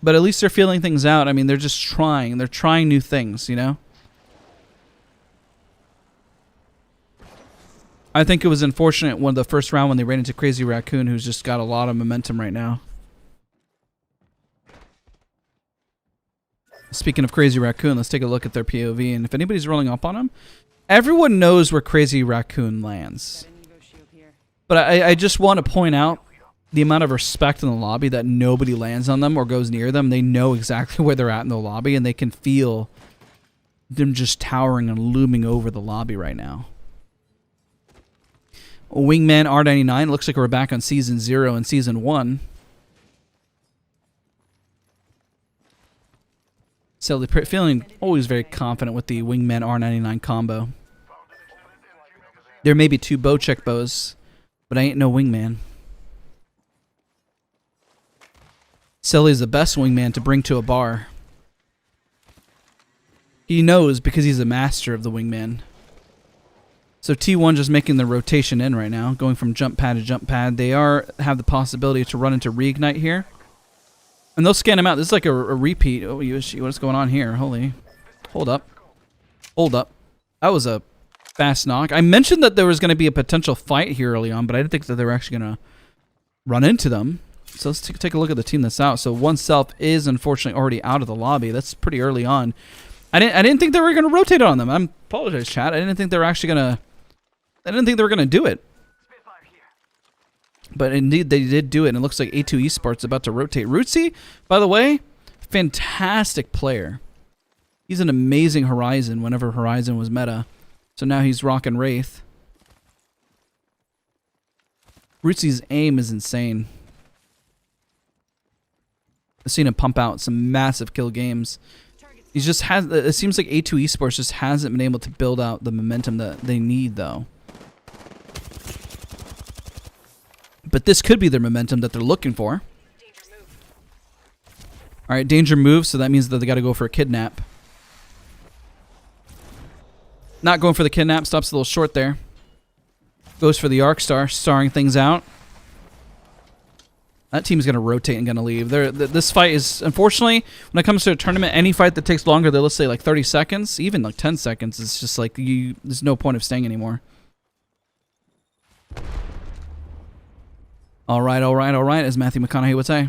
But at least they're feeling things out. I mean, they're just trying. They're trying new things, you know? I think it was unfortunate the first round when they ran into Crazy Raccoon, who's just got a lot of momentum right now. Speaking of Crazy Raccoon, let's take a look at their POV. And if anybody's rolling up on him, everyone knows where Crazy Raccoon lands. But I just want to point out the amount of respect in the lobby that nobody lands on them or goes near them. They know exactly where they're at in the lobby, and they can feel them just towering and looming over the lobby right now. Wingman R99, looks like we're back on Season 0 and Season 1. So feeling always very confident with the Wingman R99 combo. There may be 2 bow check bows, but I ain't no wingman. Sully's the best wingman to bring to a bar. He knows because he's a master of the wingman. So T1 just making the rotation in right now, going from jump pad to jump pad. They have the possibility to run into reignite here. And they'll scan him out. This is like a repeat. Oh, what's going on here? Holy. Hold up. Hold up. That was a fast knock. I mentioned that there was going to be a potential fight here early on, but I didn't think that they were actually going to run into them. So let's take a look at the team that's out. So One Self is unfortunately already out of the lobby. That's pretty early on. I didn't think they were going to rotate on them. I apologize, chat. I didn't think they were actually going to... I didn't think they were going to do it. But indeed, they did do it, and it looks like A2 Esports about to rotate. Rootsy, by the way, fantastic player. He's an amazing Horizon whenever Horizon was meta. So now he's rocking Wraith. Rootsy's aim is insane. I've seen him pump out some massive kill games. He just has... It seems like A2 Esports just hasn't been able to build out the momentum that they need, though. But this could be their momentum that they're looking for. Alright, danger move, so that means that they got to go for a kidnap. Not going for the kidnap, stops a little short there. Goes for the Arc Star, starring things out. That team's going to rotate and going to leave. This fight is, unfortunately, when it comes to a tournament, any fight that takes longer than, let's say, like 30 seconds, even like 10 seconds, it's just like, there's no point of staying anymore. All right, as Matthew McConaughey would say.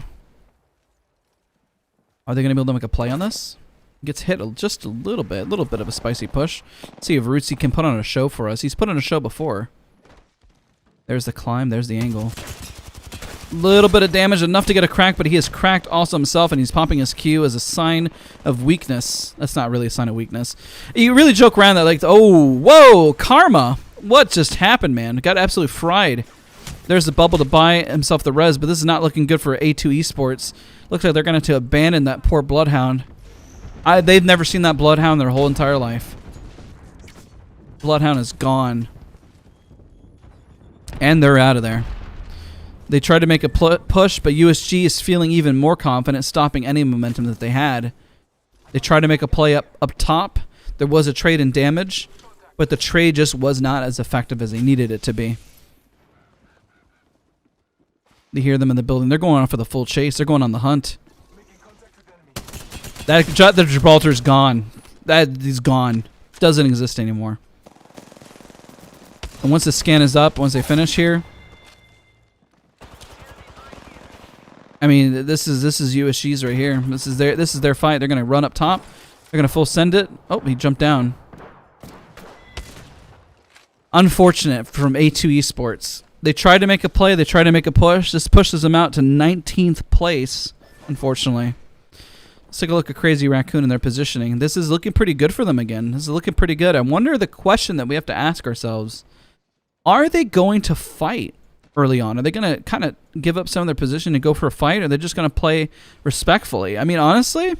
Are they going to be able to make a play on this? Gets hit just a little bit of a spicy push. Let's see if Rootsy can put on a show for us. He's put on a show before. There's the climb, there's the angle. Little bit of damage, enough to get a crack, but he has cracked also himself, and he's popping his Q as a sign of weakness. That's not really a sign of weakness. You really joke around that like, oh, whoa, Karma. What just happened, man? Got absolutely fried. There's the bubble to buy himself the res, but this is not looking good for A2 Esports. Looks like they're going to abandon that poor Bloodhound. They've never seen that Bloodhound their whole entire life. Bloodhound is gone. And they're out of there. They tried to make a push, but USG is feeling even more confident, stopping any momentum that they had. They tried to make a play up top. There was a trade in damage, but the trade just was not as effective as they needed it to be. They hear them in the building. They're going on for the full chase. They're going on the hunt. The Gibraltar's gone. He's gone. Doesn't exist anymore. And once the scan is up, once they finish here, I mean, this is USG's right here. This is their fight. They're gonna run up top. They're gonna full send it. Oh, he jumped down. Unfortunate from A2 Esports. They tried to make a play. They tried to make a push. This pushes them out to 19th place, unfortunately. Let's take a look at Crazy Raccoon and their positioning. This is looking pretty good for them again. This is looking pretty good. I wonder the question that we have to ask ourselves. Are they going to fight early on? Are they going to kind of give up some of their position and go for a fight? Or are they just going to play respectfully? I mean, honestly,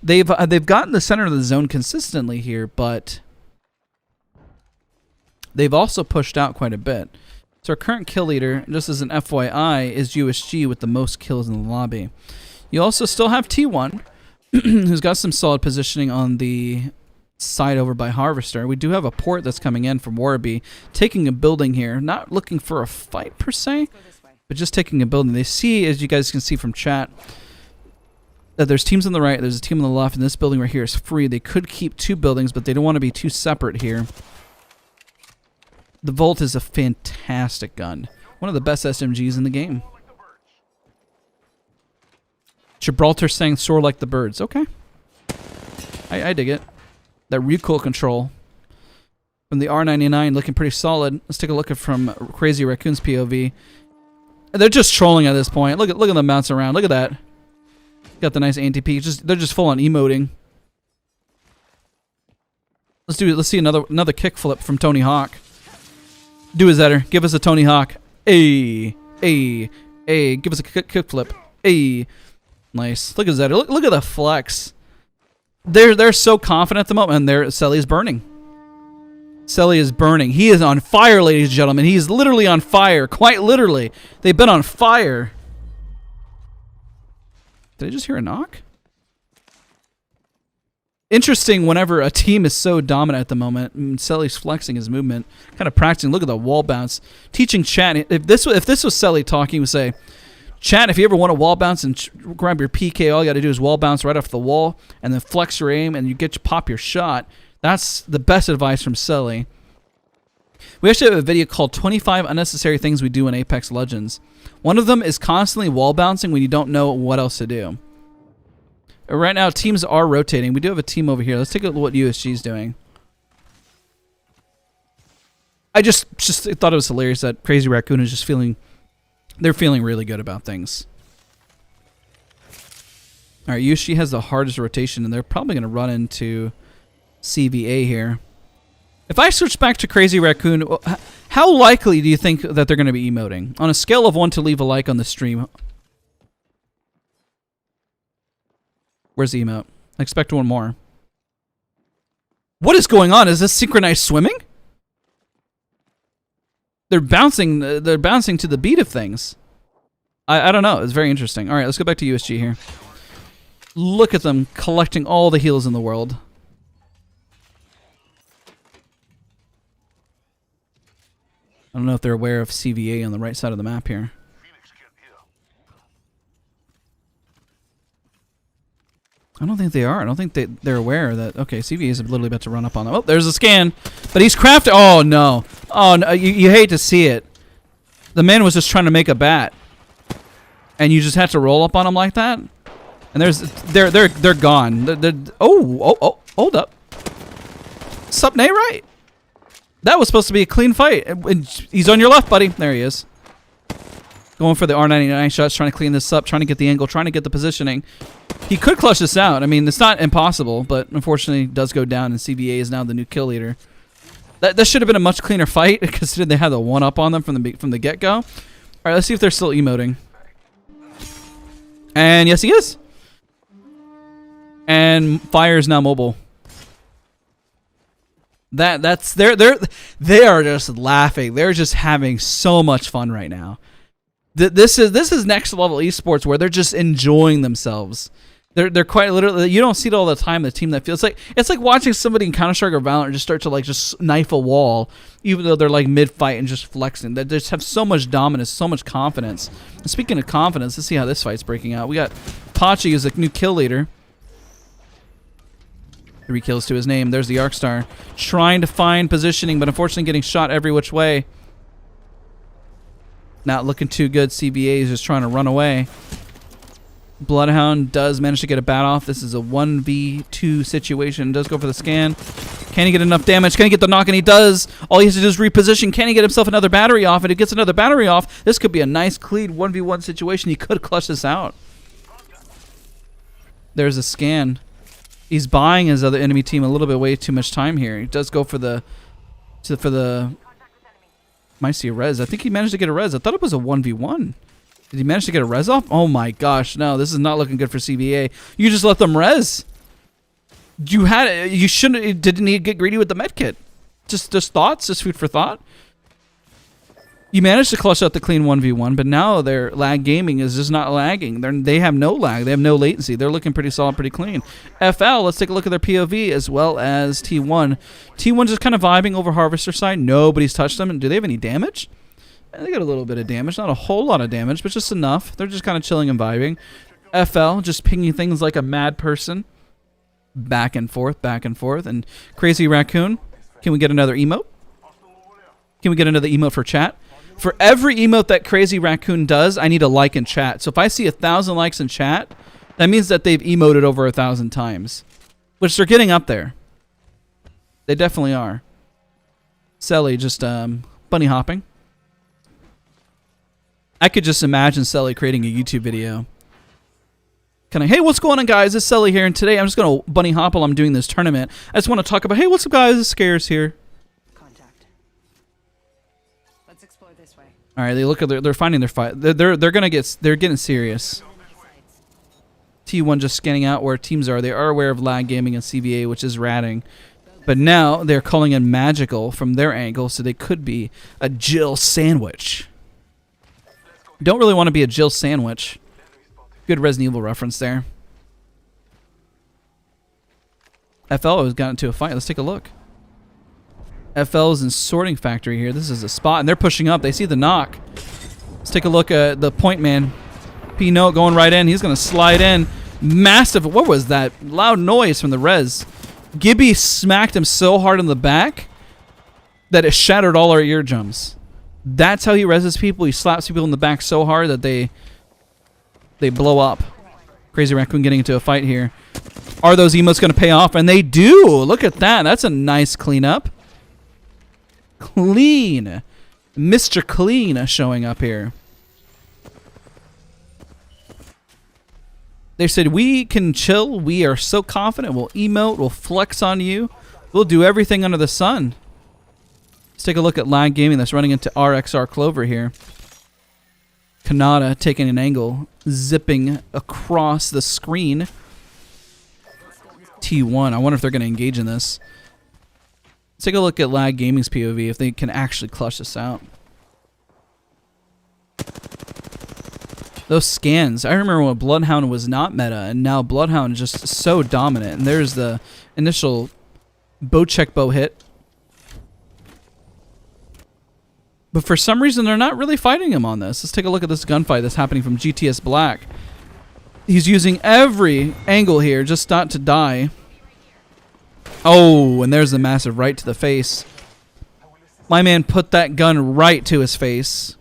they've gotten the center of the zone consistently here, but they've also pushed out quite a bit. So our current kill leader, just as an FYI, is USG with the most kills in the lobby. You also still have T1, who's got some solid positioning on the side over by Harvester. We do have a port that's coming in from Warby, taking a building here. Not looking for a fight per se, but just taking a building. They see, as you guys can see from chat, there's teams on the right, there's a team on the left, and this building right here is free. They could keep 2 buildings, but they don't want to be too separate here. The Volt is a fantastic gun. One of the best SMGs in the game. Gibraltar saying soar like the birds. Okay. I dig it. That recoil control from the R99 looking pretty solid. Let's take a look at from Crazy Raccoon's POV. They're just trolling at this point. Look at them bounce around. Look at that. Got the nice anti-peek. They're just full on emoting. Let's see another kickflip from Tony Hawk. Do his Zetter. Give us a Tony Hawk. Give us a kickflip. Nice. Look at Zetter. Look at the flex. They're so confident at the moment, and Selly's burning. Selly is burning. He is on fire, ladies and gentlemen. He's literally on fire. Quite literally. They've been on fire. Did I just hear a knock? Interesting whenever a team is so dominant at the moment. Selly's flexing his movement. Kind of practicing. Look at the wall bounce. Teaching chat. If this was Selly talking, he would say, chat, if you ever want to wall bounce and grab your PK, all you got to do is wall bounce right off the wall and then flex your aim and you pop your shot. That's the best advice from Selly. We actually have a video called 25 Unnecessary Things We Do in Apex Legends. One of them is constantly wall bouncing when you don't know what else to do. Right now, teams are rotating. We do have a team over here. Let's take a look at what USG is doing. I just thought it was hilarious that Crazy Raccoon is just feeling... They're feeling really good about things. All right, USG has the hardest rotation, and they're probably going to run into CVA here. If I switch back to Crazy Raccoon, how likely do you think that they're going to be emoting? On a scale of 1 to leave a like on the stream. Where's the emote? I expect one more. What is going on? Is this synchronized swimming? They're bouncing to the beat of things. I don't know. It's very interesting. All right, let's go back to USG here. Look at them collecting all the heals in the world. I don't know if they're aware of CVA on the right side of the map here. I don't think they are. I don't think they're aware that, okay, CVA is literally about to run up on them. Oh, there's a scan. But he's crafted. Oh, no. Oh, no. You hate to see it. The man was just trying to make a bat. And you just had to roll up on him like that? And they're gone. Oh, hold up. Sup, Nate, right? That was supposed to be a clean fight. He's on your left, buddy. There he is. Going for the R99 shots, trying to clean this up, trying to get the angle, trying to get the positioning. He could clutch this out. I mean, it's not impossible, but unfortunately it does go down, and CVA is now the new kill leader. That should have been a much cleaner fight, considering they had the one-up on them from the get-go. All right, let's see if they're still emoting. And yes, he is. And Fire is now mobile. They are just laughing. They're just having so much fun right now. This is next level esports where they're just enjoying themselves. They're quite literally, you don't see it all the time. The team that feels like it's like watching somebody in Counter-Strike or Valorant just start to like just knife a wall, even though they're like mid-fight and just flexing. They just have so much dominance, so much confidence. And speaking of confidence, let's see how this fight's breaking out. We got Pachi as the new kill leader. 3 kills to his name. There's the Arcstar trying to find positioning, but unfortunately getting shot every which way. Not looking too good. CVA is just trying to run away. Bloodhound does manage to get a bat off. This is a 1v2 situation. Does go for the scan. Can he get enough damage? Can he get the knock? And he does. All he has to do is reposition. Can he get himself another battery off? And if he gets another battery off, this could be a nice, clean 1v1 situation. He could clutch this out. There's a scan. He's buying his other enemy team a little bit way too much time here. He does go for the might see a res. I think he managed to get a res. I thought it was a 1v1. Did he manage to get a res off? Oh my gosh, no. This is not looking good for CVA. You just let them res. You shouldn't. Didn't he get greedy with the medkit? Just thoughts? Just food for thought? You managed to clutch out the clean 1v1, but now their lag gaming is just not lagging. They have no lag. They have no latency. They're looking pretty solid, pretty clean. FL, let's take a look at their POV as well as T1. T1's just kind of vibing over Harvester side. Nobody's touched them. And do they have any damage? They got a little bit of damage. Not a whole lot of damage, but just enough. They're just kind of chilling and vibing. FL just pinging things like a mad person. Back and forth, back and forth. And Crazy Raccoon, can we get another emote? Can we get another emote for chat? For every emote that Crazy Raccoon does, I need a like in chat. So if I see 1,000 likes in chat, that means that they've emoted over 1,000 times. Which they're getting up there. They definitely are. Selly just bunny hopping. I could just imagine Selly creating a YouTube video. Kind of, hey, what's going on, guys? It's Selly here, and today I'm just going to bunny hop while I'm doing this tournament. I just want to talk about, hey, what's up, guys? It's Scares here.
Contact. Let's explore this way.
All right, they look at they're finding their fight. They're getting serious. T1 just scanning out where teams are. They are aware of lag gaming and CVA, which is ratting. But now they're calling in magical from their angle, so they could be a Jill sandwich. Don't really want to be a Jill sandwich. Good Resident Evil reference there. FL has gotten into a fight. Let's take a look. FL is in sorting factory here. This is a spot, and they're pushing up. They see the knock. Let's take a look at the point man. P-Note going right in. He's going to slide in. Massive. What was that? Loud noise from the res. Gibby smacked him so hard in the back that it shattered all our eardrums. That's how he reses people. He slaps people in the back so hard that they blow up. Crazy Raccoon getting into a fight here. Are those emotes going to pay off? And they do. Look at that. That's a nice cleanup. Clean. Mr. Clean showing up here. They said, we can chill. We are so confident. We'll emote. We'll flex on you. We'll do everything under the sun. Let's take a look at Lag Gaming that's running into RXR Clover here. Kanata taking an angle, zipping across the screen. T1. I wonder if they're going to engage in this. Let's take a look at Lag Gaming's POV, if they can actually clutch this out. Those scans. I remember when Bloodhound was not meta, and now Bloodhound is just so dominant. And there's the initial bow check bow hit. But for some reason, they're not really fighting him on this. Let's take a look at this gunfight that's happening from GTS Black. He's using every angle here just not to die. Oh, and there's the massive right to the face. My man put that gun right to his face.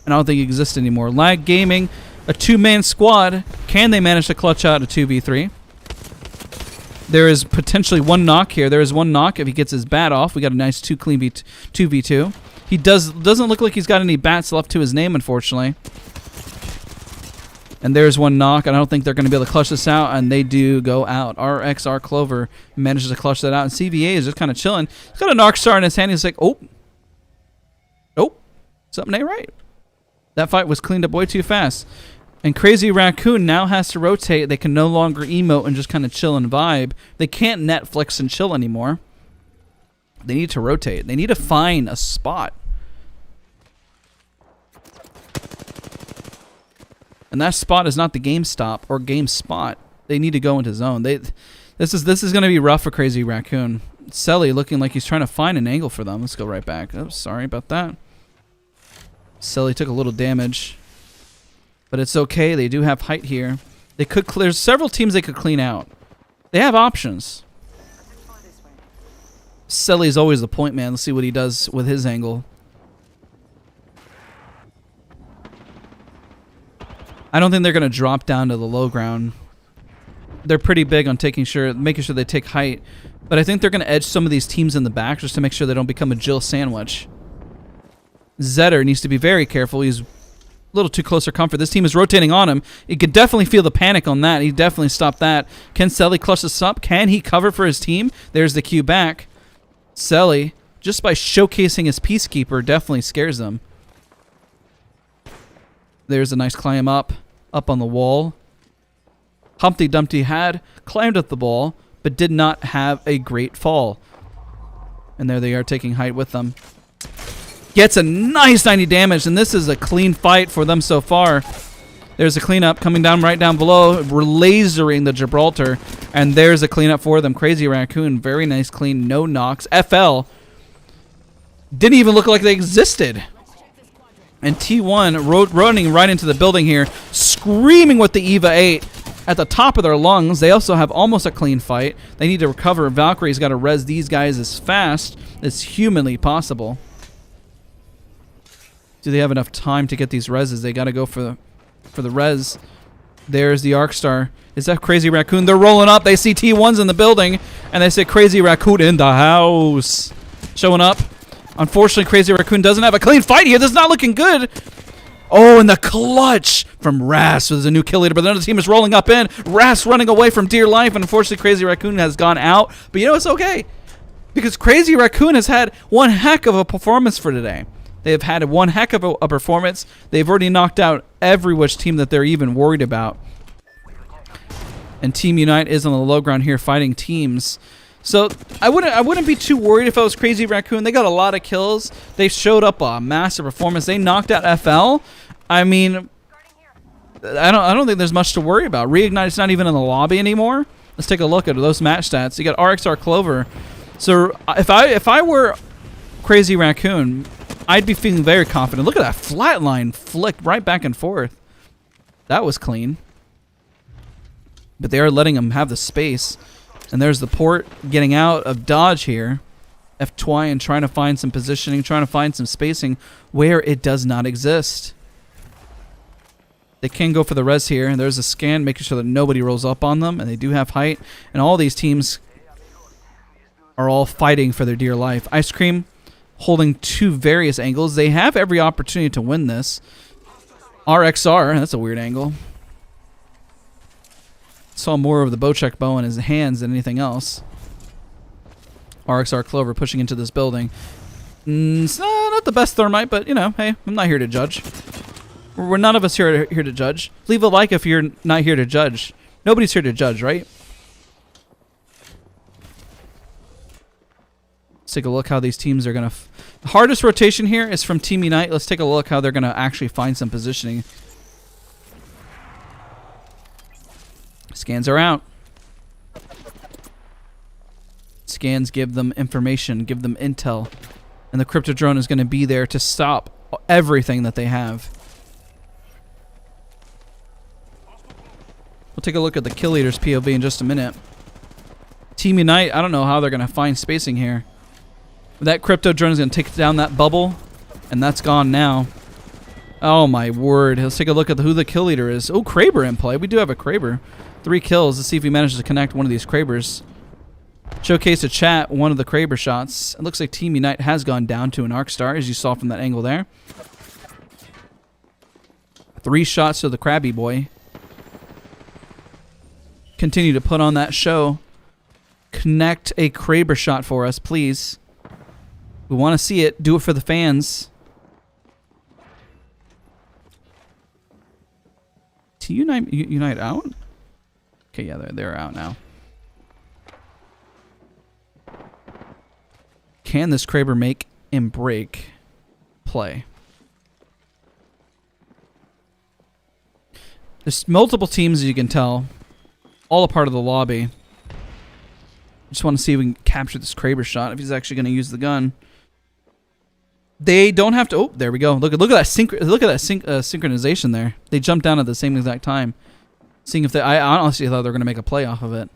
And I don't think it exists anymore. Lag Gaming, a two-man squad. Can they manage to clutch out a 2v3? There is potentially one knock here. There is one knock if he gets his bat off. We got a nice 2v2. He doesn't look like he's got any bats left to his name, unfortunately. And there's one knock, and I don't think they're going to be able to clutch this out, and they do go out. RXR Clover manages to clutch that out, and CVA is just kind of chilling. He's got a Narc Star in his hand. He's like, oh, something ain't right. That fight was cleaned up way too fast. And Crazy Raccoon now has to rotate. They can no longer emote and just kind of chill and vibe. They can't Netflix and chill anymore. They need to rotate. They need to find a spot. And that spot is not the GameStop or GameSpot. They need to go into zone. This is going to be rough for Crazy Raccoon. Selly looking like he's trying to find an angle for them. Let's go right back. Oh, sorry about that. Selly took a little damage. But it's okay. They do have height here. They could there's several teams they could clean out. They have options. Selly's always the point man. Let's see what he does with his angle. I don't think they're going to drop down to the low ground. They're pretty big on making sure they take height. But I think they're going to edge some of these teams in the back just to make sure they don't become a Jill sandwich. Zetter needs to be very careful. He's a little too close for comfort. This team is rotating on him. You could definitely feel the panic on that. He definitely stopped that. Can Selly clutch this up? Can he cover for his team? There's the cue back. Selly, just by showcasing his Peacekeeper, definitely scares them. There's a nice climb up on the wall. Humpty Dumpty had climbed up the wall, but did not have a great fall. And there they are taking height with them. Gets a nice 90 damage, and this is a clean fight for them so far. There's a cleanup coming down right down below. We're lasering the Gibraltar, and there's a cleanup for them. Crazy Raccoon, very nice clean, no knocks. FL didn't even look like they existed. And T1 running right into the building here. screaming with the EVA 8 at the top of their lungs. They also have almost a clean fight. They need to recover. Valkyrie's got to res these guys as fast as humanly possible. Do they have enough time to get these reses? They got to go for the res. There's the Arcstar. Is that Crazy Raccoon? They're rolling up. They see T1s in the building, and they say Crazy Raccoon in the house. Showing up. Unfortunately, Crazy Raccoon doesn't have a clean fight here. This is not looking good. Oh, and the clutch from Ras. There's a new kill leader, but another team is rolling up in. Ras running away from dear life, and unfortunately, Crazy Raccoon has gone out. But you know, it's okay, because Crazy Raccoon has had one heck of a performance for today. They have had one heck of a performance. They've already knocked out every which team that they're even worried about. And Team Unite is on the low ground here fighting teams. So I wouldn't be too worried if I was Crazy Raccoon. They got a lot of kills. They showed up a massive performance. They knocked out FL. I mean, I don't think there's much to worry about. Reignite's not even in the lobby anymore. Let's take a look at those match stats. You got RXR Clover. So if I were Crazy Raccoon, I'd be feeling very confident. Look at that flatline flicked right back and forth. That was clean. But they are letting him have the space. And there's the port getting out of dodge here. F2 and trying to find some positioning, trying to find some spacing where it does not exist. They can go for the res here. And there's a scan, making sure that nobody rolls up on them. And they do have height. And all these teams are all fighting for their dear life. Ice Cream holding two various angles. They have every opportunity to win this. RXR, that's a weird angle. Saw more of the Bocek bow in his hands than anything else. RXR Clover pushing into this building. It's not the best thermite, but you know, hey, I'm not here to judge. We're none of us here to judge. Leave a like if you're not here to judge. Nobody's here to judge, right? Let's take a look how these teams are going to... The hardest rotation here is from Team Unite. Let's take a look how they're going to actually find some positioning. Scans are out. Scans give them information, give them intel. And the crypto drone is going to be there to stop everything that they have. We'll take a look at the kill leader's POV in just a minute. Team Unite, I don't know how they're going to find spacing here. That crypto drone is going to take down that bubble, and that's gone now. Oh my word. Let's take a look at who the kill leader is. Oh, Kraber in play. We do have a Kraber. 3 kills. Let's see if he manages to connect one of these Krabers. Showcase to chat one of the Kraber shots. It looks like Team Unite has gone down to an Arcstar, as you saw from that angle there. 3 shots to the Krabby Boy. Continue to put on that show. Connect a Kraber shot for us, please. We want to see it. Do it for the fans. To Unite out? Okay, yeah, they're out now. Can this Kraber make and break play? There's multiple teams, as you can tell, all a part of the lobby. Just want to see if we can capture this Kraber shot, if he's actually going to use the gun. They don't have to... Oh, there we go. Look at that synchronization there. They jumped down at the same exact time. Seeing if they... I honestly thought they were going to make a play off of it.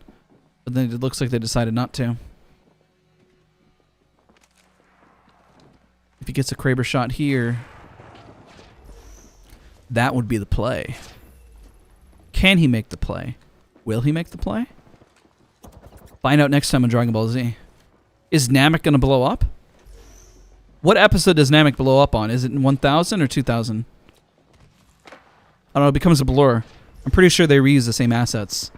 But then it looks like they decided not to. If he gets a Kraber shot here, that would be the play. Can he make the play? Will he make the play? Find out next time on Dragon Ball Z. Is Namek going to blow up? What episode does Namek blow up on? Is it in 1000 or 2000? I don't know. It becomes a blur. I'm pretty sure they reuse the same assets.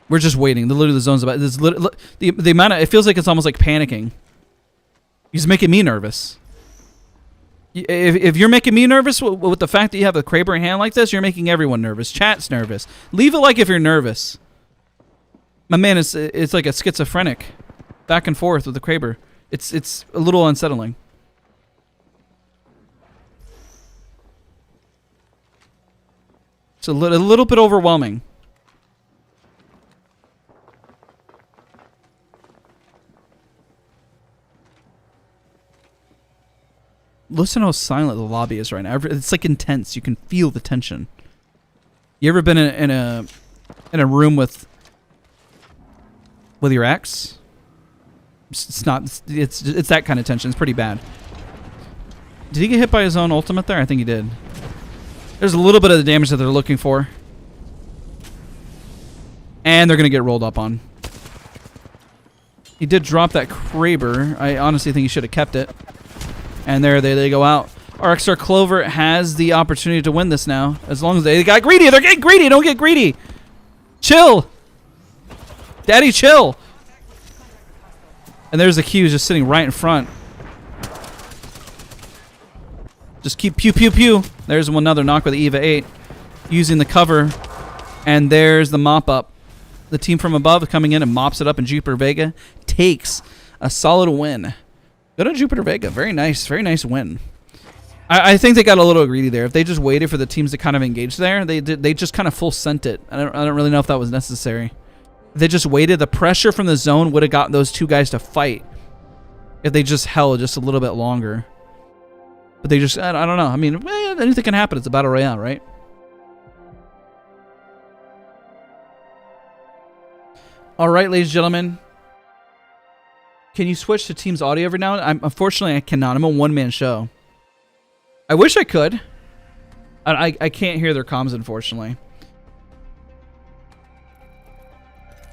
We're just waiting. Literally, the zone's about... The amount of... It feels like it's almost like panicking. He's making me nervous. If you're making me nervous with the fact that you have a Kraber in hand like this, you're making everyone nervous. Chat's nervous. Leave a like if you're nervous. My man, it's like a schizophrenic. Back and forth with the Kraber. It's a little unsettling. It's a little bit overwhelming. listen how silent the lobby is right now. It's like intense. You can feel the tension. You ever been in a room with your ex? It's not. It's that kind of tension. It's pretty bad. Did he get hit by his own ultimate there? I think he did. There's a little bit of the damage that they're looking for. And they're going to get rolled up on. He did drop that Kraber. I honestly think he should have kept it. And there they go out. RXR Clover has the opportunity to win this now. As long as they got greedy. They're getting greedy. Don't get greedy. Chill. Daddy, chill. And there's the Q just sitting right in front. Just keep pew, pew, pew. There's another knock with the EVA 8. Using the cover. And there's the mop up. The team from above coming in and mops it up, and Jupiter Vega takes a solid win. Good on Jupiter Vega. Very nice win. I think they got a little greedy there. If they just waited for the teams to kind of engage there, they just kind of full sent it. I don't really know if that was necessary. If they just waited, the pressure from the zone would have gotten those two guys to fight. If they just held just a little bit longer. But they just, I don't know. I mean, anything can happen. It's a battle royale, right? All right, ladies and gentlemen. Can you switch to Teams audio every now and then? Unfortunately, I cannot. I'm a one-man show. I wish I could. I can't hear their comms, unfortunately.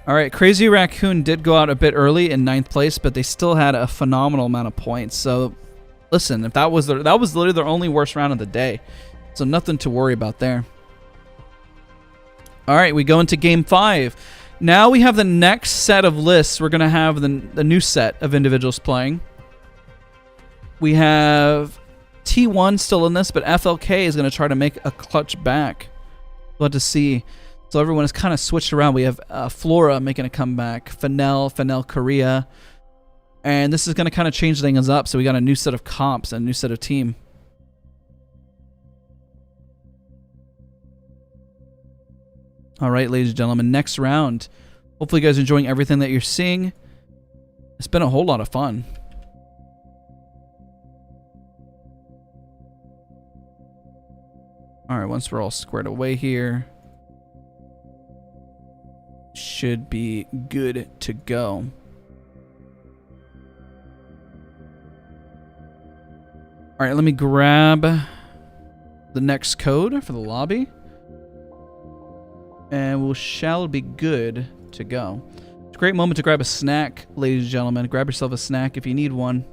All right, Crazy Raccoon did go out a bit early in 9th place, but they still had a phenomenal amount of points. So, listen, if that was literally their only worst round of the day. So nothing to worry about there. All right, we go into Game 5. Now we have the next set of lists. We're going to have the new set of individuals playing. We have T1 still in this, but FLK is going to try to make a clutch back. We'll have to see. So everyone is kind of switched around. We have Flora making a comeback, Fennel, Korea. And this is going to kind of change things up. So we got a new set of comps and a new set of team. All right, ladies and gentlemen, next round. Hopefully you guys are enjoying everything that you're seeing. It's been a whole lot of fun. All right, once we're all squared away here, should be good to go. All right, let me grab the next code for the lobby. And we shall be good to go. It's a great moment to grab a snack, ladies and gentlemen. Grab yourself a snack if you need one.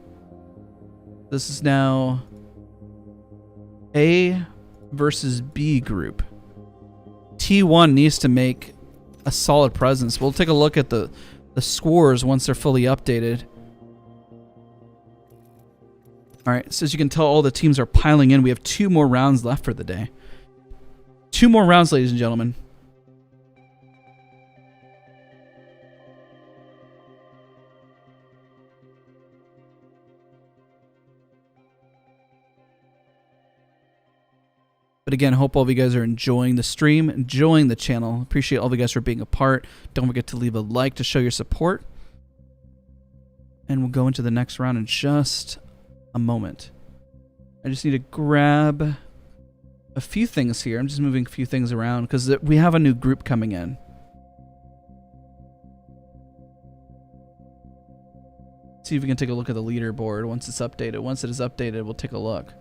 This is now A versus B group. T1 needs to make a solid presence. We'll take a look at the scores once they're fully updated. All right, so as you can tell, all the teams are piling in. We have 2 more rounds left for the day. 2 more rounds, ladies and gentlemen. But again, hope all of you guys are enjoying the stream, enjoying the channel. Appreciate all of you guys for being a part. Don't forget to leave a like to show your support. And we'll go into the next round in just a moment. I just need to grab a few things here. I'm just moving a few things around because we have a new group coming in. See if we can take a look at the leaderboard once it's updated. Once it is updated, we'll take a look.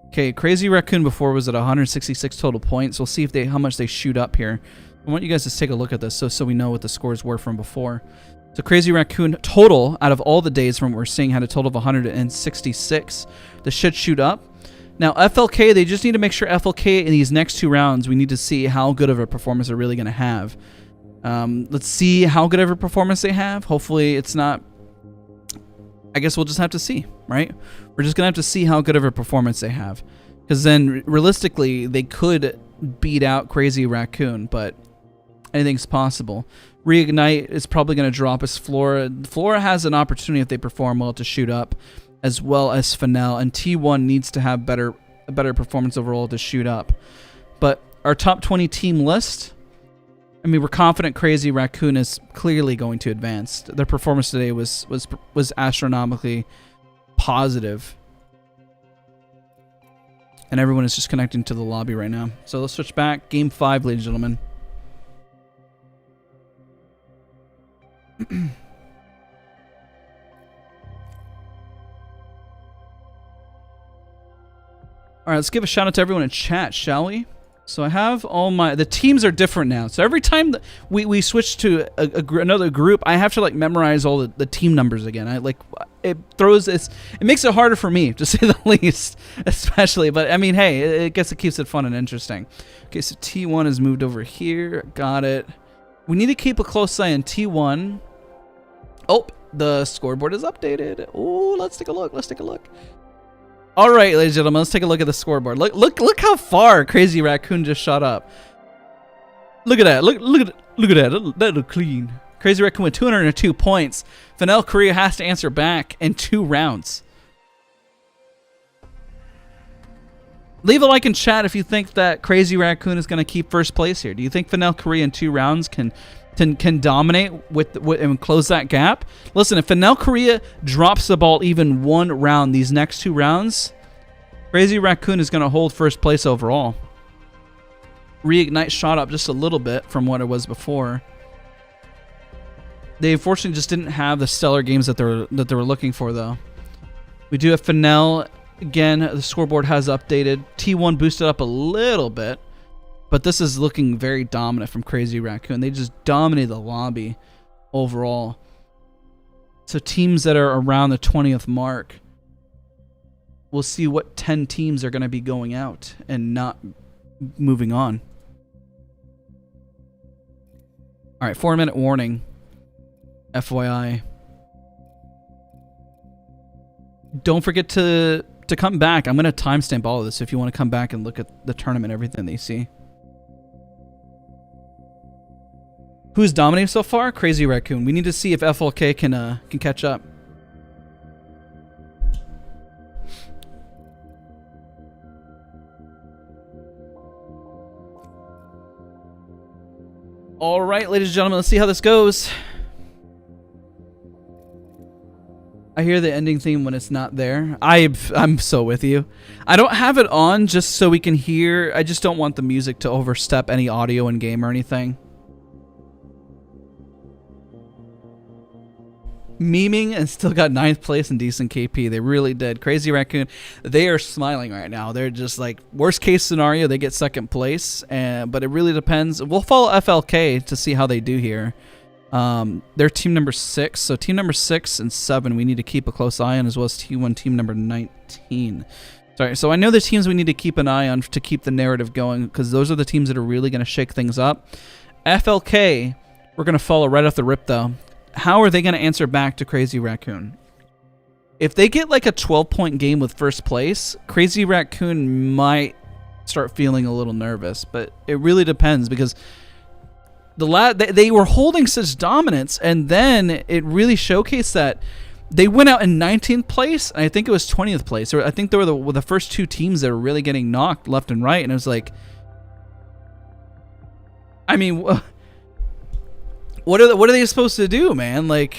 Okay, Crazy Raccoon before was at 166 total points. We'll see if how much they shoot up here. I want you guys to take a look at this so we know what the scores were from before. So Crazy Raccoon total out of all the days from what we're seeing had a total of 166. This should shoot up. Now FLK, they just need to make sure FLK in these next 2 rounds, we need to see how good of a performance they're really going to have. Let's see how good of a performance they have. Hopefully it's not... I guess we'll just have to see, right? We're just going to have to see how good of a performance they have. Because then, realistically, they could beat out Crazy Raccoon, but anything's possible. Reignite is probably going to drop as Flora. Flora has an opportunity if they perform well to shoot up, as well as Fennel. And T1 needs to have a better performance overall to shoot up. But our top 20 team list... I mean, we're confident Crazy Raccoon is clearly going to advance. Their performance today was astronomically positive. And everyone is just connecting to the lobby right now. So let's switch back. Game 5, ladies and gentlemen. All right, let's give a shout out to everyone in chat, shall we? So I have all the teams are different now. So every time that we switch to another group, I have to like memorize all the team numbers again. It makes it harder for me, to say the least, especially. But I mean, hey, it keeps it fun and interesting. Okay, so T1 is moved over here. Got it. We need to keep a close eye on T1. Oh, the scoreboard is updated. Oh, let's take a look. Let's take a look. All right, ladies and gentlemen, let's take a look at the scoreboard. Look how far Crazy Raccoon just shot up. Look at that. Look at that. That look clean. Crazy Raccoon with 202 points. Fennel Korea has to answer back in 2 rounds. Leave a like in chat if you think that Crazy Raccoon is going to keep first place here. Do you think Fennel Korea in 2 rounds can dominate and close that gap? Listen, if Fennel Korea drops the ball even 1 round these next 2 rounds, Crazy Raccoon is going to hold first place overall. Reignite shot up just a little bit from what it was before. They unfortunately just didn't have the stellar games that they were looking for, though. We do have Fennel. Again, the scoreboard has updated. T1 boosted up a little bit. But this is looking very dominant from Crazy Raccoon. They just dominated the lobby overall. So teams that are around the 20th mark, we'll see what 10 teams are going to be going out and not moving on. All right, 4-minute warning. FYI. Don't forget to come back. I'm going to timestamp all of this if you want to come back and look at the tournament, everything that you see. Who's dominating so far? Crazy Raccoon. We need to see if FLK can catch up. All right, ladies and gentlemen, let's see how this goes. I hear the ending theme when it's not there. I'm so with you. I don't have it on just so we can hear. I just don't want the music to overstep any audio in game or anything. Memeing and still got 9th place in decent KP. They really did. Crazy Raccoon, they are smiling right now. They're just like, worst case scenario, they get 2nd place. But it really depends. We'll follow FLK to see how they do here. They're team number 6. So team number 6 and 7 we need to keep a close eye on, as well as T1 team number 19. Sorry, so I know the teams we need to keep an eye on to keep the narrative going, because those are the teams that are really going to shake things up. FLK, we're going to follow right off the rip, though. How are they going to answer back to Crazy Raccoon? If they get like a 12-point game with first place, Crazy Raccoon might start feeling a little nervous, but it really depends, because they were holding such dominance, and then it really showcased that they went out in 19th place, and I think it was 20th place. Or I think they were the first 2 teams that were really getting knocked left and right, and it was like, I mean, what are they supposed to do, man? Like,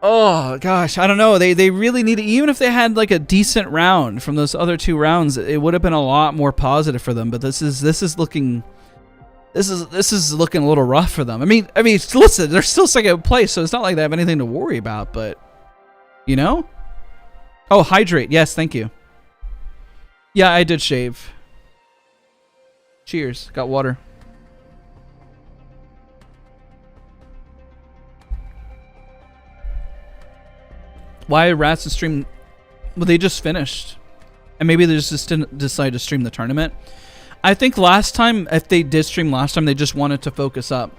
oh gosh, I don't know. They really need to, even if they had like a decent round from those other 2 rounds, it would have been a lot more positive for them. But this is looking a little rough for them. I mean, listen, they're still 2nd place, so it's not like they have anything to worry about. But you know, oh, hydrate. Yes, thank you. Yeah, I did shave. Cheers. Got water. Why Rats to stream? Well, they just finished, and maybe they just didn't decide to stream the tournament. I think last time, if they did stream last time, they just wanted to focus up.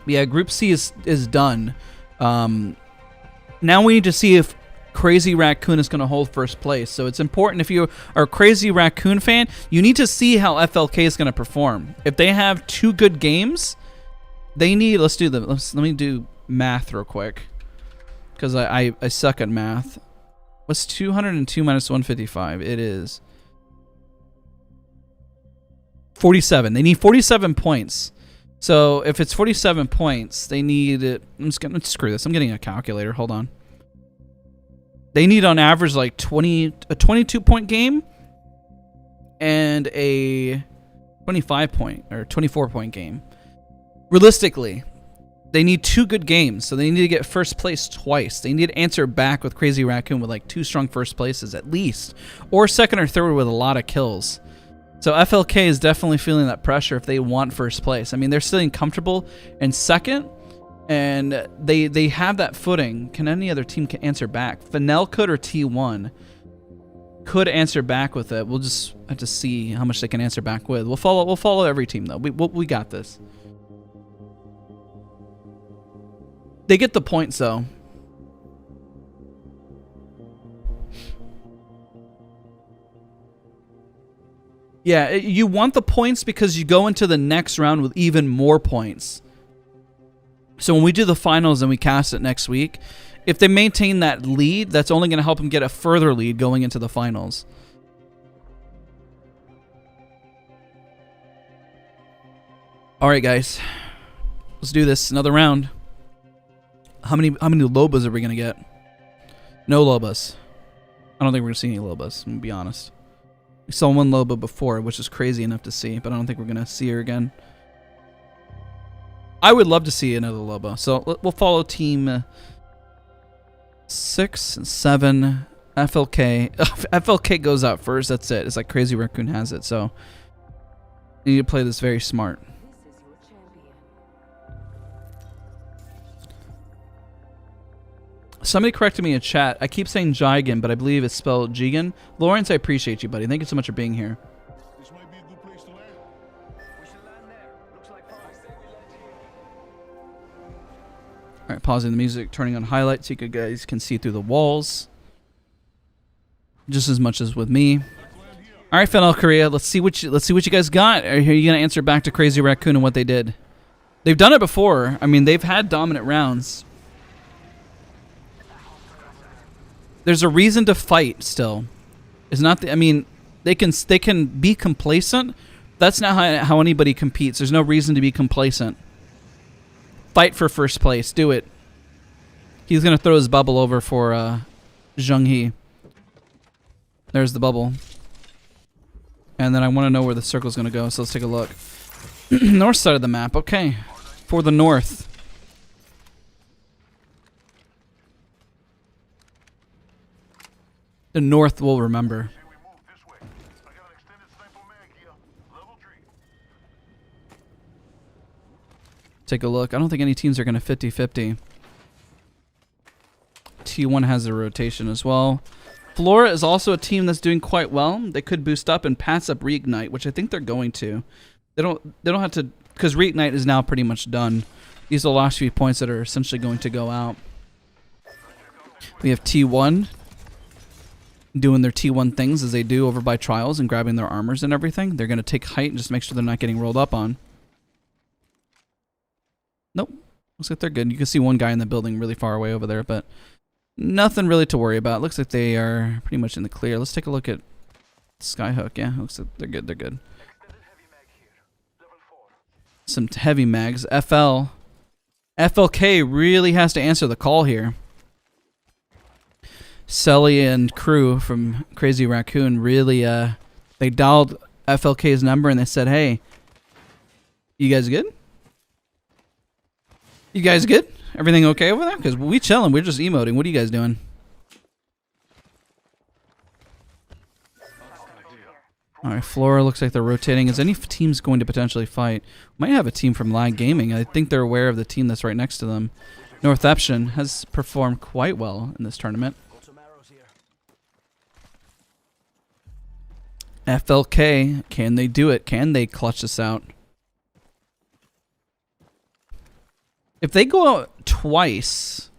Yeah, Group C is done. Now we need to see if Crazy Raccoon is going to hold first place. So it's important, if you are a Crazy Raccoon fan, you need to see how FLK is going to perform. If they have 2 good games, they need. Let me do math real quick, because I suck at math. What's 202 minus 155? It is 47. They need 47 points. So if it's 47 points, they need it. I'm just gonna screw this. I'm getting a calculator. Hold on. They need on average like a 22-point game and a 25-point or 24-point game. Realistically, they need 2 good games, so they need to get first place twice. They need to answer back with Crazy Raccoon with like 2 strong first places at least, or second or third with a lot of kills. So FLK is definitely feeling that pressure if they want first place. I mean, they're sitting comfortable in second, and they have that footing. Can any other team answer back? Fennel could, or T1 could answer back with it. We'll just have to see how much they can answer back with. We'll follow every team though. We got this. They get the points though. Yeah, you want the points because you go into the next round with even more points. So when we do the finals and we cast it next week, if they maintain that lead, that's only going to help them get a further lead going into the finals. All right, guys. Let's do this. Another round. How many Lobas are we going to get? No Lobas. I don't think we're going to see any Lobas, I'm going to be honest. We saw 1 Loba before, which is crazy enough to see, but I don't think we're going to see her again. I would love to see another Loba. So we'll follow team 6 and 7. FLK. FLK goes out first. That's it. It's like Crazy Raccoon has it. So you need to play this very smart. Somebody corrected me in chat. I keep saying Jigen, but I believe it's spelled Jigen. Lawrence, I appreciate you, buddy. Thank you so much for being here.
This might be a good place to land. We should land there. Looks like fun. I say we land here.
All right, pausing the music, turning on highlights so you guys can see through the walls. Just as much as with me. All right, Fennel Korea, let's see what you guys got. Are you gonna answer back to Crazy Raccoon and what they did? They've done it before. I mean, they've had dominant rounds. There's a reason to fight still. It's not the, I mean, they can be complacent. That's not how anybody competes. There's no reason to be complacent. Fight for first place. Do it. He's going to throw his bubble over for Zheng He. There's the bubble. And then I want to know where the circle's going to go, so let's take a look. North side of the map. Okay. For the north. The north will remember. Take a look. I don't think any teams are going to 50-50. T1 has a rotation as well. Flora is also a team that's doing quite well. They could boost up and pass up Reignite, which I think they're going to. They don't have to, because Reignite is now pretty much done. These are the last few points that are essentially going to go out. We have T1 doing their T1 things as they do over by Trials and grabbing their armors and everything. They're going to take height and just make sure they're not getting rolled up on. Nope. Looks like they're good. You can see one guy in the building really far away over there, but nothing really to worry about. Looks like they are pretty much in the clear. Let's take a look at Skyhook. Yeah, looks like they're good. They're good. Some heavy mags. FLK really has to answer the call here. Sully and crew from Crazy Raccoon really, they dialed FLK's number and they said, hey, you guys good? You guys good? Everything okay over there? Because we chilling. We're just emoting. What are you guys doing? All right, Flora looks like they're rotating. Is any teams going to potentially fight? Might have a team from Lag Gaming. I think they're aware of the team that's right next to them. Northeption has performed quite well in this tournament. FLK, can they do it? Can they clutch this out? If they go out twice,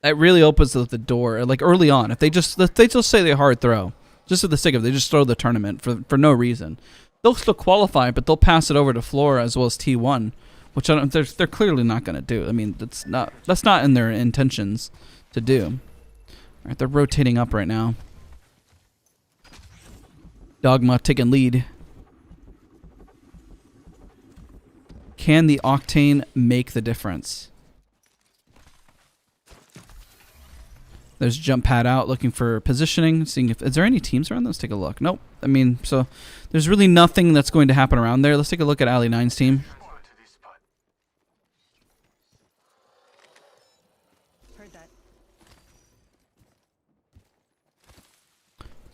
that really opens up the door. Like early on, if they just say they hard throw, just for the sake of it, they just throw the tournament for no reason. They'll still qualify, but they'll pass it over to Flora as well as T1, which I don't, they're clearly not going to do. I mean, that's not in their intentions to do. All right, they're rotating up right now. Dogma taking lead. Can the Octane make the difference? There's jump pad out, looking for positioning, seeing if is there any teams around. Let's take a look. Nope. I mean, so there's really nothing that's going to happen around there. Let's take a look at Ali 9's team.
Heard that.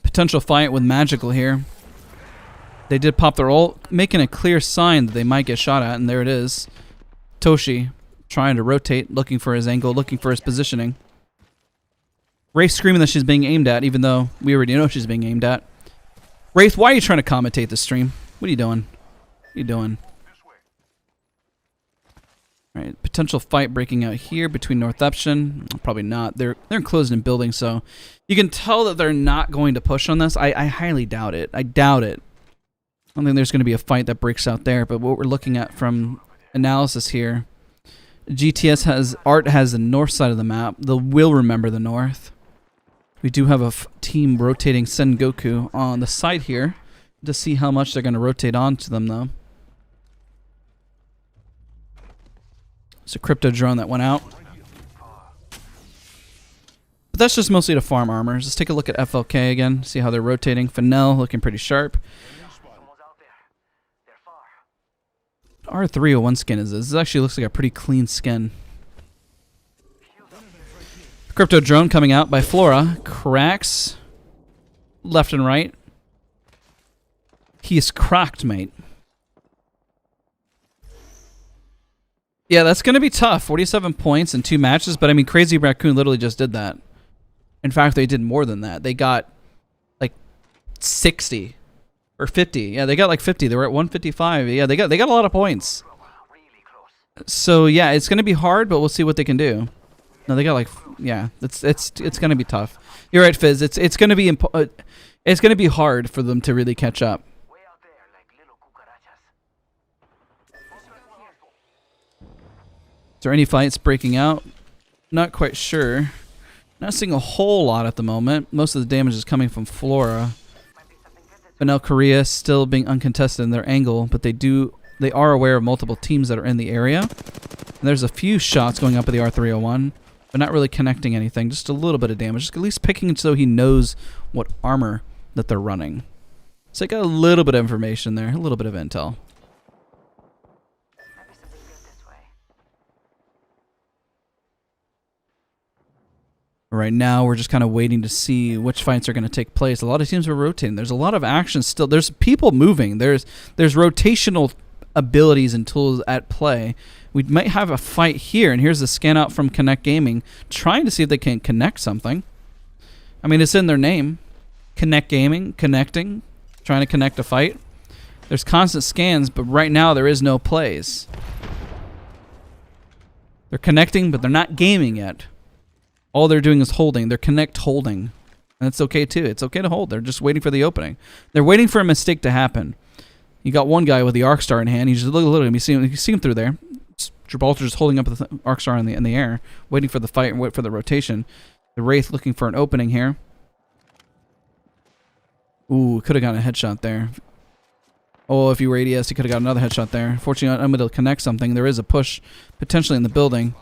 Potential fight with Magical here. They did pop their ult, making a clear sign that they might get shot at, and there it is. Toshi trying to rotate, looking for his angle, looking for his positioning. Wraith screaming that she's being aimed at, even though we already know she's being aimed at. Wraith, why are you trying to commentate this stream? What are you doing? What are you doing? Alright, potential fight breaking out here between Northeption. Probably not. They're enclosed in buildings, so you can tell that they're not going to push on this. I highly doubt it. I doubt it. I don't think there's going to be a fight that breaks out there, but what we're looking at from analysis here, Art has the north side of the map. They will remember the north. We do have a team rotating Sengoku on the side here to see how much they're going to rotate onto them, though. It's a crypto drone that went out. But that's just mostly to farm armors. Let's take a look at FLK again, see how they're rotating. Fennel looking pretty sharp. R301 skin is this. This actually looks like a pretty clean skin. Crypto drone coming out by Flora. Cracks. Left and right. He is cracked, mate. Yeah, that's going to be tough. 47 points in 2 matches, but I mean, Crazy Raccoon literally just did that. In fact, they did more than that. They got like 60. Or 50. Yeah, they got like 50. They were at 155. Yeah, they got a lot of points. So yeah, it's gonna be hard, but we'll see what they can do. No, they got like it's gonna be tough. You're right, Fizz. It's gonna be hard for them to really catch up. Is there any fights breaking out? Not quite sure. Not seeing a whole lot at the moment. Most of the damage is coming from Flora. Benel Korea still being uncontested in their angle, but they are aware of multiple teams that are in the area. And there's a few shots going up at the R301, but not really connecting anything. Just a little bit of damage. Just at least picking so he knows what armor that they're running. So I got a little bit of information there, a little bit of intel. Right now, we're just kind of waiting to see which fights are going to take place. A lot of teams are rotating. There's a lot of action still. There's people moving. There's rotational abilities and tools at play. We might have a fight here, and here's a scan out from Connect Gaming, trying to see if they can connect something. I mean, it's in their name. Connect Gaming, connecting, trying to connect a fight. There's constant scans, but right now there is no plays. They're connecting, but they're not gaming yet. All they're doing is holding. They're connect holding. And it's okay too. It's okay to hold. They're just waiting for the opening. They're waiting for a mistake to happen. You got one guy with the Arc Star in hand. He's just literally, you see him through there. Gibraltar just holding up the Arc Star in the air, waiting for the fight and wait for the rotation. The Wraith looking for an opening here. Ooh, could have gotten a headshot there. Oh, if you were ADS, he could have got another headshot there. Fortunately, I'm able to connect something. There is a push potentially in the building.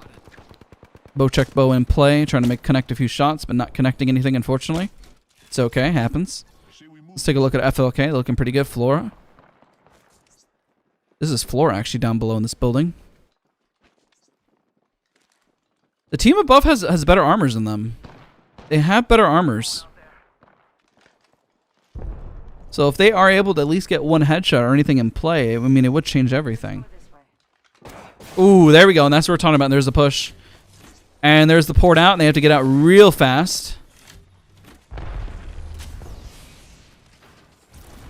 Bow check bow in play, trying to connect a few shots, but not connecting anything, unfortunately. It's okay, happens. Let's take a look at FLK. They're looking pretty good. Flora. This is Flora actually down below in this building. The team above has better armors than them. They have better armors. So if they are able to at least get one headshot or anything in play, I mean, it would change everything. Ooh, there we go. And that's what we're talking about. There's the push. And there's the port out, and they have to get out real fast.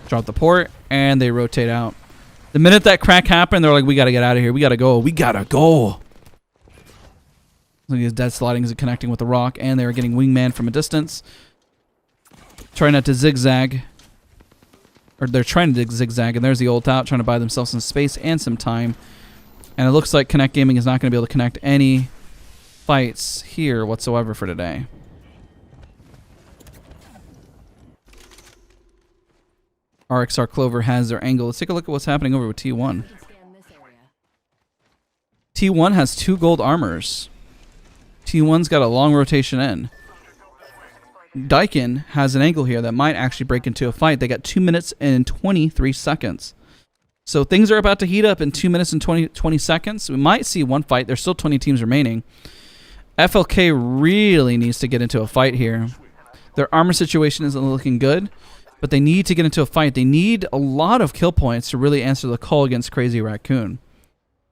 Drop the port, and they rotate out. The minute that crack happened, they're like, we got to get out of here. We got to go. We got to go. Look at his dead sliding as connecting with the rock, and they're getting wingman from a distance. Trying not to zigzag. Or they're trying to zigzag, and there's the ult out, trying to buy themselves some space and some time. And it looks like Connect Gaming is not going to be able to connect any fights here whatsoever for today. RXR Clover has their angle. Let's take a look at what's happening over with T1. T1 has 2 gold armors. T1's got a long rotation in. Daikin has an angle here that might actually break into a fight. They got 2 minutes and 23 seconds. So things are about to heat up in 2 minutes and 20 seconds. We might see one fight. There's still 20 teams remaining. FLK really needs to get into a fight here. Their armor situation isn't looking good, but they need to get into a fight. They need a lot of kill points to really answer the call against Crazy Raccoon,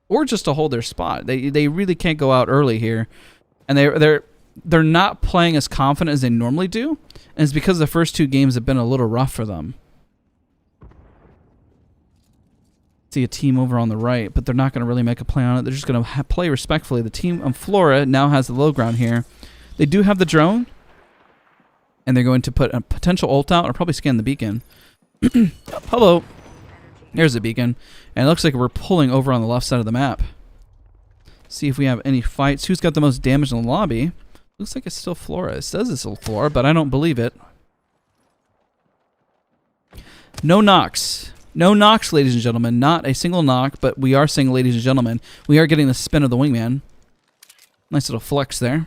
or just to hold their spot. They really can't go out early here, and they're not playing as confident as they normally do, and it's because the first 2 games have been a little rough for them. See a team over on the right, but they're not going to really make a play on it. They're just going to play respectfully. The team on Flora now has the low ground here. They do have the drone, and they're going to put a potential ult out or probably scan the beacon. Hello. There's the beacon, and it looks like we're pulling over on the left side of the map. See if we have any fights. Who's got the most damage in the lobby? Looks like it's still Flora. It says it's still Flora, but I don't believe it. No knocks. No knocks, ladies and gentlemen. Not a single knock, but we are saying, ladies and gentlemen, we are getting the spin of the wingman. Nice little flex there.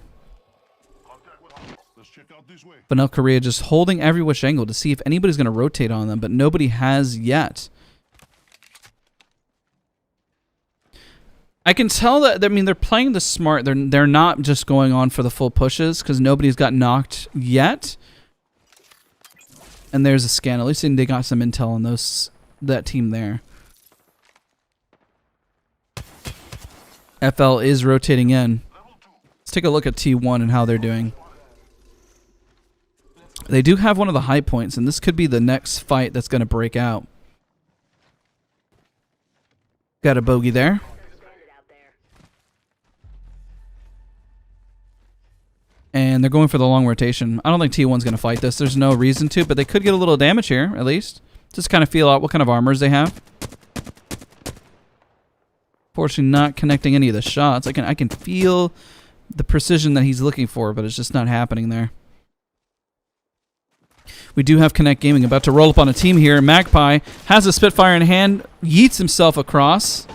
Vanel Korea just holding every which angle to see if anybody's going to rotate on them, but nobody has yet. I can tell that, I mean, they're playing the smart. They're not just going on for the full pushes because nobody's got knocked yet. And there's a scan. At least they got some intel on that team there. FL is rotating in. Let's take a look at T1 and how they're doing. They do have one of the high points, and this could be the next fight that's going to break out. Got a bogey there. And they're going for the long rotation. I don't think T1's going to fight this. There's no reason to, but they could get a little damage here, at least. Just kind of feel out what kind of armors they have. Fortunately, not connecting any of the shots. I can feel the precision that he's looking for, but it's just not happening there. We do have Connect Gaming about to roll up on a team here. Magpie has a Spitfire in hand, yeets himself across.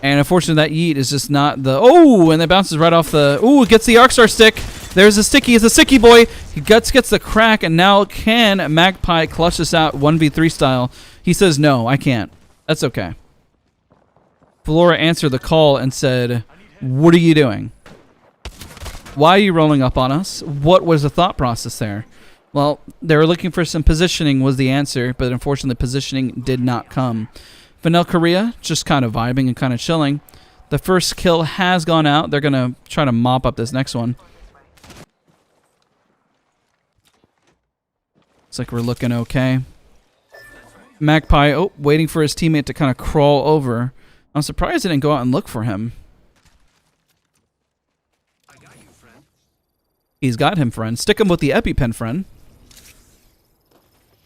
And unfortunately, that yeet is just not the... Oh, and it bounces right off the... Oh, it gets the Arcstar stick. There's a sticky. It's a sticky boy. He gets the crack, and now can Magpie clutch this out 1v3 style? He says, no, I can't. That's okay. Flora answered the call and said, what are you doing? Why are you rolling up on us? What was the thought process there? Well, they were looking for some positioning was the answer, but unfortunately, positioning did not come. Vanel Korea just kind of vibing and kind of chilling. The first kill has gone out. They're going to try to mop up this next one. Looks like we're looking okay. Magpie, oh, waiting for his teammate to kind of crawl over. I'm surprised they didn't go out and look for him.
I got you, friend.
He's got him, friend. Stick him with the EpiPen, friend.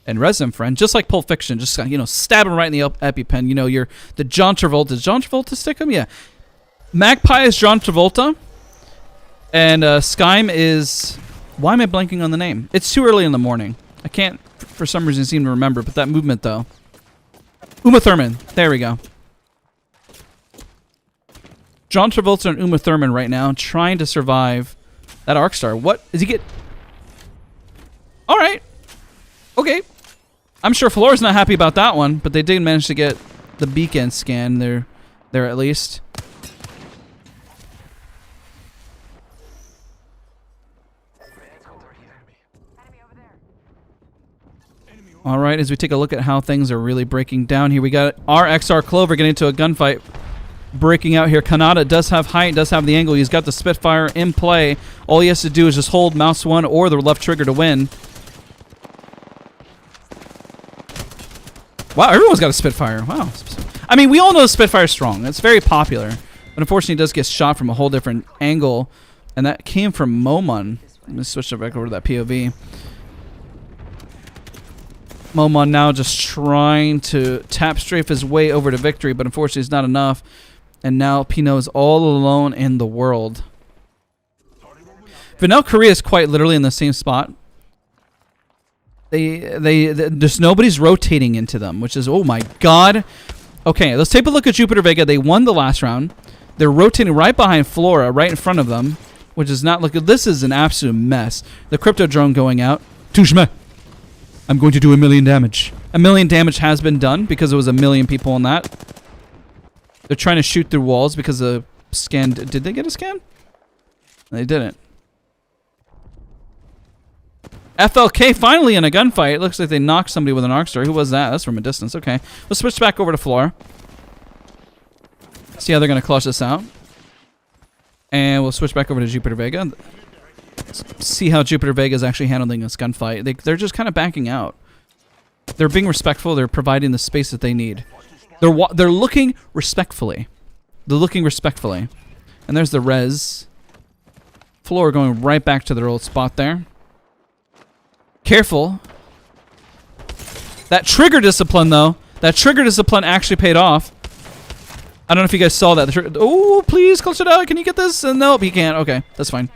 And res him, friend. Just like Pulp Fiction. Just, you know, stab him right in the EpiPen. You know, you're the John Travolta. Does John Travolta stick him? Yeah. Magpie is John Travolta. And Skyme is... Why am I blanking on the name? It's too early in the morning. I can't, for some reason, seem to remember. But that movement, though. Uma Thurman. There we go. John Travolta and Uma Thurman right now trying to survive that Arcstar. What? Does he get... All right. Okay. I'm sure Flora's not happy about that one, but they did manage to get the beacon scan there at least. All right, as we take a look at how things are really breaking down here, we got our XR Clover getting into a gunfight. Breaking out here. Kanata does have height, does have the angle. He's got the Spitfire in play. All he has to do is just hold mouse 1 or the left trigger to win. Wow, everyone's got a Spitfire. Wow. I mean, we all know Spitfire's strong. It's very popular. But unfortunately, it does get shot from a whole different angle. And that came from Momon. Let me switch it back over to that POV. Momon now just trying to tap strafe his way over to victory, but unfortunately it's not enough. And now Pino is all alone in the world. Vanel Korea is quite literally in the same spot. There's nobody's rotating into them, which is, oh my god. Okay, let's take a look at Jupiter Vega. They won the last round. They're rotating right behind Flora, right in front of them. which is not looking. This is an absolute mess. The crypto drone going out. Touche me. I'm going to do 1 million damage. 1 million damage has been done because there was 1 million people on that. They're trying to shoot through walls because the scan. Did they get a scan? They didn't. FLK finally in a gunfight. It looks like they knocked somebody with an arc star. Who was that? That's from a distance. Okay. Let's switch back over to Flora. See how they're going to clutch this out. And we'll switch back over to Jupiter Vega. See how Jupiter Vega is actually handling this gunfight. They're just kind of backing out. They're being respectful. They're providing the space that they need. They're looking respectfully. They're looking respectfully. And there's the res. Flora going right back to their old spot there. Careful. That trigger discipline, though. That trigger discipline actually paid off. I don't know if you guys saw that. Oh, please, clutch it out. Can you get this? Nope, he can't. Okay, that's fine.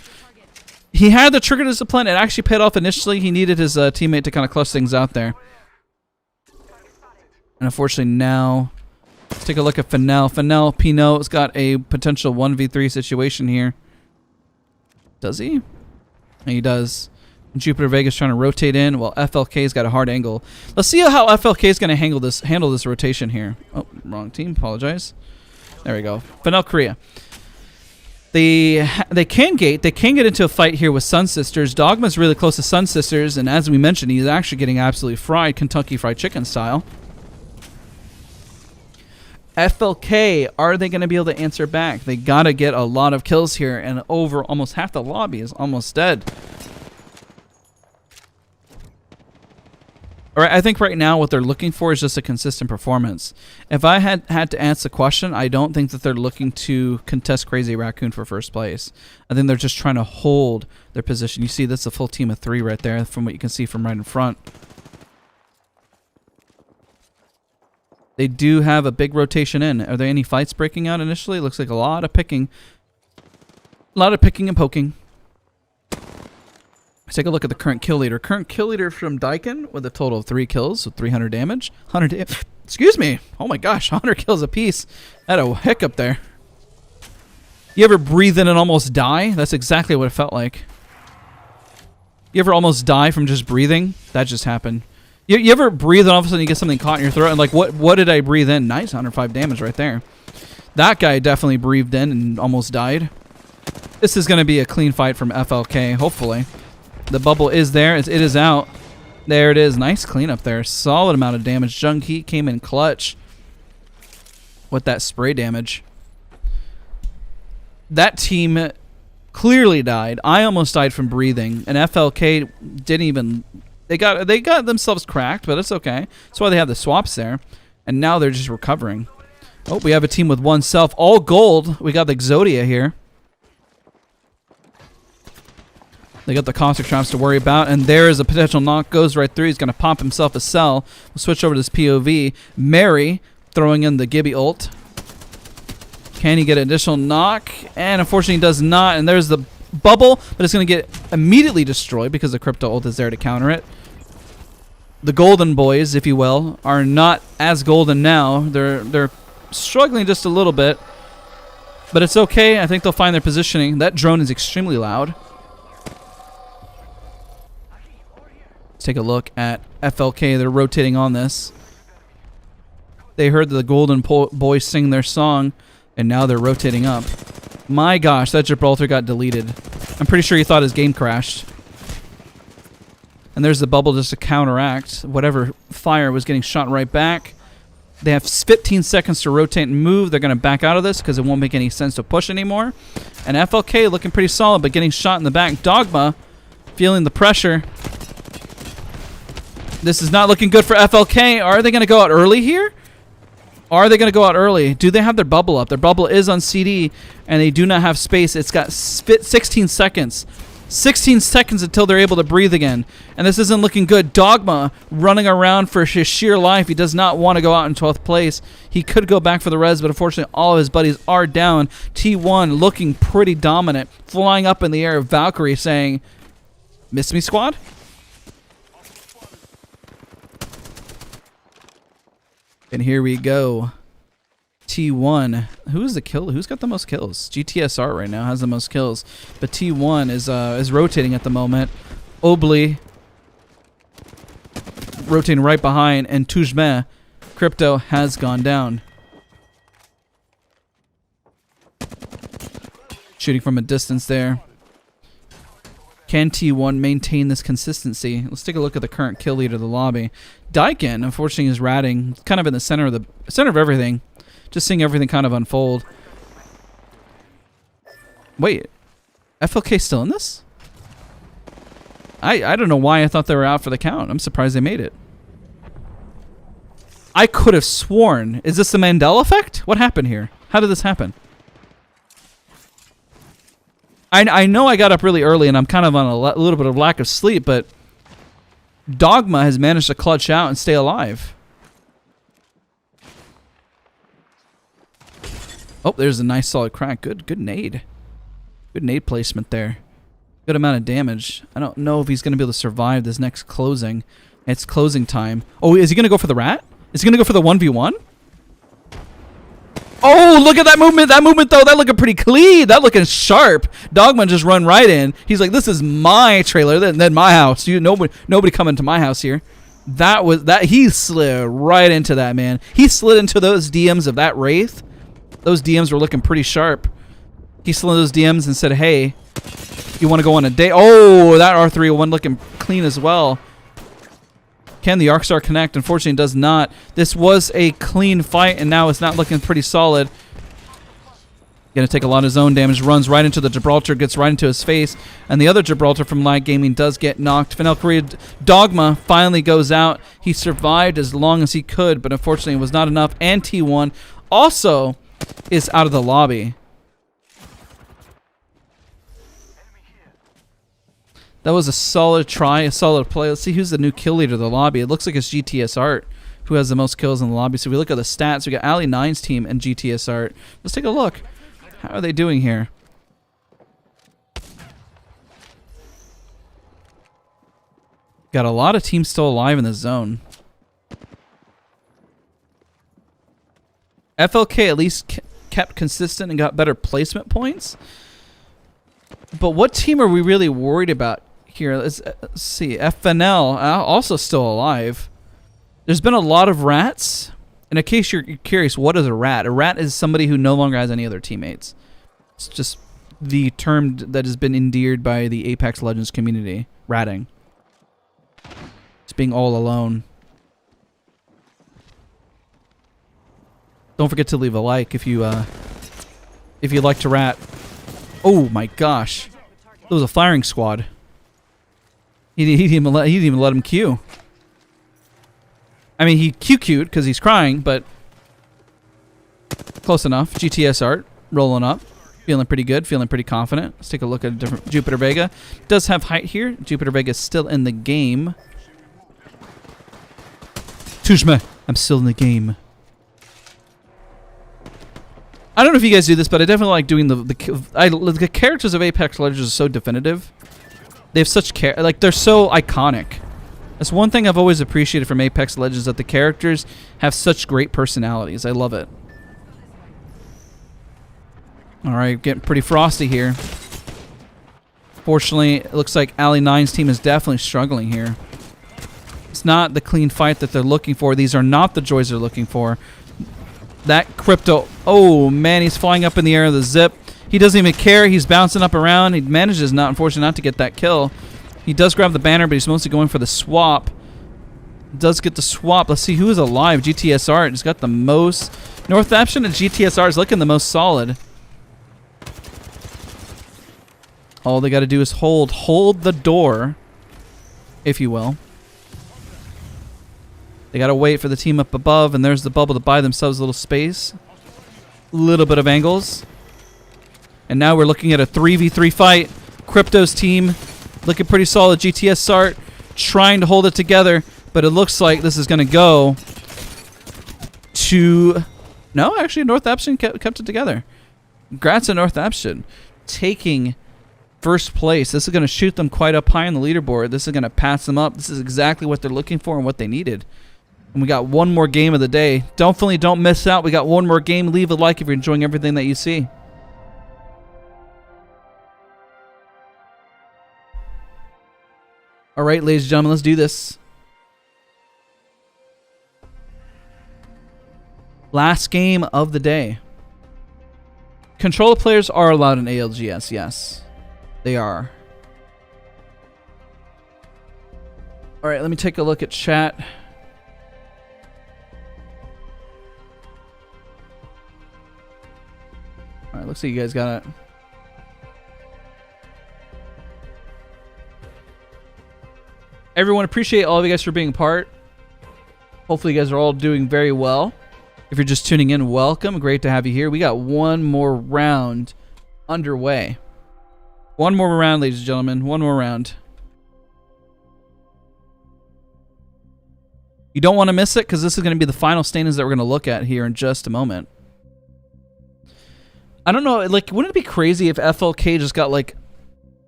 He had the trigger discipline. It actually paid off initially. He needed his teammate to kind of clutch things out there. And unfortunately now, let's take a look at Fennel. Fennel Pinot's got a potential 1v3 situation here. Does he? And he does. Jupiter Vega's trying to rotate in while FLK's got a hard angle. Let's see how FLK's going to handle this rotation here. Oh, wrong team. Apologize. There we go. Fennel Korea. They can get into a fight here with Sun Sisters. Dogma's really close to Sun Sisters, and as we mentioned, he's actually getting absolutely fried, Kentucky Fried Chicken style. FLK, are they going to be able to answer back? They got to get a lot of kills here, and over almost half the lobby is almost dead. All right, I think right now what they're looking for is just a consistent performance. If I had to answer the question, I don't think that they're looking to contest Crazy Raccoon for first place. I think they're just trying to hold their position. You see, that's a full team of 3 right there from what you can see from right in front. They do have a big rotation in. Are there any fights breaking out initially? It looks like a lot of picking. A lot of picking and poking. Let's take a look at the current kill leader. Current kill leader from Daikin with a total of 3 kills with 300 damage. 100 excuse me. Oh my gosh, 100 kills apiece. I had a hiccup there. You ever breathe in and almost die? That's exactly what it felt like. You ever almost die from just breathing? That just happened. You ever breathe and all of a sudden you get something caught in your throat and like, what did I breathe in? Nice, 105 damage right there. That guy definitely breathed in and almost died. This is going to be a clean fight from FLK, hopefully. The bubble is there. It is out. There it is. Nice cleanup there. Solid amount of damage. Jung Heat came in clutch with that spray damage. That team clearly died. I almost died from breathing. And FLK didn't even... They got themselves cracked, but it's okay. That's why they have the swaps there. And now they're just recovering. Oh, we have a team with 1 self. All gold. We got the Exodia here. They got the caustic traps to worry about, and there is a potential knock. Goes right through. He's going to pop himself a cell. We'll switch over to this POV. Mary throwing in the Gibby ult. Can he get an additional knock? And unfortunately he does not. And there's the bubble, but it's going to get immediately destroyed because the crypto ult is there to counter it. The golden boys, if you will, are not as golden now. They're struggling just a little bit, but it's okay. I think they'll find their positioning. That drone is extremely loud. Let's take a look at FLK. They're rotating on this. They heard the golden boys sing their song, and now they're rotating up. My gosh, that Gibraltar got deleted. I'm pretty sure he thought his game crashed. And there's the bubble just to counteract whatever fire was getting shot right back. They have 15 seconds to rotate and move. They're going to back out of this because it won't make any sense to push anymore. And FLK looking pretty solid, but getting shot in the back. Dogma feeling the pressure. This is not looking good for FLK. Are they going to go out early here? Are they going to go out early? Do they have their bubble up? Their bubble is on CD, and they do not have space. It's got 16 seconds. 16 seconds until they're able to breathe again. And this isn't looking good. Dogma running around for his sheer life. He does not want to go out in 12th place. He could go back for the res, but unfortunately all of his buddies are down. T1 looking pretty dominant. Flying up in the air. Valkyrie saying, "Miss me, squad?" And here we go. T1. Who's the killer? Who's got the most kills? GTSR right now has the most kills, but T1 is rotating at the moment. Obli rotating right behind, and Tujme Crypto has gone down. Shooting from a distance there. Can T1 maintain this consistency? Let's take a look at the current kill leader of the lobby. Daikin, unfortunately, is ratting, kind of in the center of everything. Just seeing everything kind of unfold. Wait, FLK still in this? I don't know why I thought they were out for the count. I'm surprised they made it. I could have sworn. Is this the Mandela effect? What happened here? How did this happen? I know I got up really early and I'm kind of on a little bit of lack of sleep, but Dogma has managed to clutch out and stay alive. Oh, there's a nice solid crack. Good nade. Good nade placement there. Good amount of damage. I don't know if he's going to be able to survive this next closing. It's closing time. Oh, is he going to go for the rat? Is he going to go for the 1v1? Oh, look at that movement. That movement, though, that looking pretty clean. That looking sharp. Dogman just run right in. He's like, this is my trailer, then my house. Nobody coming to my house here. He slid right into that, man. He slid into those DMs of that Wraith. Those DMs were looking pretty sharp. He slid those DMs and said, hey, you want to go on a date? Oh, that R301 looking clean as well. Can the Arcstar connect? Unfortunately, it does not. This was a clean fight, and now it's not looking pretty solid. Gonna take a lot of zone damage. Runs right into the Gibraltar, gets right into his face, and the other Gibraltar from Light Gaming does get knocked. Fennel Korea Dogma finally goes out. He survived as long as he could, but unfortunately, it was not enough. And T1 also is out of the lobby. That was a solid try, a solid play. Let's see who's the new kill leader of the lobby. It looks like it's GTS Art who has the most kills in the lobby. So if we look at the stats, we got Ali 9's team and GTS Art. Let's take a look. How are they doing here? Got a lot of teams still alive in the zone. FLK at least kept consistent and got better placement points. But what team are we really worried about here? Let's see. FNL also still alive. There's been a lot of rats. And in case you're curious, what is a rat? A rat is somebody who no longer has any other teammates. It's just the term that has been endeared by the Apex Legends community. Ratting. It's being all alone. Don't forget to leave a like if you like to rat. Oh my gosh. It was a firing squad. He didn't even let him Q. I mean, he Q'd because he's crying, but close enough. GTS Art rolling up. Feeling pretty good, feeling pretty confident. Let's take a look at a different Jupiter Vega. Does have height here. Jupiter Vega is still in the game. Tujme, I'm still in the game. I don't know if you guys do this, but I definitely like doing the characters of Apex Legends are so definitive. They have such they're so iconic. That's one thing I've always appreciated from Apex Legends, that the characters have such great personalities. I love it. All right, getting pretty frosty here. Fortunately, it looks like Ali 9's team is definitely struggling here. It's not the clean fight that they're looking for. These are not the joys they're looking for. That Crypto, oh man, he's flying up in the air of the zip. He doesn't even care. He's bouncing up around. He manages, unfortunately, not to get that kill. He does grab the banner, but he's mostly going for the swap. Does get the swap. Let's see who is alive. GTS Art has got the most. Northampton and GTS Art is looking the most solid. All they got to do is hold the door, if you will. They got to wait for the team up above, and there's the bubble to buy themselves a little space. A little bit of angles. And now we're looking at a 3v3 fight. Crypto's team looking pretty solid. GTS Sart trying to hold it together, but it looks like this is going to go to... No, actually, Northampton kept it together. Congrats to Northampton taking first place. This is going to shoot them quite up high on the leaderboard. This is going to pass them up. This is exactly what they're looking for and what they needed. And we got one more game of the day. Definitely don't miss out. We got one more game. Leave a like if you're enjoying everything that you see. All right, ladies and gentlemen, let's do this. Last game of the day. Controller players are allowed in ALGS, yes. They are. All right, let me take a look at chat. All right, looks like you guys got it. Everyone, appreciate all of you guys for being part. Hopefully you guys are all doing very well. If you're just tuning in, welcome. Great to have you here. We got one more round underway. One more round, ladies and gentlemen. One more round. You don't want to miss it because this is going to be the final standings that we're going to look at here in just a moment. I don't know, like, wouldn't it be crazy if FLK just got like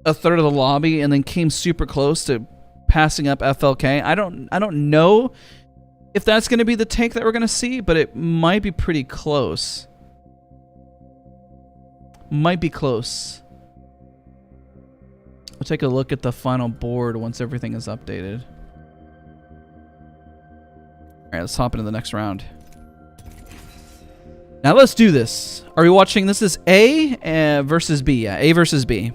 a third of the lobby and then came super close to passing up FLK? I don't know if that's going to be the take that we're going to see, but it might be pretty close. Might be close. We'll take a look at the final board once everything is updated. All right, let's hop into the next round. Now let's do this. Are we watching? This is A versus B. Yeah, A versus B.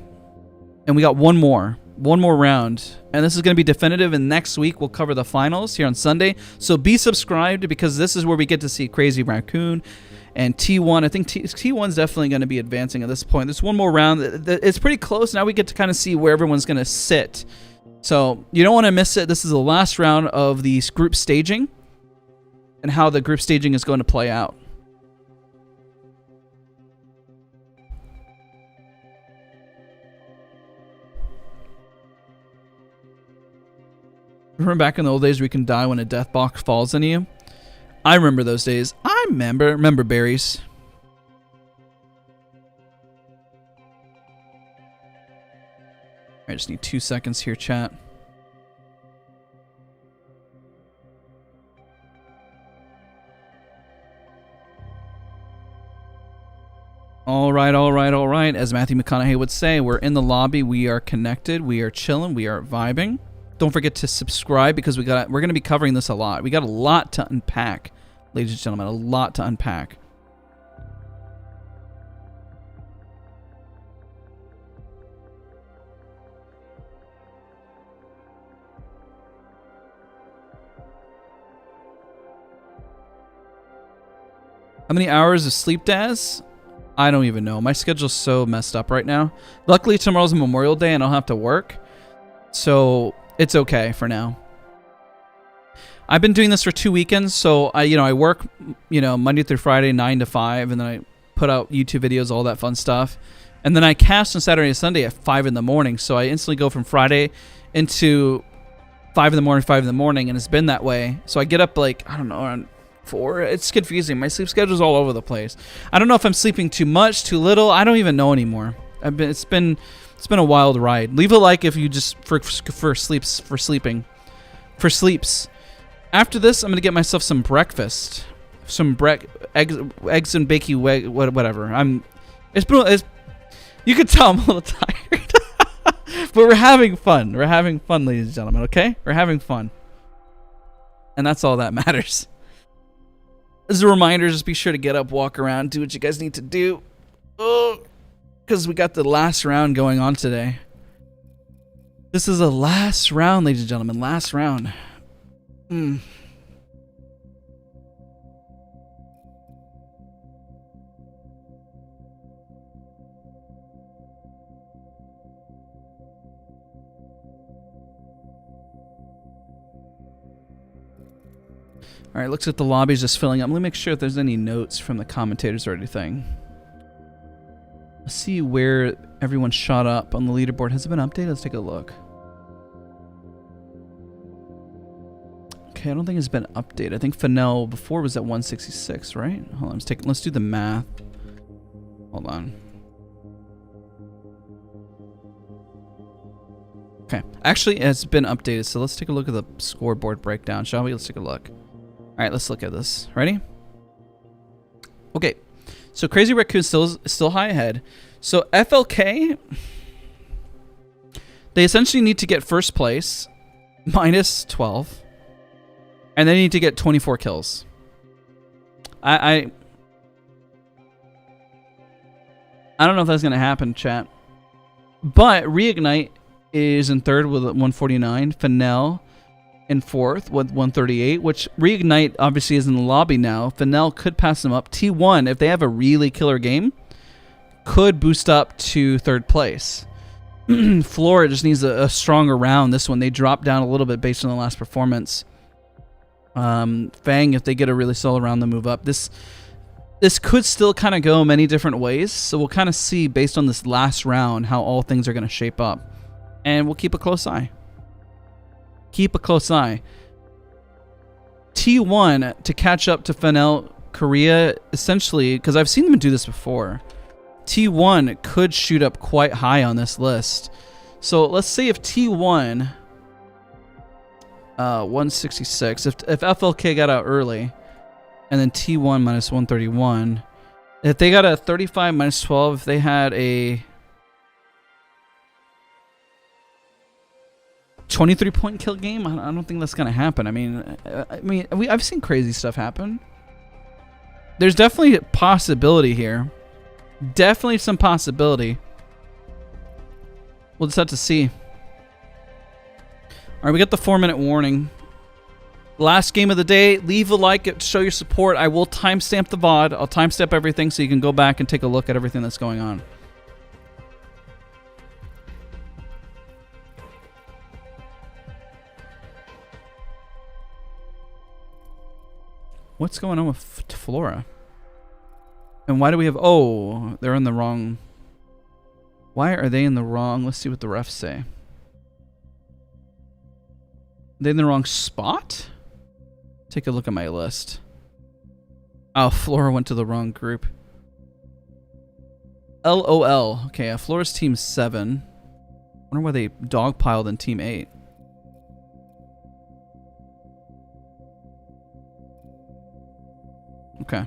And we got one more round. And this is going to be definitive, and next week we'll cover the finals here on Sunday. So be subscribed because this is where we get to see Crazy Raccoon and T1. I think T1's definitely going to be advancing at this point. There's one more round. It's pretty close. Now we get to kind of see where everyone's going to sit. So you don't want to miss it. This is the last round of the group staging and how the group staging is going to play out. Remember back in the old days where you can die when a death box falls into you? I remember those days. I remember berries. I just need 2 seconds here, chat. All right. As Matthew McConaughey would say, we're in the lobby. We are connected. We are chilling. We are vibing. Don't forget to subscribe because we're going to be covering this a lot. We got a lot to unpack, ladies and gentlemen, a lot to unpack. How many hours of sleep, Daz? I don't even know. My schedule's so messed up right now. Luckily, tomorrow's Memorial Day and I don't have to work. So it's okay for now. I've been doing this for 2 weekends, so I work, Monday through Friday, 9 to 5, and then I put out YouTube videos, all that fun stuff. And then I cast on Saturday and Sunday at 5 in the morning, so I instantly go from Friday into 5 in the morning, and it's been that way. So I get up around 4. It's confusing. My sleep schedule's all over the place. I don't know if I'm sleeping too much, too little. I don't even know anymore. It's been a wild ride. Leave a like if you just for sleeping. After this, I'm gonna get myself some breakfast, eggs and bacon, whatever. You can tell I'm a little tired, but we're having fun. We're having fun, ladies and gentlemen. Okay, we're having fun, and that's all that matters. As a reminder, just be sure to get up, walk around, do what you guys need to do. Because we got the last round going on today. This is the last round, ladies and gentlemen. Last round. All right, looks like the lobby's just filling up. Let me make sure if there's any notes from the commentators or anything. Let's see where everyone shot up on the leaderboard. Has it been updated? Let's take a look. Okay, I don't think it's been updated. I think Fennell before was at 166, right? Hold on, let's do the math. Hold on. Okay, actually it's been updated, so let's take a look at the scoreboard breakdown, shall we? Let's take a look. All right, let's look at this. Ready? Okay. So Crazy Raccoon still high ahead. So FLK, they essentially need to get first place, minus 12, and they need to get 24 kills. I don't know if that's going to happen, chat. But Reignite is in third with 149. Fennel in fourth with 138, which Reignite obviously is in the lobby now. Fennel could pass them up. T1, if they have a really killer game, could boost up to third place. Flora just needs a stronger round. This one, they dropped down a little bit based on the last performance. Fang, if they get a really solid round, they move up. This could still kind of go many different ways, so we'll kind of see based on this last round how all things are going to shape up. And we'll keep a close eye. Keep a close eye. T1 to catch up to Fennel Korea, essentially, because I've seen them do this before. T1 could shoot up quite high on this list. So let's say if T1, 166, if FLK got out early, and then T1 minus 131, if they got a 35 minus 12, if they had a 23-point kill game, I don't think that's gonna happen. I mean, I've seen crazy stuff happen. There's definitely a possibility here. Definitely some possibility. We'll just have to see. All right, we got the 4-minute warning. Last game of the day. Leave a like to show your support. I will timestamp the VOD. I'll timestamp everything so you can go back and take a look at everything that's going on. What's going on with Flora? And why do we have... Oh, they're in the wrong... Why are they in the wrong... Let's see what the refs say. Are they in the wrong spot? Take a look at my list. Oh, Flora went to the wrong group. LOL. Okay, Flora's team 7. Wonder why they dogpiled in team 8. Okay.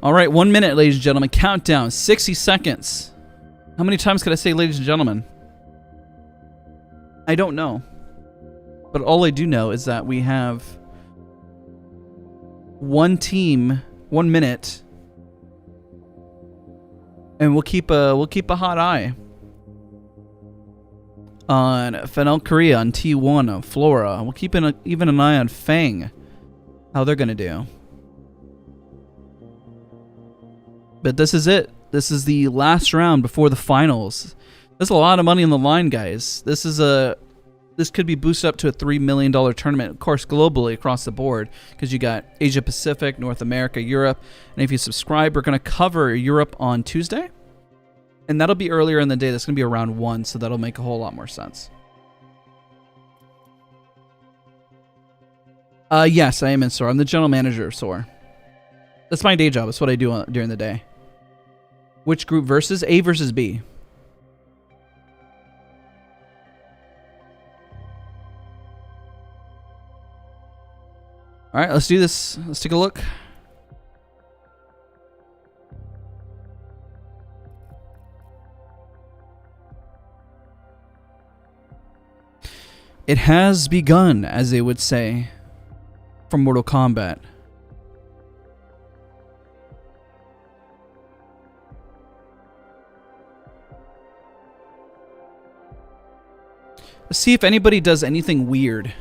All right, 1 minute, ladies and gentlemen. Countdown, 60 seconds. How many times could I say, ladies and gentlemen? I don't know. But all I do know is that we have one team, 1 minute, and we'll keep a hot eye on Fennel Korea, on T1, on Flora. We'll keep even an eye on Fang, how they're gonna do. But this is it. This is the last round before the finals. There's a lot of money on the line, guys. This could be boosted up to a $3 million tournament, of course, globally across the board, because you got Asia Pacific, North America, Europe, and if you subscribe, we're going to cover Europe on Tuesday, and that'll be earlier in the day. That's going to be around 1, so that'll make a whole lot more sense. Yes, I am in SOAR. I'm the general manager of SOAR. That's my day job. That's what I do during the day. Which group versus? A versus B. All right, let's do this. Let's take a look. It has begun, as they would say, from Mortal Kombat. Let's see if anybody does anything weird.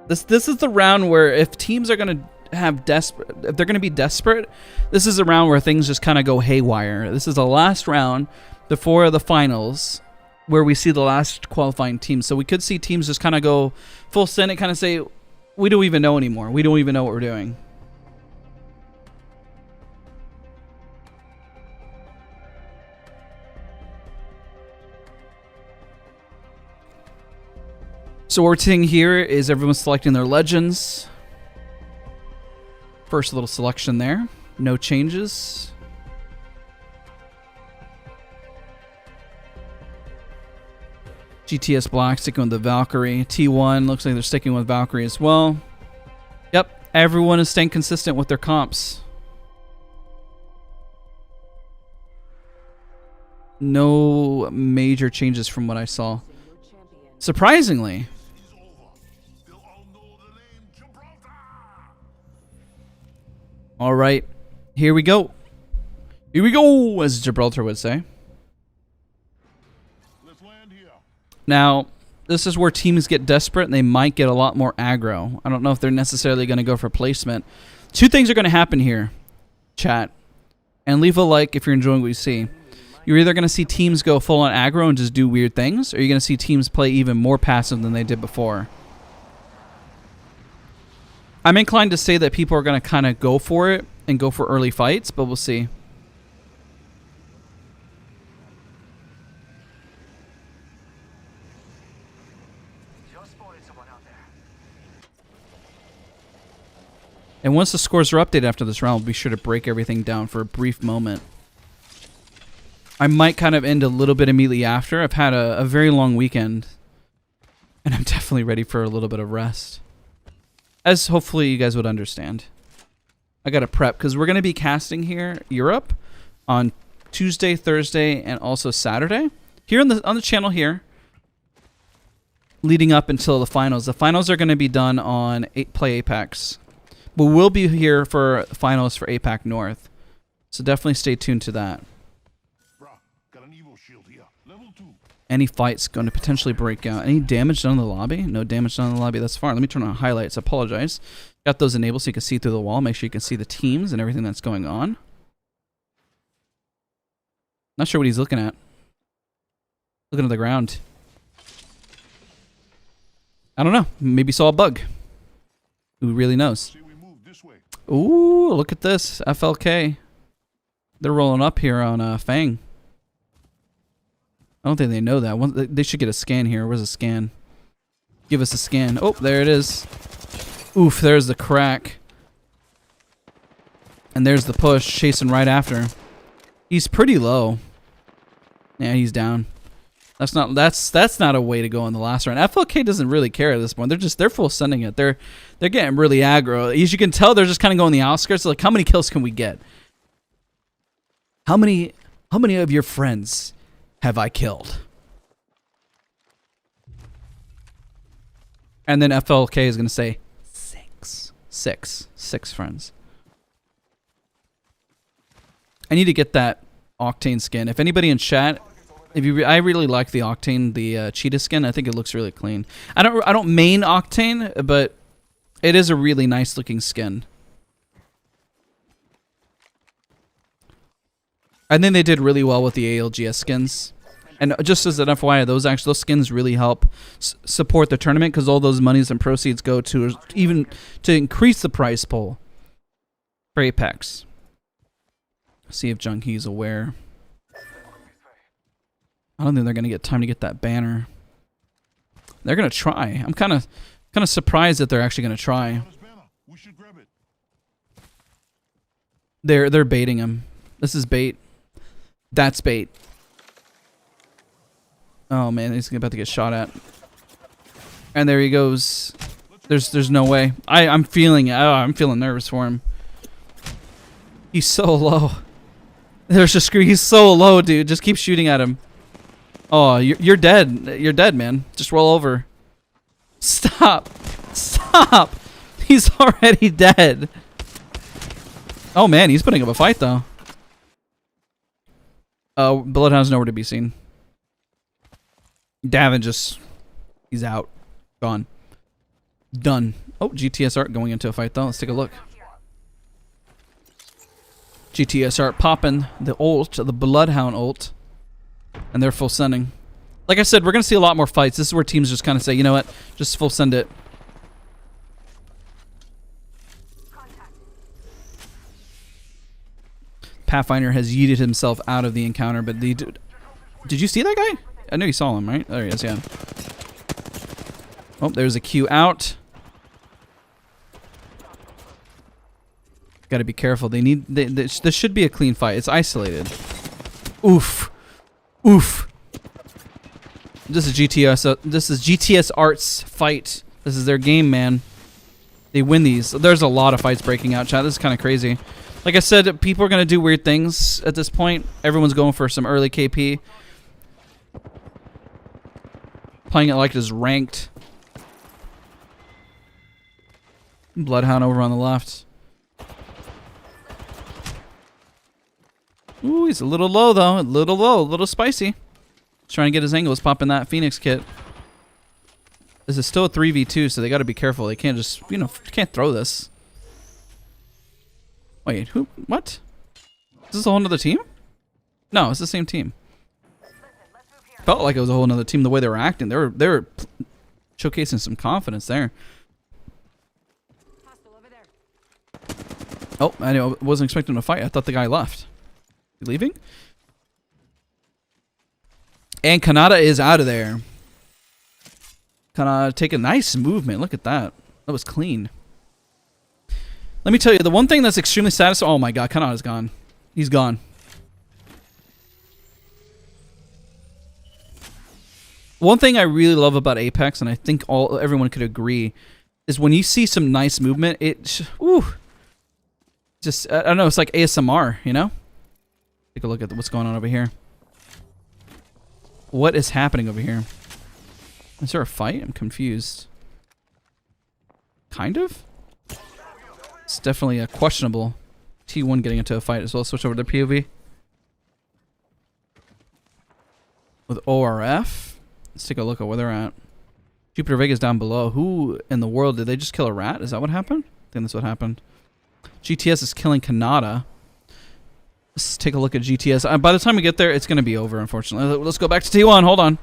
This is the round where if teams are gonna have if they're gonna be desperate, this is a round where things just kind of go haywire. This is the last round before the finals, where we see the last qualifying team. So we could see teams just kind of go full send and kind of say, we don't even know anymore. We don't even know what we're doing. So what we're seeing here is everyone's selecting their legends. First little selection there. No changes. GTS Black sticking with the Valkyrie. T1 looks like they're sticking with Valkyrie as well. Yep, everyone is staying consistent with their comps. No major changes from what I saw. Surprisingly. All right, here we go. Here we go, as Gibraltar would say.
Let's land here.
Now, this is where teams get desperate and they might get a lot more aggro. I don't know if they're necessarily going to go for placement. Two things are going to happen here, chat. And leave a like if you're enjoying what you see. You're either going to see teams go full on aggro and just do weird things, or you're going to see teams play even more passive than they did before. I'm inclined to say that people are going to kind of go for it and go for early fights, but we'll see. And once the scores are updated after this round, we'll be sure to break everything down for a brief moment. I might kind of end a little bit immediately after. I've had a very long weekend, and I'm definitely ready for a little bit of rest. As hopefully you guys would understand. I got to prep, because we're going to be casting here, Europe, on Tuesday, Thursday, and also Saturday. Here on the channel here, leading up until the finals. The finals are going to be done on Play Apex. But we'll be here for finals for APAC North. So definitely stay tuned to that.
Got an Evo shield here. Level 2.
Any fights going to potentially break out. Any damage done in the lobby? No damage done in the lobby thus far. Let me turn on highlights. I apologize. Got those enabled so you can see through the wall. Make sure you can see the teams and everything that's going on. Not sure what he's looking at. Looking at the ground. I don't know. Maybe saw a bug. Who really knows? Ooh, look at this. FLK. They're rolling up here on Fang. I don't think they know that. They should get a scan here. Where's a scan? Give us a scan. Oh, there it is. Oof, there's the crack. And there's the push, chasing right after. He's pretty low. Yeah, he's down. That's not a way to go in the last round. FLK doesn't really care at this point. They're full sending it. They're getting really aggro. As you can tell, they're just kind of going the outskirts. Like, how many kills can we get? How many of your friends have I killed? And then FLK is going to say six friends. I need to get that Octane skin. If anybody in chat, I really like the Octane, the cheetah skin. I think it looks really clean. I don't main Octane, but it is a really nice looking skin. I think they did really well with the ALGS skins. And just as an FYI, those skins really help support the tournament, because all those monies and proceeds go to even to increase the prize pool for Apex. See if Junkie's aware. I don't think they're gonna get time to get that banner. They're gonna try. I'm kind of surprised that they're actually gonna try. They're baiting him. This is bait. That's bait. Oh man, he's about to get shot at. And there he goes. There's no way. I'm feeling nervous for him. He's so low. There's just he's so low, dude. Just keep shooting at him. Oh, you're dead. You're dead, man. Just roll over. Stop. Stop. He's already dead. Oh man, he's putting up a fight though. Bloodhound's nowhere to be seen. Davin he's out. Gone. Done. Oh, GTS Art going into a fight though. Let's take a look. GTS Art popping the ult, the Bloodhound ult. And they're full sending. Like I said, we're going to see a lot more fights. This is where teams just kind of say, you know what, just full send it. Pathfinder has yeeted himself out of the encounter, but did you see that guy? I know you saw him, right? There he is, yeah. Oh, there's a Q out. Got to be careful. This should be a clean fight. It's isolated. Oof. Oof. This is GTS. This is GTS Arts fight. This is their game, man. They win these. There's a lot of fights breaking out, chat. This is kind of crazy. Like I said, people are gonna do weird things at this point. Everyone's going for some early KP, playing it like it is ranked. Bloodhound over on the left. Ooh, he's a little low though. A little low, a little spicy. He's trying to get his angles, popping that Phoenix kit. This is still a 3v2, so they got to be careful. They can't just, you know, can't throw this. Wait, who? What? Is this a whole nother team? No, it's the same team. Felt like it was a whole nother team the way they were acting. They were showcasing some confidence there.
Hostile over there.
Oh, I wasn't expecting to fight. I thought the guy left. You leaving? And Kanata is out of there. Kanata take a nice movement. Look at that. That was clean. Let me tell you, the one thing that's extremely satisfying. Oh my god, Kanata's gone. He's gone. One thing I really love about Apex, and I think everyone could agree, is when you see some nice movement, just, I don't know, it's like ASMR, you know? Take a look at what's going on over here. What is happening over here? Is there a fight? I'm confused. Kind of? It's definitely a questionable. T1 getting into a fight as well. Switch over to POV. With ORF. Let's take a look at where they're at. Jupiter Vega's down below. Who in the world? Did they just kill a rat? Is that what happened? I think that's what happened. GTS is killing Kanata. Let's take a look at GTS. By the time we get there, it's going to be over, unfortunately. Let's go back to T1. Hold on.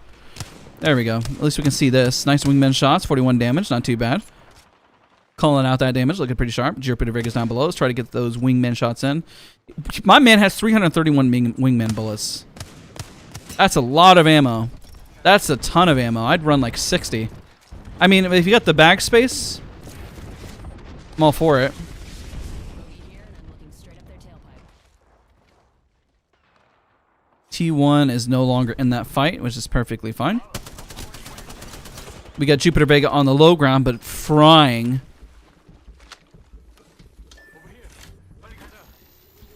There we go. At least we can see this. Nice wingman shots. 41 damage. Not too bad. Calling out that damage. Looking pretty sharp. Jupiter Vega's down below. Let's try to get those wingman shots in. My man has 331 wingman bullets. That's a lot of ammo. That's a ton of ammo. I'd run like 60. I mean, if you got the bag space, I'm all for it. T1 is no longer in that fight, which is perfectly fine. We got Jupiter Vega on the low ground, but frying.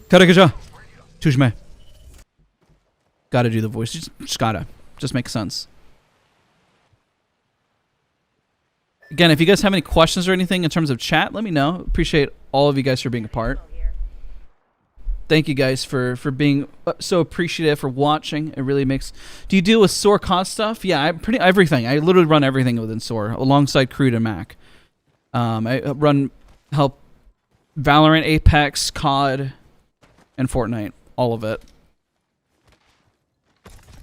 Karakaja. Tujme. Gotta do the voice. Just gotta. Just makes sense. Again, if you guys have any questions or anything in terms of chat, let me know. Appreciate all of you guys for being a part. Thank you guys for being so appreciative, for watching. It really makes... Do you deal with SOAR COD stuff? Yeah, everything. I literally run everything within SOAR alongside Crude and Mac. I help Valorant, Apex, COD, and Fortnite. All of it.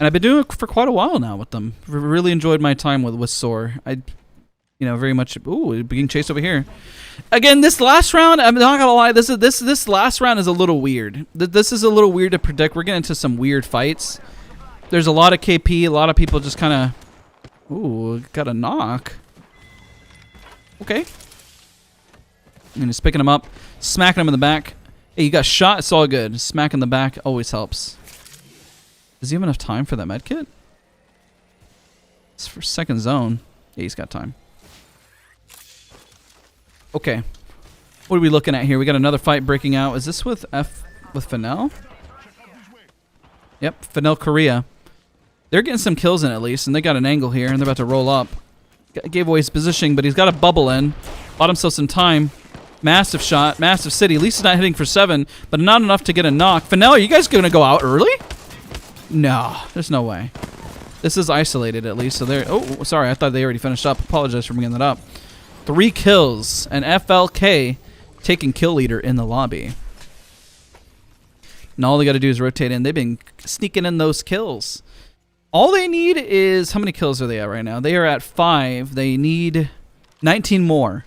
And I've been doing it for quite a while now with them. Really enjoyed my time with SOAR. Very much... Ooh, being chased over here. Again, this last round, I'm not gonna lie, this last round is a little weird. This is a little weird to predict. We're getting into some weird fights. There's a lot of KP, a lot of people just kind of... Ooh, got a knock. Okay. And he's picking him up, smacking him in the back. Hey, you got shot, it's all good. Smack in the back always helps. Does he have enough time for that med kit? It's for second zone. Yeah, he's got time. Okay. What are we looking at here? We got another fight breaking out. Is this with Fennel? Yep, Fennel Korea. They're getting some kills in at least, and they got an angle here, and they're about to roll up. Gave away his positioning, but he's got a bubble in. Bought himself some time. Massive shot, massive city. At least he's not hitting for 7, but not enough to get a knock. Fennel, are you guys going to go out early? No, there's no way. This is isolated at least, so they're... Oh, sorry, I thought they already finished up. Apologize for bringing that up. 3 kills, and FLK taking kill leader in the lobby. And all they got to do is rotate in. They've been sneaking in those kills. All they need is... How many kills are they at right now? They are at 5. They need 19 more.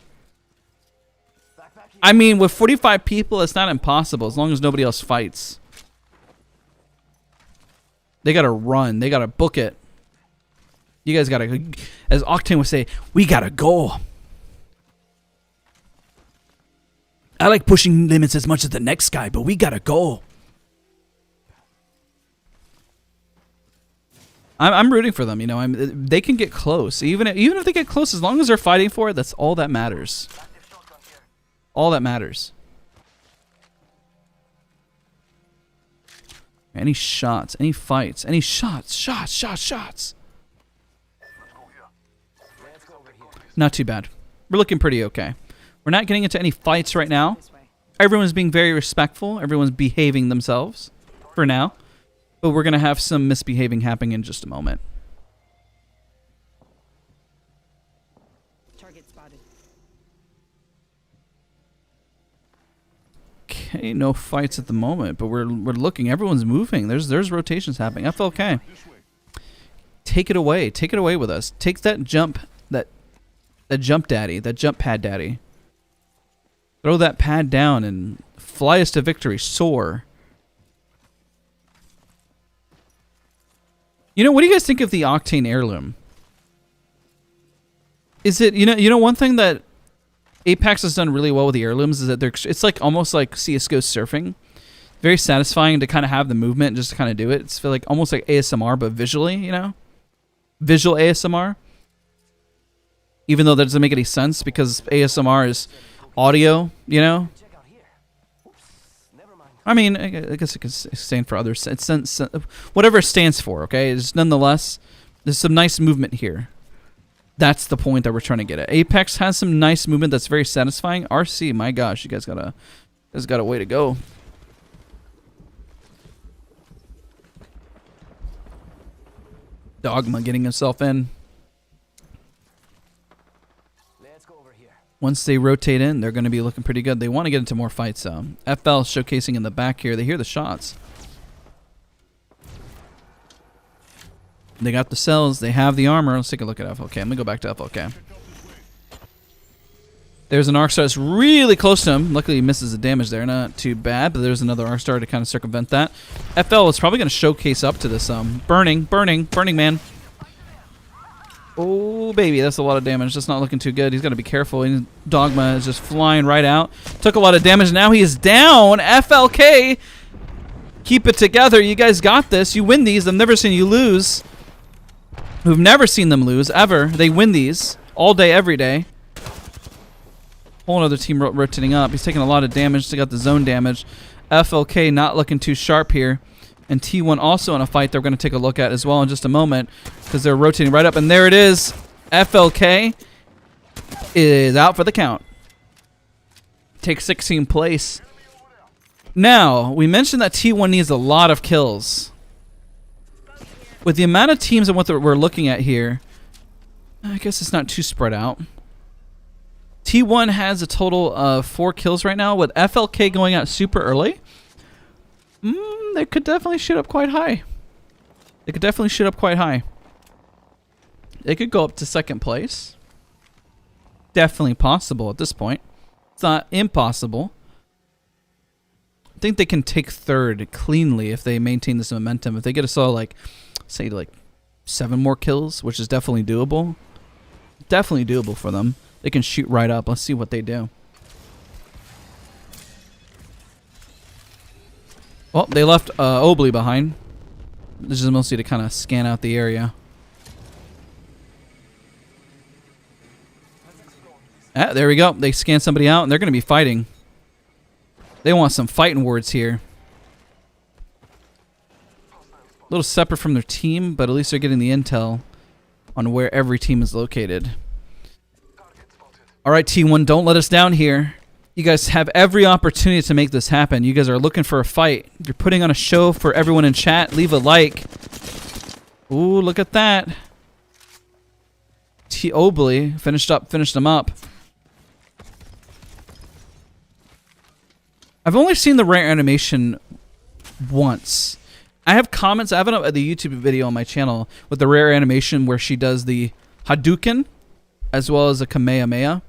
I mean, with 45 people, it's not impossible as long as nobody else fights. They got to run. They got to book it. You guys got to... As Octane would say, we got to go. I like pushing limits as much as the next guy, but we got to go. I'm rooting for them. You know, they can get close. Even if they get close, as long as they're fighting for it, that's all that matters. All that matters. Any shots? Any fights? Any shots? Shots! Not too bad. We're looking pretty okay. We're not getting into any fights right now.
This way.
Everyone's being very respectful. Everyone's behaving themselves for now. But we're going to have some misbehaving happening in just a moment.
Target spotted.
Okay, no fights at the moment, but we're looking. Everyone's moving. There's rotations happening. FLK. Take it away. Take it away with us. Take that jump daddy, that jump pad daddy. Throw that pad down and fly us to victory. Soar. You know, what do you guys think of the Octane Heirloom? Is it, you know one thing that Apex has done really well with the heirlooms is that it's like almost like CSGO surfing. Very satisfying to kind of have the movement and just to kind of do it. It's feel like almost like ASMR, but visually, you know? Visual ASMR. Even though that doesn't make any sense because ASMR is audio, you know? I mean, I guess it can stand for others. It's whatever it stands for, okay? It's nonetheless, there's some nice movement here. That's the point that we're trying to get at. Apex has some nice movement that's very satisfying. RC, my gosh, you guys got a way to go. Dogma getting himself in. Once they rotate in, they're going to be looking pretty good. They want to get into more fights. FL showcasing in the back here. They hear the shots. They got the cells. They have the armor. Let's take a look at FLK. I'm going to go back to FLK. There's an arc star that's really close to him. Luckily, he misses the damage there. Not too bad, but there's another arc star to kind of circumvent that. FL is probably going to showcase up to this. Burning man. Oh, baby, that's a lot of damage. That's not looking too good. He's got to be careful. Dogma is just flying right out. Took a lot of damage. Now he is down. FLK, keep it together. You guys got this. You win these. I've never seen you lose. We've never seen them lose, ever. They win these all day, every day. Whole other team rotating up. He's taking a lot of damage. They got the zone damage. FLK not looking too sharp here. And T1 also in a fight they're going to take a look at as well in just a moment because they're rotating right up. And there it is. FLK is out for the count. Takes 16th place. Now, we mentioned that T1 needs a lot of kills. With the amount of teams and what we're looking at here, I guess it's not too spread out. T1 has a total of 4 kills right now with FLK going out super early. They could definitely shoot up quite high. They could go up to 2nd place. Definitely possible at this point. It's not impossible. I think they can take 3rd cleanly if they maintain this momentum. If they get us all say 7 more kills, which is definitely doable. Definitely doable for them. They can shoot right up. Let's see what they do. Well, they left Obley behind. This is mostly to kind of scan out the area. There we go. They scan somebody out, and they're going to be fighting. They want some fighting words here. A little separate from their team, but at least they're getting the intel on where every team is located. All right, T1, don't let us down here. You guys have every opportunity to make this happen. You guys are looking for a fight. You're putting on a show for everyone in chat. Leave a like. Ooh, look at that. Obley finished them up. I've only seen the rare animation once. I have comments. I have the YouTube video on my channel with the rare animation where she does the Hadouken as well as a Kamehameha.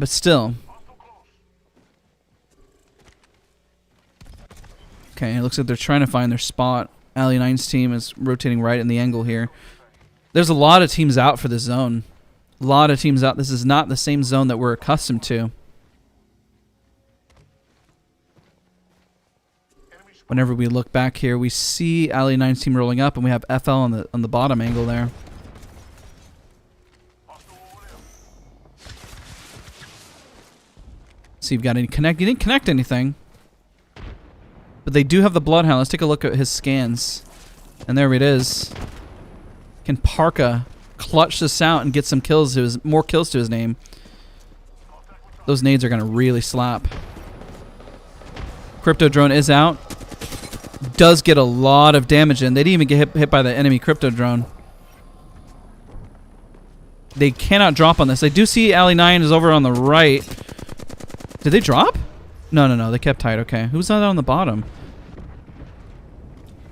But still. Okay, it looks like they're trying to find their spot. Ali9's team is rotating right in the angle here. There's a lot of teams out for this zone. A lot of teams out. This is not the same zone that we're accustomed to. Whenever we look back here, we see Ali 9's team rolling up, and we have FL on the bottom angle there. See, you've got any connect. You didn't connect anything, but they do have the Bloodhound. Let's take a look at his scans, and there it is. Can Parka clutch this out and get some kills? More kills to his name. Those nades are gonna really slap. Crypto drone is out. Does get a lot of damage in. They didn't even get hit by the enemy crypto drone. They cannot drop on this. I do see Ali 9 is over on the right. Did they drop? No. They kept tight. Okay. Who's that on the bottom?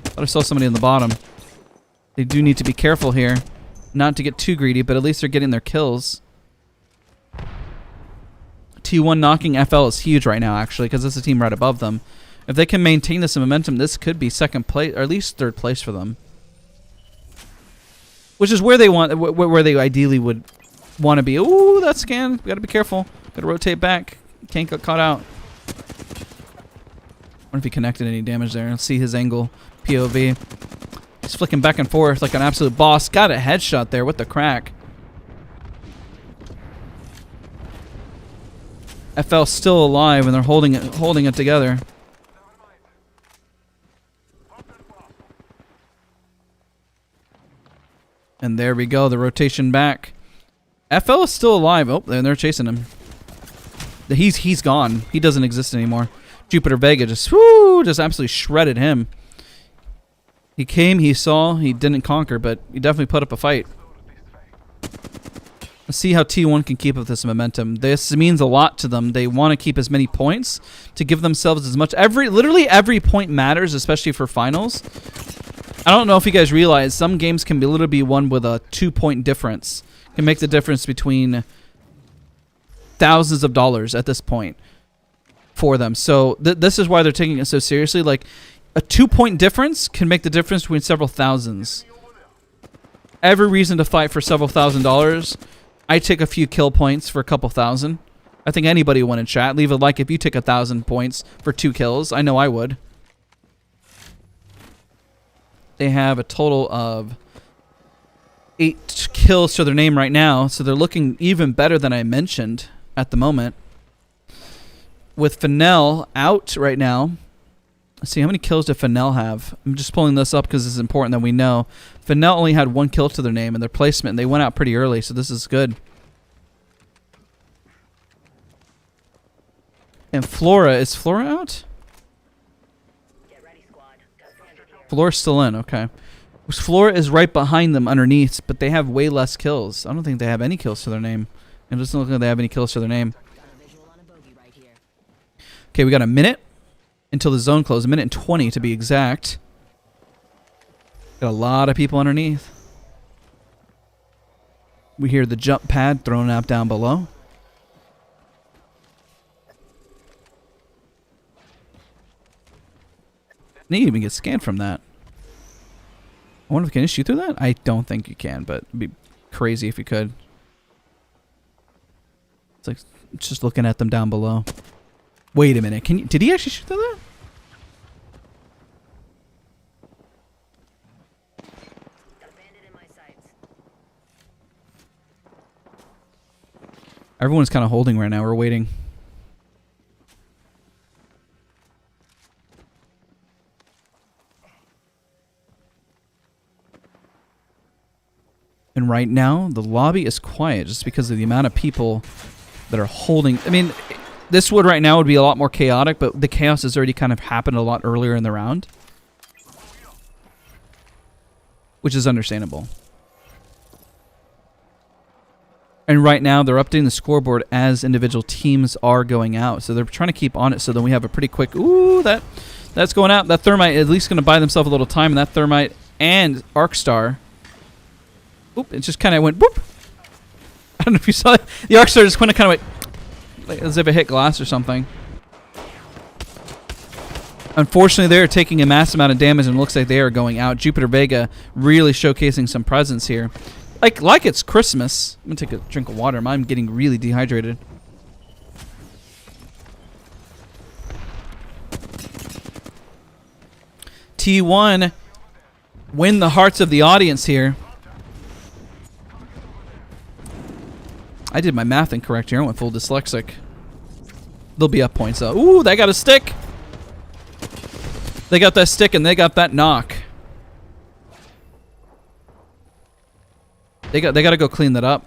Thought I saw somebody on the bottom. They do need to be careful here. Not to get too greedy, but at least they're getting their kills. T1 knocking FL is huge right now, actually, because it's a team right above them. If they can maintain this momentum, this could be second place, or at least third place for them. Which is where they want, where they ideally would want to be. Ooh, that scan. We gotta be careful. Gotta rotate back. Can't get caught out. Wonder if he connected any damage there. Let's see his angle. POV. He's flicking back and forth like an absolute boss. Got a headshot there with the crack. FL still alive, and they're holding it together. And there we go, the rotation back. FL is still alive. Oh, and they're chasing him. He's gone. He doesn't exist anymore. Jupiter Vega just absolutely shredded him. He came, he saw, he didn't conquer, but he definitely put up a fight. Let's see how T1 can keep up this momentum. This means a lot to them. They want to keep as many points to give themselves as much. Literally every point matters, especially for finals. I don't know if you guys realize some games can be literally won with a 2-point difference. Can make the difference between thousands of dollars at this point for them. So this is why they're taking it so seriously. Like a 2-point difference can make the difference between several thousands. Every reason to fight for several $1,000s. I take a few kill points for a couple thousand. I think anybody would in chat. Leave a like if you take 1,000 points for 2 kills. I know I would. They have a total of 8 kills to their name right now, so they're looking even better than I mentioned at the moment. With Fennell out right now, let's see, how many kills did Fennell have? I'm just pulling this up because it's important that we know. Fennell only had 1 kill to their name in their placement, and they went out pretty early, so this is good. And Flora, is Flora out? Flora's still in, okay. Flora is right behind them underneath, but they have way less kills. I don't think they have any kills to their name. It doesn't look like they have any kills to their name. Okay, we got a minute until the zone closes. A minute and 20 to be exact. Got a lot of people underneath. We hear the jump pad thrown out down below. You even get scanned from that. I wonder if can you shoot through that? I don't think you can, but it'd be crazy if you could. It's like just looking at them down below. Wait a minute. Can you? Did he actually shoot through that? Everyone's kind of holding right now. We're waiting. And right now, the lobby is quiet just because of the amount of people that are holding. I mean, this would right now would be a lot more chaotic, but the chaos has already kind of happened a lot earlier in the round, which is understandable. And right now, they're updating the scoreboard as individual teams are going out. So they're trying to keep on it so then we have a pretty quick... Ooh, that's going out. That Thermite at least going to buy themselves a little time. And that Thermite and Arcstar... Oop, it just kind of went boop. I don't know if you saw it. The Arcstar just kind of went like as if it hit glass or something. Unfortunately, they're taking a massive amount of damage and it looks like they are going out. Jupiter Vega really showcasing some presence here. Like it's Christmas. I'm going to take a drink of water. I'm getting really dehydrated. T1 win the hearts of the audience here. I did my math incorrect here. I went full dyslexic. They'll be up points though. Ooh, they got a stick. They got that stick and they got that knock. They got to go clean that up.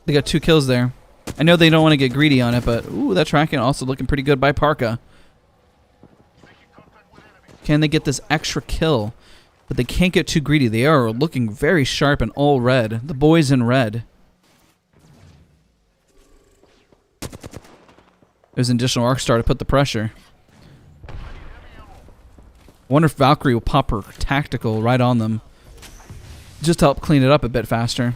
They got 2 kills there. I know they don't want to get greedy on it, but ooh, that tracking also looking pretty good by Parka. Can they get this extra kill? But they can't get too greedy. They are looking very sharp and all red. The boys in red. There's an additional arc star to put the pressure. Wonder if Valkyrie will pop her tactical right on them. Just to help clean it up a bit faster.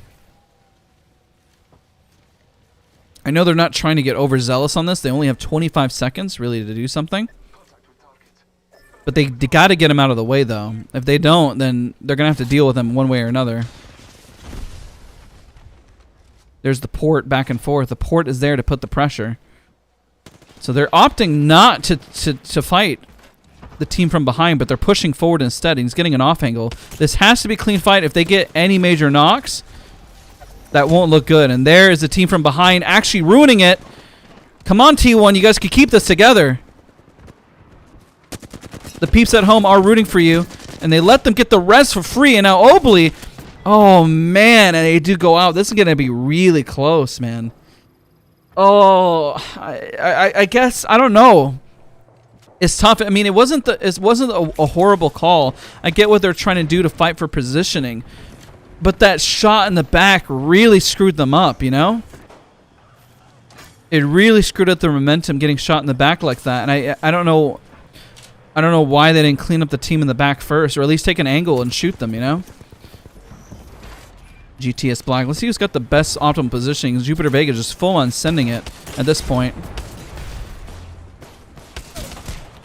I know they're not trying to get overzealous on this. They only have 25 seconds really to do something. But they got to get them out of the way though. If they don't, then they're going to have to deal with them one way or another. There's the port back and forth. The port is there to put the pressure. So they're opting not to fight the team from behind, but they're pushing forward instead. He's getting an off angle. This has to be a clean fight. If they get any major knocks, that won't look good. And there is the team from behind actually ruining it. Come on, T1. You guys can keep this together. The peeps at home are rooting for you. And they let them get the res for free. And now Obley. Oh, man. And they do go out. This is going to be really close, man. Oh, I guess. I don't know. It's tough. I mean, it wasn't a horrible call. I get what they're trying to do to fight for positioning. But that shot in the back really screwed them up, you know? It really screwed up their momentum getting shot in the back like that. And I don't know why they didn't clean up the team in the back first, or at least take an angle and shoot them, you know? GTS Black. Let's see who's got the best optimal positioning. Jupiter Vega just full on sending it at this point.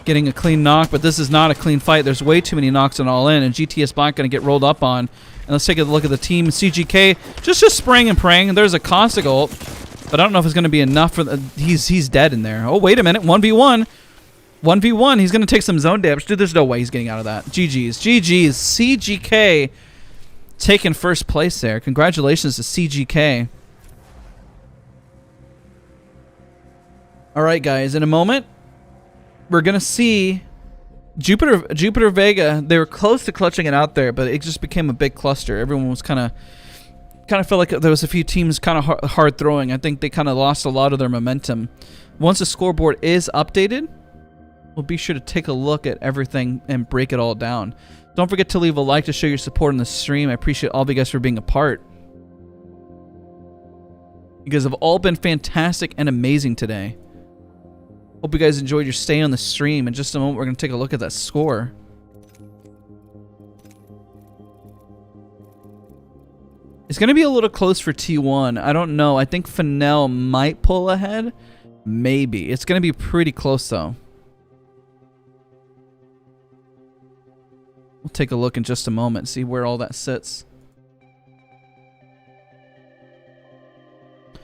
Getting a clean knock, but this is not a clean fight. There's way too many knocks and all in, and GTS Black going to get rolled up on. And let's take a look at the team. CGK just spraying and praying. There's a caustic ult, but I don't know if it's going to be enough for the... He's dead in there. Oh, wait a minute. 1v1. 1v1. He's going to take some zone damage. Dude, there's no way he's getting out of that. GG's. GG's. CGK taking first place there. Congratulations to CGK. All right, guys. In a moment, we're going to see Jupiter Vega. They were close to clutching it out there, but it just became a big cluster. Everyone was kind of felt like there was a few teams kind of hard throwing. I think they kind of lost a lot of their momentum. Once the scoreboard is updated, we'll be sure to take a look at everything and break it all down. Don't forget to leave a like to show your support on the stream. I appreciate all of you guys for being a part. You guys have all been fantastic and amazing today. Hope you guys enjoyed your stay on the stream. In just a moment, we're going to take a look at that score. It's going to be a little close for T1. I don't know. I think Fennel might pull ahead. Maybe. It's going to be pretty close, though. We'll take a look in just a moment, see where all that sits.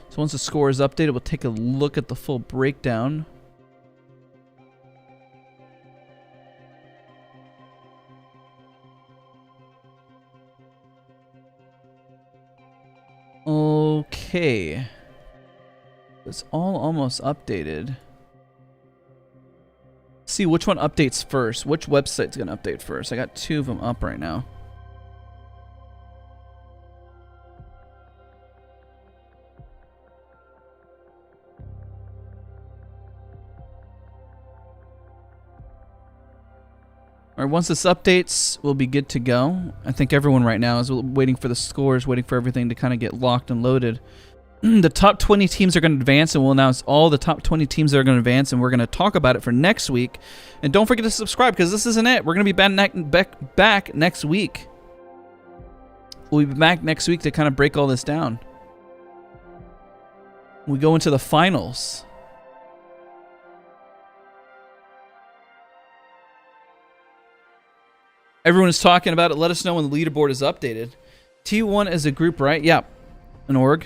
So once the score is updated, we'll take a look at the full breakdown. Okay. It's all almost updated. Let's see which one updates first. Which website's going to update first? I got 2 of them up right now. All right, once this updates, we'll be good to go. I think everyone right now is waiting for the scores, waiting for everything to kind of get locked and loaded. The top 20 teams are going to advance, and we'll announce all the top 20 teams that are going to advance, and we're going to talk about it for next week. And don't forget to subscribe, because this isn't it. We're going to be back next week. We'll be back next week to kind of break all this down. We go into the finals. Everyone is talking about it. Let us know when the leaderboard is updated. T1 is a group, right? Yeah. An org.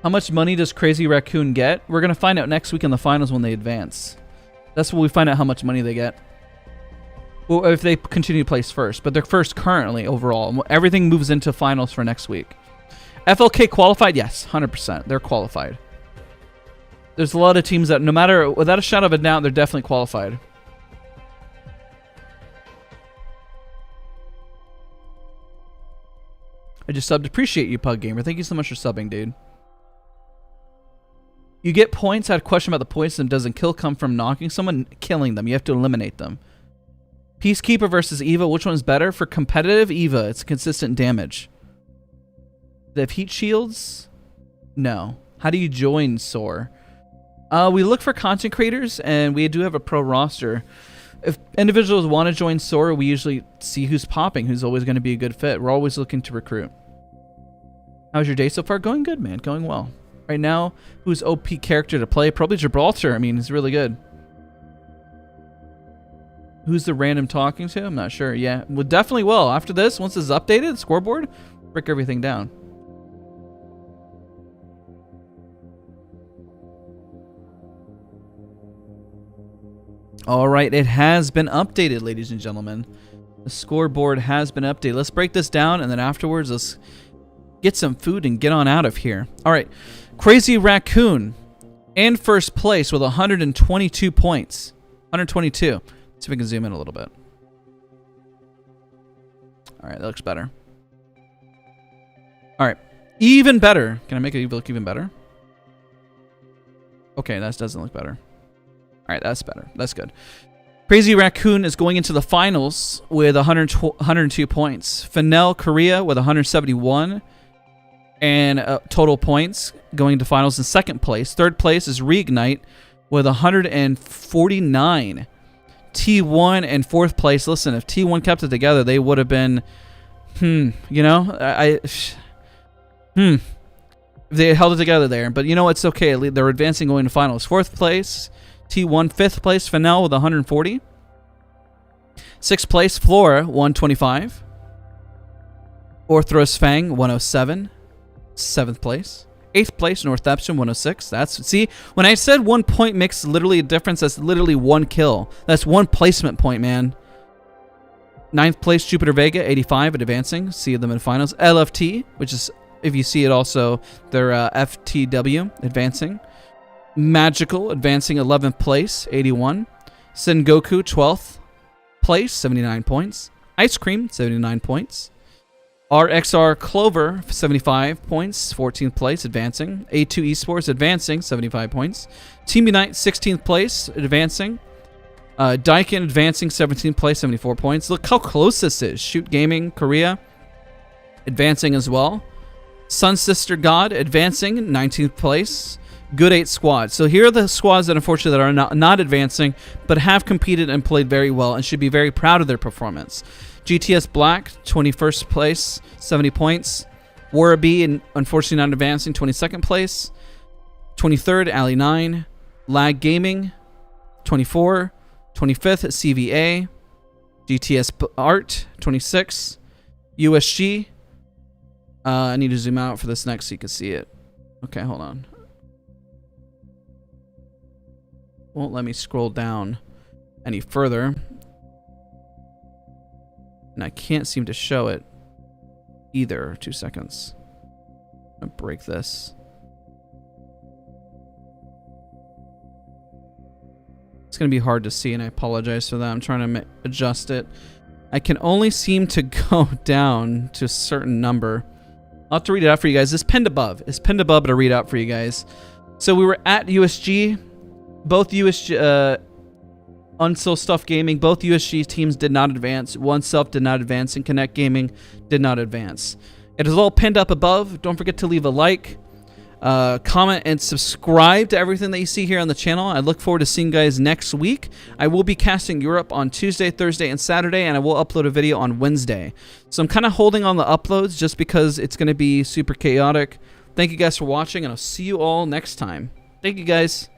How much money does Crazy Raccoon get? We're going to find out next week in the finals when they advance. That's when we find out how much money they get. Well, if they continue to place first. But they're first currently overall. Everything moves into finals for next week. FLK qualified? Yes, 100%. They're qualified. There's a lot of teams that, no matter, without a shadow of a doubt, they're definitely qualified. I just subbed. Appreciate you, Pug Gamer. Thank you so much for subbing, dude. You get points. I had a question about the points. And doesn't kill come from knocking someone? Killing them. You have to eliminate them. Peacekeeper versus Eva. Which one's better? For competitive, Eva. It's consistent damage. They have heat shields? No. How do you join SOAR? We look for content creators, and we do have a pro roster. If individuals want to join SOAR, we usually see who's popping, who's always going to be a good fit. We're always looking to recruit. How's your day so far? Going good, man. Going well. Right now, who's OP character to play? Probably Gibraltar. I mean, he's really good. Who's the random talking to? I'm not sure. Yeah, well, definitely will. After this, once this is updated, scoreboard, break everything down. All right, it has been updated, ladies and gentlemen. The scoreboard has been updated. Let's break this down, and then afterwards, let's get some food and get on out of here. All right, Crazy Raccoon in first place with 122 points. 122. Let's see if we can zoom in a little bit. All right, that looks better. All right, even better. Can I make it look even better? Okay, that doesn't look better. All right, that's better. That's good. Crazy Raccoon is going into the finals with 102 points. Fennel Korea with 171 and total points going into finals in second place. Third place is Reignite with 149. T1 and fourth place. Listen, if T1 kept it together, they would have been, you know, if they held it together there. But you know, it's okay. They're advancing going to finals. Fourth place. T1, fifth place, Fennel with 140. Sixth place, Flora, 125. Orthros Fang, 107. Seventh place. Eighth place, Northeption, 106. That's, see, when I said 1 point makes literally a difference, that's literally one kill. That's one placement point, man. Ninth place, Jupiter Vega, 85, advancing. See them in finals. LFT, which is, if you see it also, they're FTW, advancing. Magical, advancing 11th place, 81. Sengoku, 12th place, 79 points. Ice Cream, 79 points. RXR Clover, 75 points, 14th place, advancing. A2 Esports, advancing, 75 points. Team Unite, 16th place, advancing. Daikin, advancing, 17th place, 74 points. Look how close this is. Shoot Gaming, Korea, advancing as well. Sun Sister God, advancing, 19th place. Good 8 squads. So here are the squads that unfortunately that are not advancing, but have competed and played very well and should be very proud of their performance. GTS Black, 21st place, 70 points. Warabee, unfortunately not advancing, 22nd place. 23rd, Ali 9. Lag Gaming, 24. 25th, CVA. GTS Art, 26. USG. I need to zoom out for this next so you can see it. Okay, hold on. Won't let me scroll down any further. And I can't seem to show it either. 2 seconds. I'm gonna break this. It's gonna be hard to see, and I apologize for that. I'm trying to adjust it. I can only seem to go down to a certain number. I'll have to read it out for you guys. It's pinned above. It's pinned above, but I'll read it out for you guys. So we were at USG. Both USG, Unsoul Stuff Gaming, both USG teams did not advance. One Self did not advance, and Connect Gaming did not advance. It is all pinned up above. Don't forget to leave a like, comment, and subscribe to everything that you see here on the channel. I look forward to seeing you guys next week. I will be casting Europe on Tuesday, Thursday, and Saturday, and I will upload a video on Wednesday. So I'm kind of holding on the uploads just because it's going to be super chaotic. Thank you guys for watching, and I'll see you all next time. Thank you, guys.